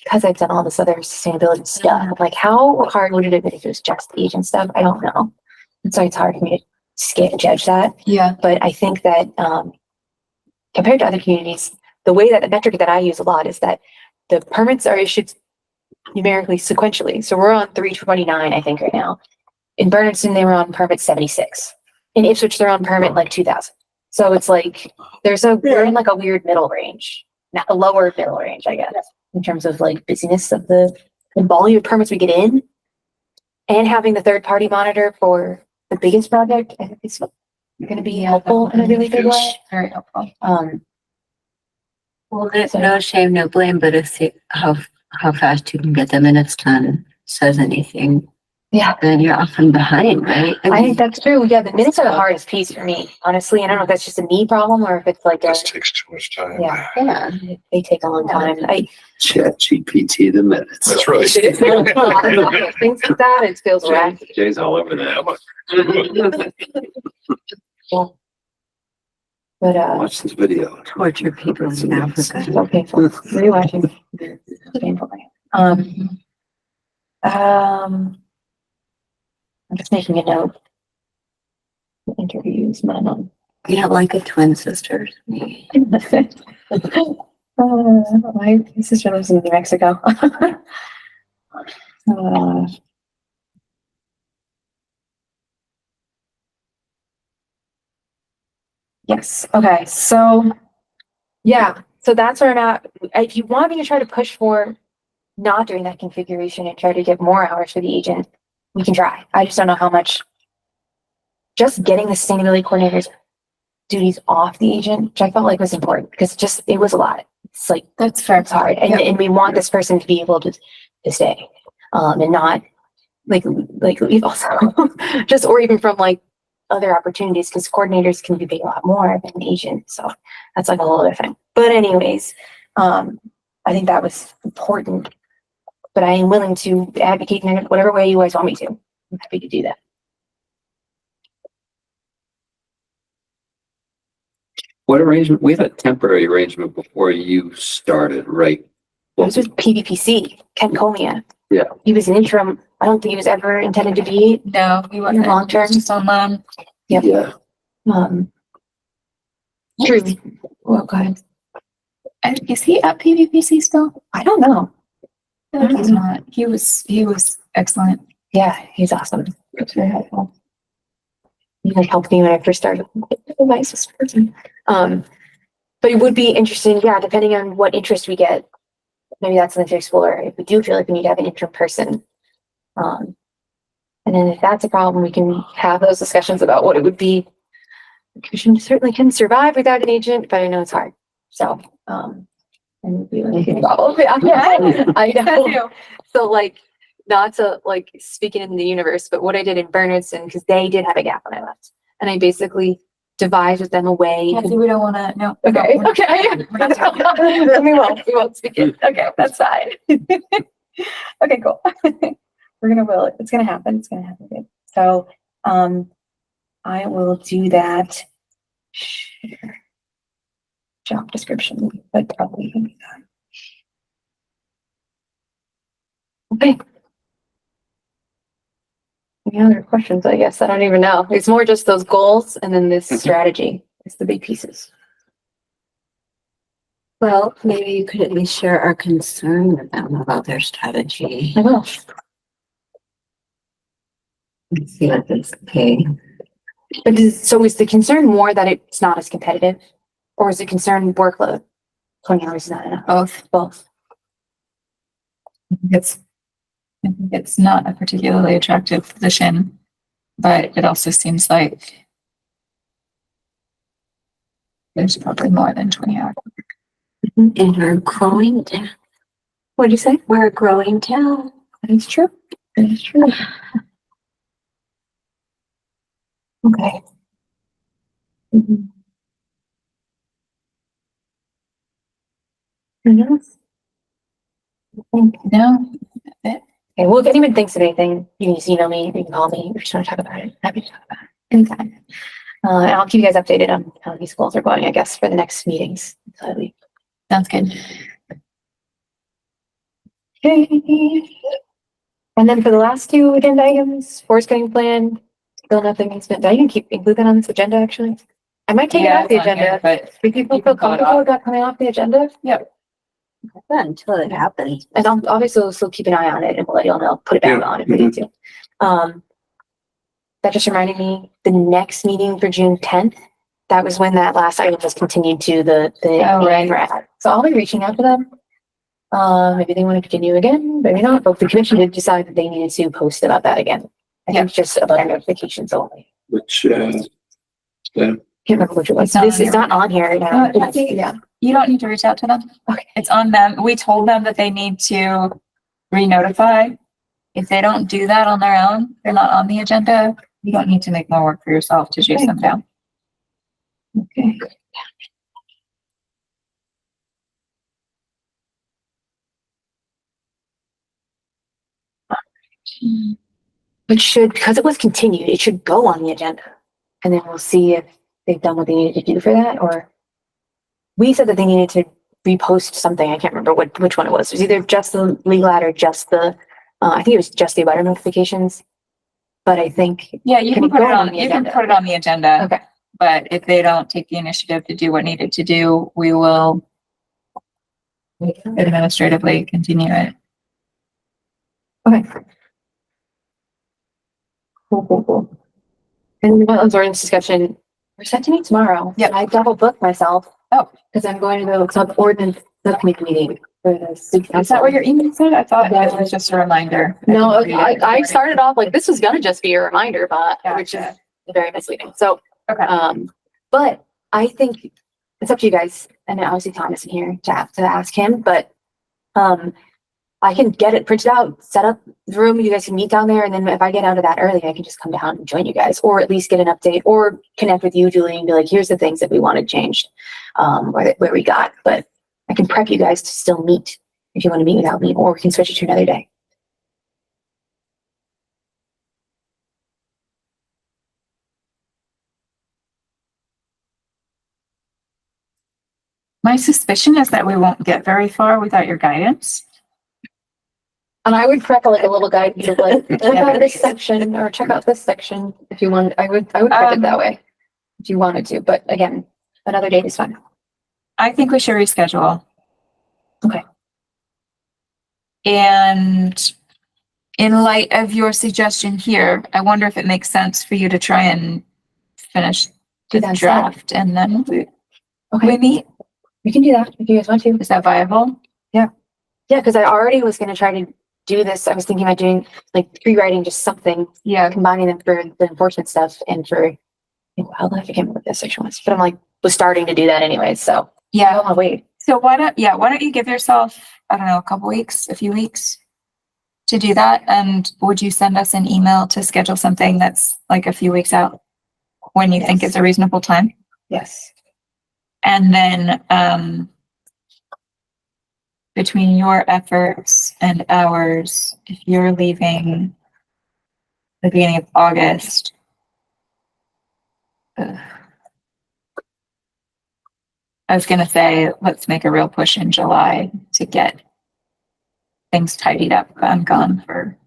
because I've done all this other sustainability stuff. Like, how hard would it have been if it was just agent stuff? I don't know. And so it's hard for me to skip and judge that. Yeah. But I think that compared to other communities, the way that the metric that I use a lot is that the permits are issued numerically sequentially. So we're on 329, I think, right now. In Bernardston, they were on permit 76. In Ipswich, they're on permit like 2000. So it's like we're in like a weird middle range, not a lower middle range, I guess, in terms of like busyness of the volume of permits we get in, and having the third party monitor for the biggest project. I think it's going to be helpful in a really big way. Very helpful. Well, there's no shame, no blame, but if how fast you can get the minutes done says anything, Yeah, then you're often behind, right? I think that's true. Yeah, the minutes are the hardest piece for me, honestly. And I don't know if that's just a me problem or if it's like a, This takes too much time. yeah, Yeah. they take a long time. Chat GPT the minutes. That's right. Things like that, it feels wacky. Jay's all over that. Yeah. But Watch this video. Torture people in Africa. it's so painful. Rewatching. It's painful. I'm just making a note. Interviews, minimum. You don't like a twin sister? My sister lives in New Mexico. Yes. Okay. So, yeah. So that's where I'm at. If you want me to try to push for not doing that configuration and try to get more hours for the agent, we can try. I just don't know how much. Just getting the sustainability coordinator's duties off the agent, which I felt like was important because it was a lot. It's like, That's fair. it's hard. And we want this person to be able to stay, and not like leave also just, or even from like other opportunities, because coordinators can be paid a lot more than an agent. So that's like a whole other thing. But anyways, I think that was important, but I am willing to advocate in whatever way you guys want me to. I'm happy to do that. What arrangement? We had a temporary arrangement before you started, right? It was with PVPC, Ken Comia. Yeah. He was an interim. I don't think he was ever intended to be No, we weren't long term. just on loan. Yep. Yeah. True. Well, go ahead. Is he at PVPC still? I don't know. I feel like he's not. He was excellent. Yeah, he's awesome. It's very helpful. He like helped me when I first started. The nicest person. But it would be interesting, yeah, depending on what interest we get. Maybe that's something to explore. If we do feel like we need to have an interim person. And then if that's a problem, we can have those discussions about what it would be. The commission certainly can survive without an agent, but I know it's hard. So, and we would get involved. Yeah, I know. So like, not to like speaking in the universe, but what I did in Bernardston, because they did have a gap when I left, and I basically devised with them a way. Kathy, we don't want to. No. Okay. No, Okay. we're not talking. We won't speak it. Okay, that's fine. Okay, cool. We're gonna will it. It's gonna happen. It's gonna happen. Good. So, I will do that. Share. Job description, but probably gonna be done. Okay. Any other questions? I guess I don't even know. It's more just those goals and then this strategy. It's the big pieces. Well, maybe you could at least share our concern with them about their strategy. I will. And see what they say. But so is the concern more that it's not as competitive, or is the concern workload? 20 hours is not enough. Both. I think it's not a particularly attractive position, but it also seems like there's probably more than 20 hours. And we're growing town. What'd you say? We're a growing town. That is true. That is true. Okay. Mhm. Anything else? No, Okay, well, if anyone thinks of anything, you can just email me, you can call me, if you just want to talk about it, happy to talk about it anytime. And I'll keep you guys updated on how these goals are going, I guess, for the next meetings. sounds good. Okay. And then for the last two agenda items, forest cutting plan, still nothing has been, I can include that on this agenda, actually. I might take it Yeah, off the it's on here, agenda, but if people you feel can pull it comfortable off. with that coming off the agenda. Until it happens. And I'll obviously still keep an eye on it and we'll let y'all know, put it back on if we need to. That just reminded me, the next meeting for June 10th, that was when that last item was continued to the meeting we're at. So I'll be reaching out to them. Maybe they want to continue again, maybe not, but the commission did decide that they needed to post about that again. I think just about our notifications only. Which, Can't remember which it was. This is not on here now. Yeah. You don't need to reach out to them. Okay. It's on them. We told them that they need to re-notify. If they don't do that on their own, they're not on the agenda. You don't need to make more work for yourself to chase them down. Okay. Which should, because it was continued, it should go on the agenda. And then we'll see if they've done what they needed to do for that, or we said that they needed to repost something. I can't remember which one it was. It was either just the legal ad or just the, I think it was just the abutter notifications. But I think. Yeah, you can put it on, you can agenda? put it on the agenda. Okay. But if they don't take the initiative to do what needed to do, we will administratively continue it. Okay. Cool. And wetlands ordinance discussion, we're set to meet tomorrow. Yep. I double booked myself. Oh. Because I'm going to the ordinance subcommittee meeting for the city council. Is that what your email said? I thought that was just a reminder. No, I started off like this was gonna just be a reminder, but which is very misleading. So, Okay. but I think it's up to you guys. And obviously Thomas in here to ask him, but I can get it printed out, set up the room. You guys can meet down there, and then if I get out of that early, I can just come down and join you guys, or at least get an update, or connect with you, Julie, and be like, "Here's the things that we wanted changed, where we got." But I can prep you guys to still meet if you want to meet without me, or we can switch it to another day. My suspicion is that we won't get very far without your guidance. And I would prep like a little guide, like check out this section or check out this section if you want. I would prep it that way if you wanted to. But again, another date is fine. I think we should reschedule. Okay. And in light of your suggestion here, I wonder if it makes sense for you to try and finish the draft and then we meet. We can do that if you guys want to. Is that viable? Yeah, because I already was going to try to do this. I was thinking about doing like pre-writing just something. Yeah. Combining them for the enforcement stuff and for wildlife. I can't remember what this section was, but I'm like, was starting to do that anyway. So yeah, I'll wait. So why don't you give yourself, I don't know, a few weeks to do that? And would you send us an email to schedule something that's like a few weeks out when you think is a reasonable time? Yes. And then, between your efforts and ours, if you're leaving the beginning of August, I was gonna say, let's make a real push in July to get things tidied up. I'm gone for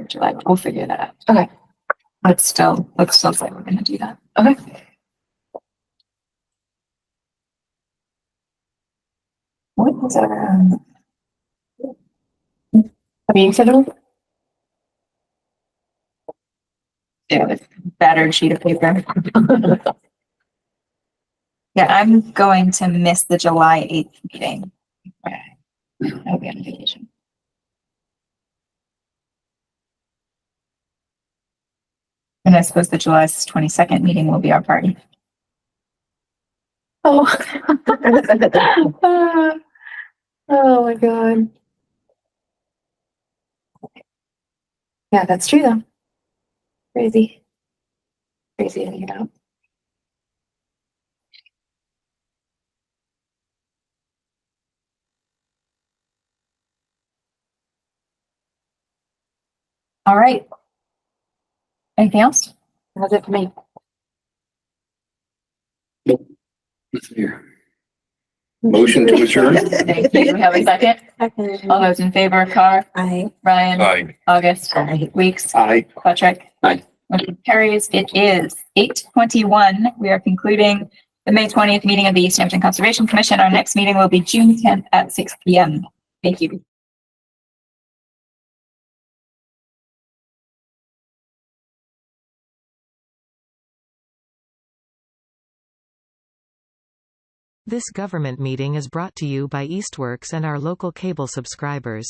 July. We'll figure that out. Okay. Let's still say we're gonna do that. Okay. What was our, Have you scheduled? yeah, this battered sheet of paper. Yeah, I'm going to miss the July 8th meeting. I'll be on vacation. And I suppose the July 22nd meeting will be our party. Oh. Oh my God. Yeah, that's true though. Crazy to think about. All right. Anything else? That's it for me. Motion to adjourn? Thank you. We have a second. All those in favor, Carr, I, Ryan, Aye. August, Weeks, Aye. Patrick. Aye. Motion carries. It is 8:21. We are concluding the May 20th meeting of the Easthampton Conservation Commission. Our next meeting will be June 10th at 6 p.m. Thank you. This government meeting is brought to you by Eastworks and our local cable subscribers.